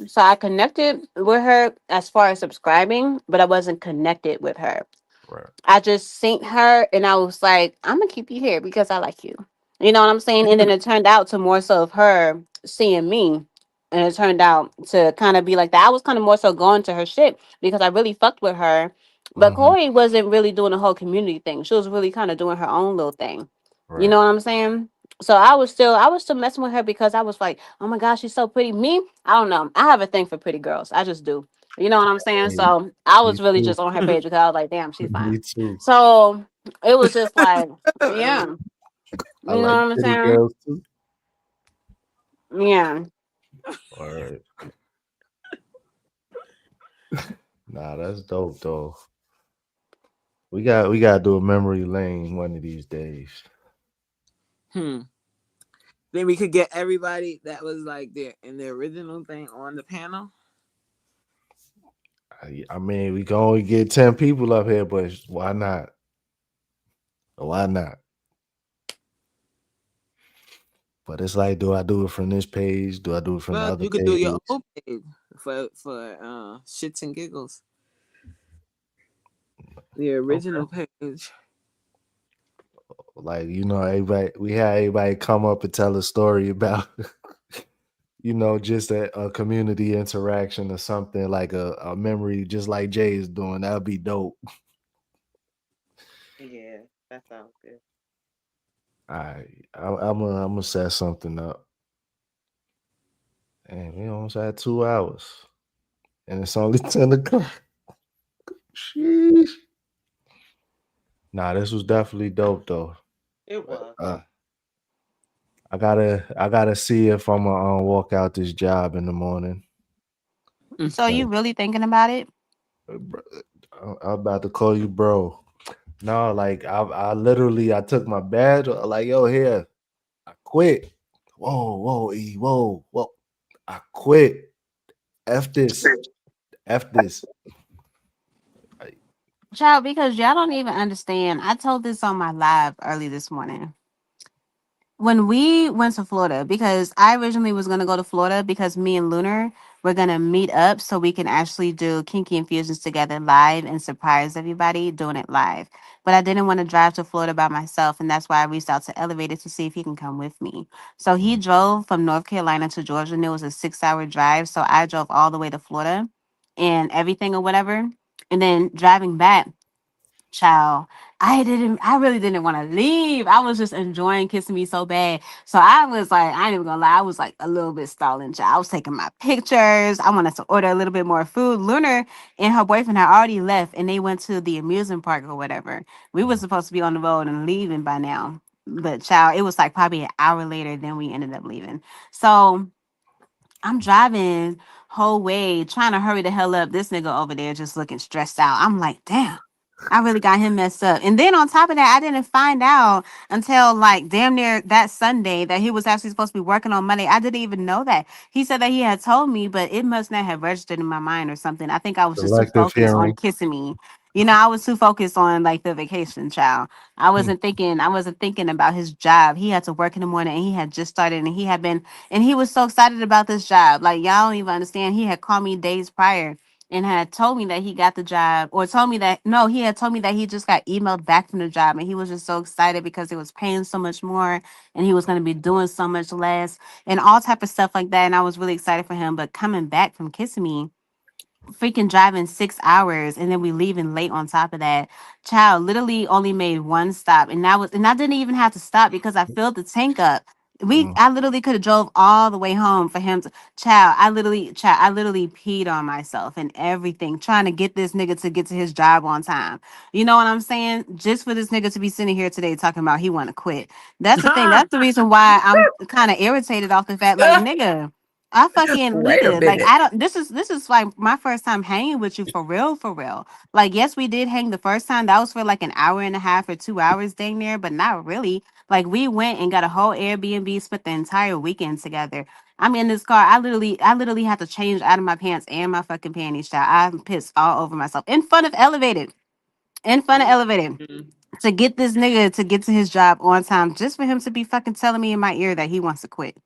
So I connected with her as far as subscribing, but I wasn't connected with her. right. I just seen her and I was like, I'm gonna keep you here because I like you. You know what I'm saying? And then it turned out to more so of her seeing me. And it turned out to kind of be like that. I was kind of more so going to her shit because I really fucked with her. But Mm-hmm. Corey wasn't really doing the whole community thing. She was really kind of doing her own little thing. You Right. know what I'm saying? So I was still messing with her because I was like, oh my gosh, she's so pretty. Me, I don't know. I have a thing for pretty girls. I just do. You know what I'm saying? Hey, So I me was really too. just on her page because I was like, damn, she's Me fine. too. So it was just like, yeah. You I know what like I'm pretty saying? girls too. Yeah. All right. Nah, that's dope though. We gotta do a memory lane one of these days. Hmm. Then we could get everybody that was like there in the original thing on the panel. I mean, we can only get 10 people up here, but why not? Why not? But it's like, do I do it from this page? Do I do it from the Well, other you could do your page? own page for shits and giggles. The Okay. original page. Like, everybody we had everybody come up and tell a story about just a community interaction or something, like a memory, just like Jay is doing. That'd be dope. Yeah, that sounds good. All right. I'm gonna set something up. And we almost had 2 hours. And it's only 10 o'clock. Sheesh. Nah, this was definitely dope though. It was. Uh, I gotta see if I'm gonna walk out this job in the morning. So Like, you really thinking about it? bro, I'm about to call you, bro. No, like I literally I took my badge. Like, yo, here, I quit. Whoa, whoa, whoa, whoa. I quit. F this. F this. Child, because y'all don't even understand. I told this on my live early this morning. When we went to Florida, because I originally was going to go to Florida because me and Lunar were going to meet up so we can actually do Kinky Infusions together live and surprise everybody doing it live. But I didn't want to drive to Florida by myself, and that's why I reached out to Elevator to see if he can come with me. So he Mm. drove from North Carolina to Georgia, and it was a 6 hour drive. So I drove all the way to Florida and everything or whatever. And then driving back, child, I really didn't want to leave. I was just enjoying kissing me so bad. So I was like, I ain't even gonna lie, I was like a little bit stalling, child. I was taking my pictures. I wanted to order a little bit more food. Lunar and her boyfriend had already left and they went to the amusement park or whatever. We were supposed to be on the road and leaving by now. But child, it was like probably an hour later than we ended up leaving. So I'm driving whole way trying to hurry the hell up. This nigga over there just looking stressed out. I'm like, damn, I really got him messed up. And then on top of that, I didn't find out until like damn near that Sunday that he was actually supposed to be working on Monday. I didn't even know that. He said that he had told me, but it must not have registered in my mind or something. I think I was just too Selective focused on hearing. kissing me. You know, I was too focused on like the vacation, child. Hmm. I wasn't thinking about his job. He had to work in the morning and he had just started and he had been and he was so excited about this job. Like, y'all don't even understand. He had called me days prior and had told me that he got the job, or told me that no, he had told me that he just got emailed back from the job. And he was just so excited because it was paying so much more and he was going to be doing so much less and all type of stuff like that. And I was really excited for him. But coming back from kissing me, freaking driving 6 hours and then we leaving late on top of that, child, literally only made one stop and I didn't even have to stop because I filled the tank up. Mm. I literally could have drove all the way home for him to, child, I literally peed on myself and everything trying to get this nigga to get to his job on time. You know what I'm saying? Just for this nigga to be sitting here today talking about he want to quit. That's the thing. That's the reason why I'm kind of irritated off the fact, like, nigga, I fucking Wait a nigga. Like minute. I don't this is like my first time hanging with you for real, for real. Like, yes, we did hang the first time. That was for like an hour and a half or 2 hours dang there, but not really. Like we went and got a whole Airbnb, spent the entire weekend together. I'm in this car. I literally had to change out of my pants and my fucking panties, child. I'm pissed all over myself. In front of elevated. In front of elevated. Mhm. To get this nigga to get to his job on time, just for him to be fucking telling me in my ear that he wants to quit.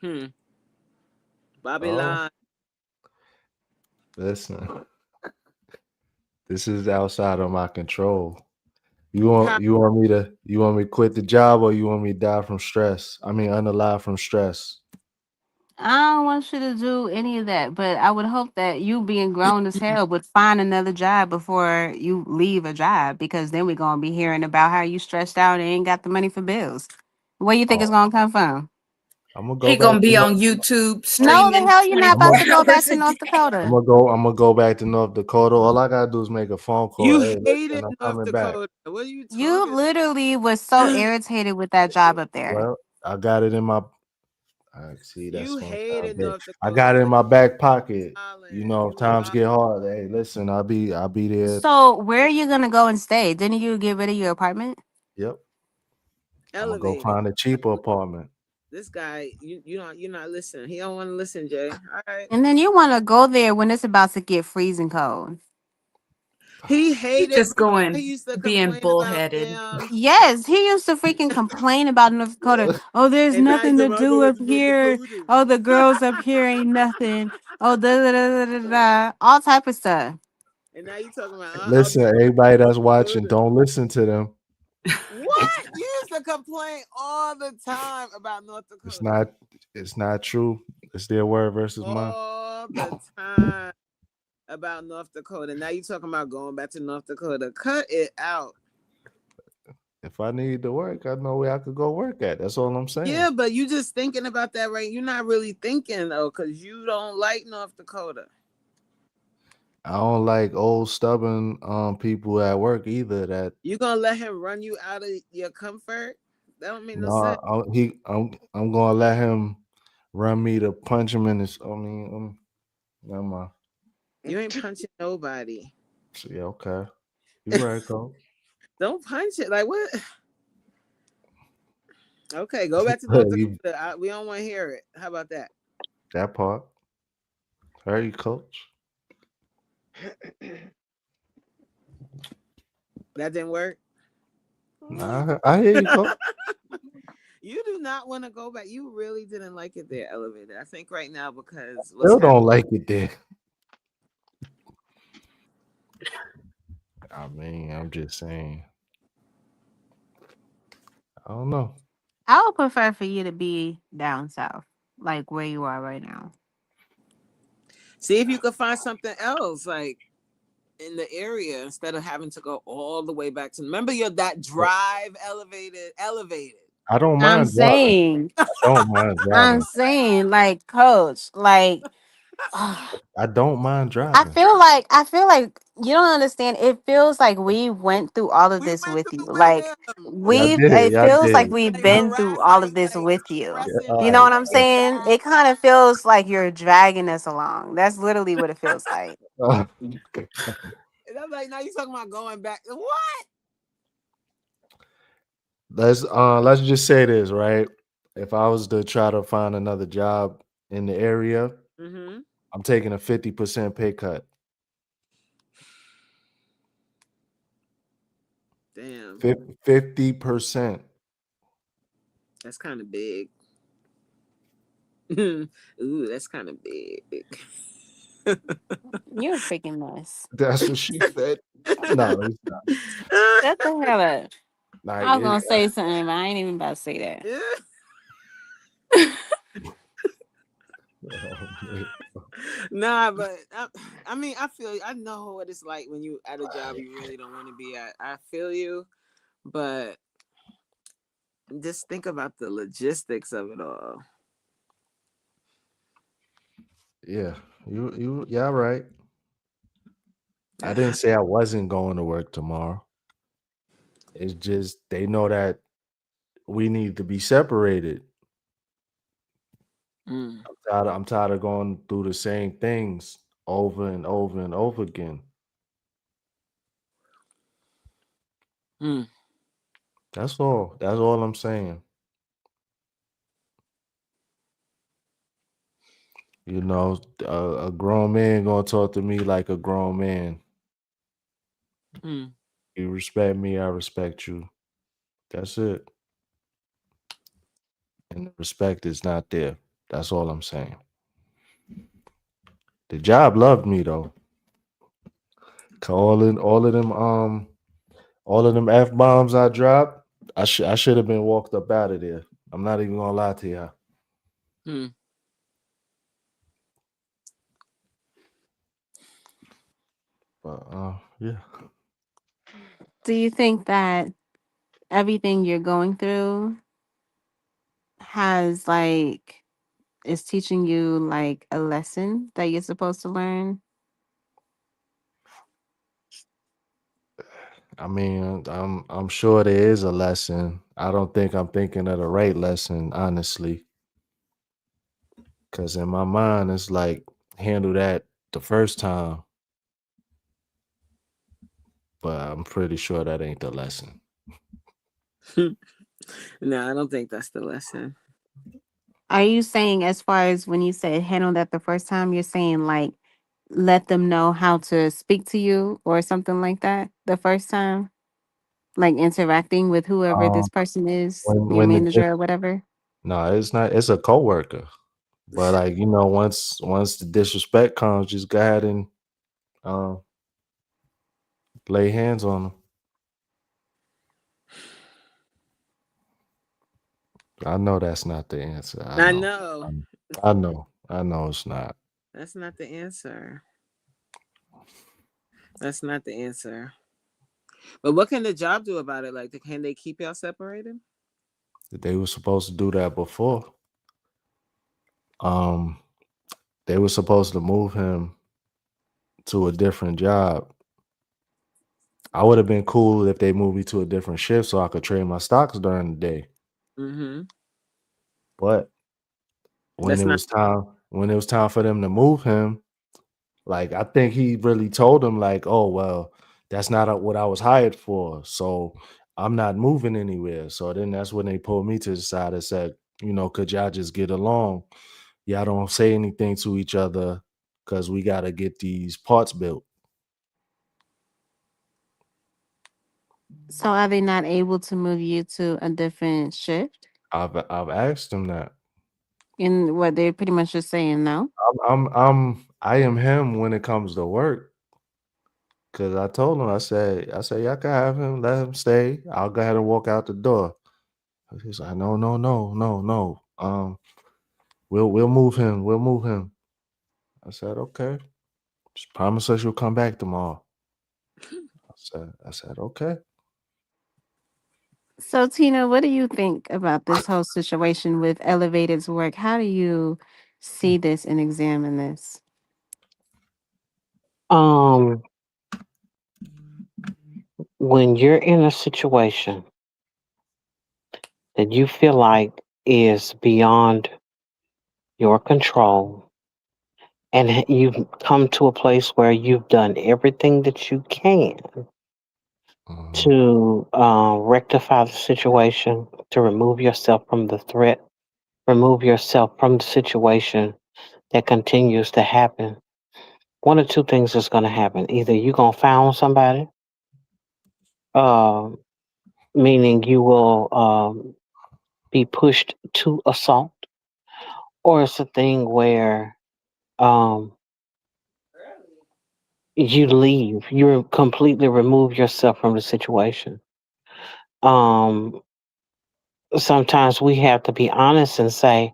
Hmm. Oh, Babylon. listen, this is outside of my control. How? You want me to quit the job or you want me to die from stress? I mean, unalive from stress. I don't want you to do any of that, but I would hope that you being grown as hell would find another job before you leave a job because then we're gonna be hearing about how you stressed out and ain't got the money for bills. Where you think it's Oh, gonna come from? I'm gonna go He back gonna to be on North. YouTube No, the streaming hell you're not I'm 24 about gonna, to go back hours to a North day. Dakota. I'm gonna go back to North Dakota. All I gotta do is make a phone call. You Hey, listen, hated I'm North coming back. Dakota. What are you You talking literally was so about? irritated with that job up there. Well, I got it in my. I see that's You gonna sound hated big. North I got Dakota. it in Now my back pocket. You Island. know, if You times wild. get hard, hey, listen, I'll be there. So where are you gonna go and stay? Didn't you get rid of your apartment? Yep, I'm gonna go Elevated. find a cheaper apartment. This guy, you're not listening. He don't want to listen, Jay. All right. And then you wanna go there when it's about to get freezing cold. He He hated. just Remember, he going used to being complain about bullheaded. damn. Yes, he used to freaking complain about North Dakota. Oh, there's And now he's nothing to like, I do go up back to North here. Dakota. Oh, the girls up here ain't nothing. Oh, da da da da da da. All type of stuff. And now you talking about I'll Listen, be going everybody to North that's watching, Dakota. don't listen to them. What? You used to complain all the time about North It's Dakota. not. It's not true. It's their word versus mine. All the time about North Dakota. Now you talking about going back to North Dakota. Cut it out. If I need to work, I know where I could go work at. That's all I'm saying. Yeah, but you just thinking about that, right? You're not really thinking though, because you don't like North Dakota. I don't like old stubborn people at work either. That You gonna let him run you out of your comfort? That don't make no no, sense. I'm gonna let him run me to punch him in his. I mean, never mind. You ain't punching nobody. So, yeah, okay. You right, Cole. Don't punch it. Like what? Okay, go back to North You Dakota. We don't want to hear it. How about that? that part. Heard you, coach. That didn't work. I hear you, Coach. You do not want to go back. You really didn't like it there, elevated. I think right now because what's Still don't happening. like it there. I mean, I'm just saying. I don't know. I would prefer for you to be down south, like where you are right now. See if you could find something else, like in the area, instead of having to go all the way back to. Remember your that drive elevated. I don't I'm mind driving. saying, I don't mind I'm driving. saying, like, coach, like, I don't mind I driving. feel like you don't understand. It feels like we went through all of We this went with you. through with Like him. Y'all we've did. it Y'all feels like did. we've Like been through all of harassing, this like with you. Yeah, stressing all You us know right. what I'm out, saying? It kind of feels like you're dragging us along. That's literally what it feels like. And I'm like, now you talking about going back. What? Let's just say this, right? If I was to try to find another job in the area, Mm-hmm. I'm taking a 50% pay cut. Damn, 50%. that's kind of big. Ooh, that's kind of big. You're a freaking mess. That's what she said. No, it's not. Shut the hell up. Like I was it, gonna say something, but I ain't even about to say that. oh, man. Nah, but I mean, I feel. I know what it's like when you at a job you really don't want to be at. I feel you, but just think about the logistics of it all. Yeah, yeah, right. I didn't say I wasn't going to work tomorrow. It's just they know that we need to be separated. Mm, I'm tired of going through the same things over and over and over again. mm, That's all. That's all I'm saying. You know, a grown man gonna talk to me like a grown man. mm, You respect me, I respect you. That's it. And the respect is not there. That's all I'm saying. The job loved me though. Calling all of them F bombs I dropped. I should have been walked up out of there. I'm not even gonna lie to you. mm. But yeah. Do you think that everything you're going through has like is teaching you like a lesson that you're supposed to learn? I mean, I'm sure there is a lesson. I don't think I'm thinking of the right lesson, honestly. Cause in my mind, it's like handle that the first time, but I'm pretty sure that ain't the lesson. No, I don't think that's the lesson. Are you saying, as far as when you said handle that the first time, you're saying like let them know how to speak to you or something like that the first time? Like interacting with whoever this Um, person is, when your when the manager or whatever? no, it's not. It's a coworker. But like once the disrespect comes, just go ahead and um, lay hands on them. I know that's not the answer. I I know. know I know. I know it's not. that's not the answer. That's not the answer. But what can the job do about it? Like, can they keep y'all separated? They were supposed to do that before. Um, they were supposed to move him to a different job. I would have been cool if they moved me to a different shift so I could trade my stocks during the day. Mm-hmm. But That's not. when it was time for them to move him, like I think he really told him like, "Oh well, that's not what I was hired for, so I'm not moving anywhere." So then that's when they pulled me to the side and said, "Could y'all just get along? Y'all don't say anything to each other because we got to get these parts built." So are they not able to move you to a different shift? I've asked him that. And what they're pretty much just saying no. I am him when it comes to work. Cause I told him, I said, y'all can have him, let him stay. I'll go ahead and walk out the door. He's like, no, no, no, no, no. We'll move him. We'll move him. I said, okay. Just promise us you'll come back tomorrow. I said, okay. So Tina, what do you think about this whole situation with Elevated's work? How do you see this and examine this? Um, when you're in a situation that you feel like is beyond your control, and you've come to a place where you've done everything that you can Mhm. to rectify the situation, to remove yourself from the threat, remove yourself from the situation that continues to happen. One or two things is going to happen. Either you're going to found somebody, uh, meaning you will be pushed to assault, or it's a thing where um, you leave, you completely remove yourself from the situation. Um, Sometimes we have to be honest and say,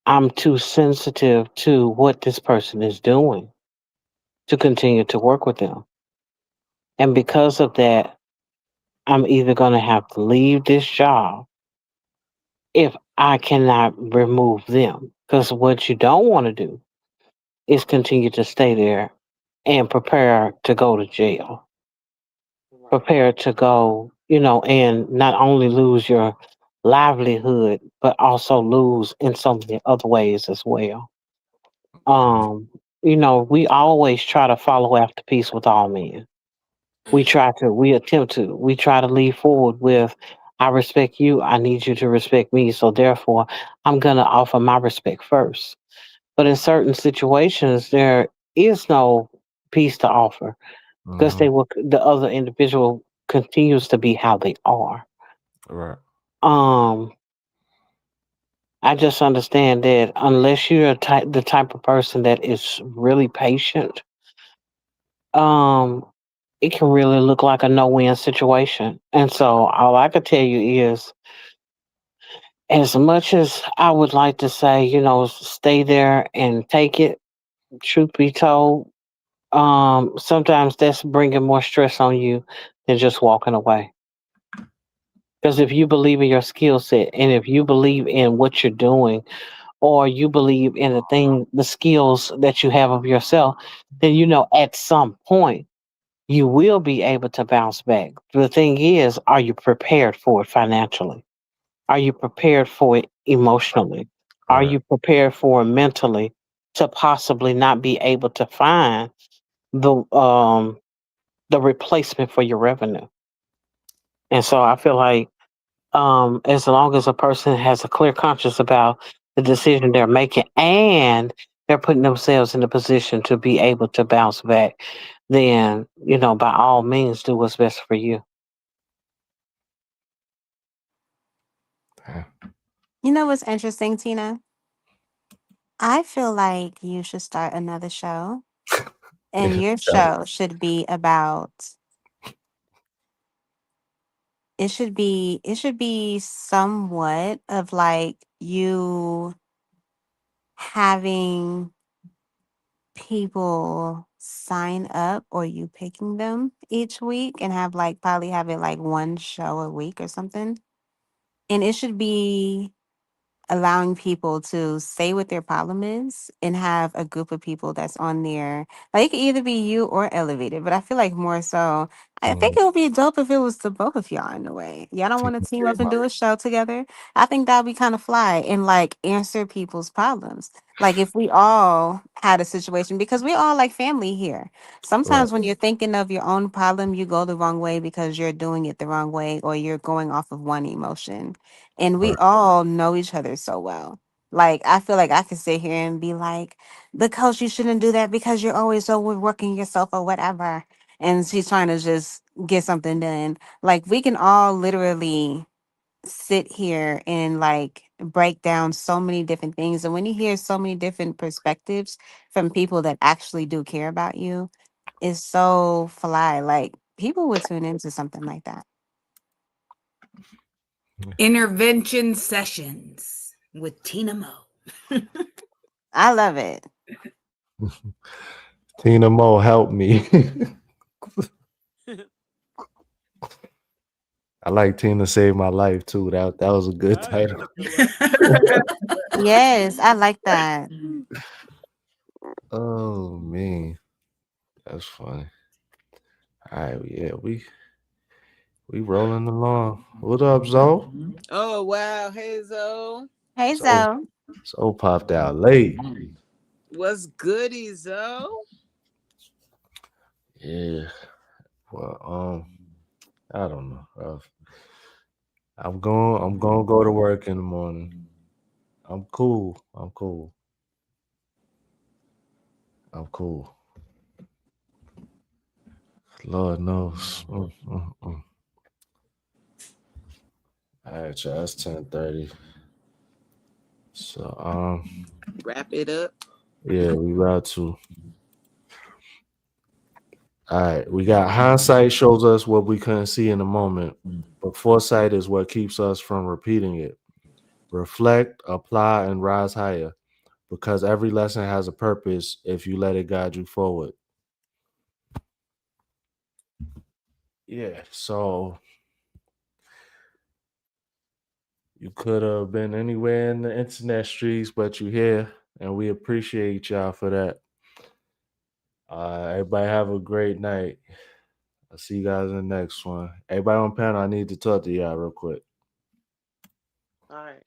I'm too sensitive to what this person is doing to continue to work with them. And because of that, I'm either going to have to leave this job if I cannot remove them. Because what you don't want to do is continue to stay there and prepare to go to jail, Right. prepare to go, and not only lose your livelihood, but also lose in so many other ways as well. Um, we always try to follow after peace with all men. We try to lead forward with, I respect you, I need you to respect me. So therefore, I'm going to offer my respect first. But in certain situations, there is no peace to offer because Mhm. the other individual continues to be how they are. Right. Um, I just understand that unless you're the type of person that is really patient, um, it can really look like a no-win situation. And so all I could tell you is, as much as I would like to say, stay there and take it, truth be told, sometimes that's bringing more stress on you than just walking away. Because if you believe in your skill set and if you believe in what you're doing, or you believe in the skills that you have of yourself, then at some point you will be able to bounce back. The thing is, are you prepared for it financially? Are you prepared for it emotionally? Are Right. you prepared for it mentally to possibly not be able to find the replacement for your revenue? And so I feel like as long as a person has a clear conscience about the decision they're making and they're putting themselves in a position to be able to bounce back, then, by all means, do what's best for you. Damn. You know what's interesting, Tina? I feel like you should start another show, and your Tell show should be about it should be somewhat of like you having people sign up or you picking them each week and have like probably have it like one show a week or something. And it should be allowing people to say what their problem is and have a group of people that's on there. Like it could either be you or elevated, but I feel like more so. I think Mhm. it would be dope if it was the both of y'all in a way. Y'all don't Team want to team up game and up. do a show together. I think that'd be kind of fly and like answer people's problems. Like if we all had a situation, because we all like family here. Right. Sometimes when you're thinking of your own problem, you go the wrong way because you're doing it the wrong way or you're going off of one emotion, and we Right. all know each other so well. Like I feel like I could sit here and be like, "The coach, you shouldn't do that because you're always overworking yourself or whatever." and she's trying to just get something done. Like we can all literally sit here and like break down so many different things, and when you hear so many different perspectives from people that actually do care about you, it's so fly. Like people would tune into something like that. Intervention sessions with Tina Mo. I love it. Tina Mo, help me. I like Tina Saved My Life too. That was a good title. Yes, I like that. Oh man, that's funny. All right, yeah, we rolling along. What up, Zoe? Oh wow, Hazel. Hey, So so so popped out late. What's goody, Zoe? Yeah. Well, I don't know. I'm going to go to work in the morning. I'm cool. I'm cool. I'm cool. Lord knows. All right, y'all. It's 10:30. So Wrap it up. yeah, we about to. All right, we got hindsight shows us what we couldn't see in the moment, but foresight is what keeps us from repeating it. Reflect, apply, and rise higher because every lesson has a purpose if you let it guide you forward. Yeah, so you could have been anywhere in the internet streets, but you're here, and we appreciate y'all for that. Everybody have a great night. I'll see you guys in the next one. Everybody on panel, I need to talk to y'all real quick. All right.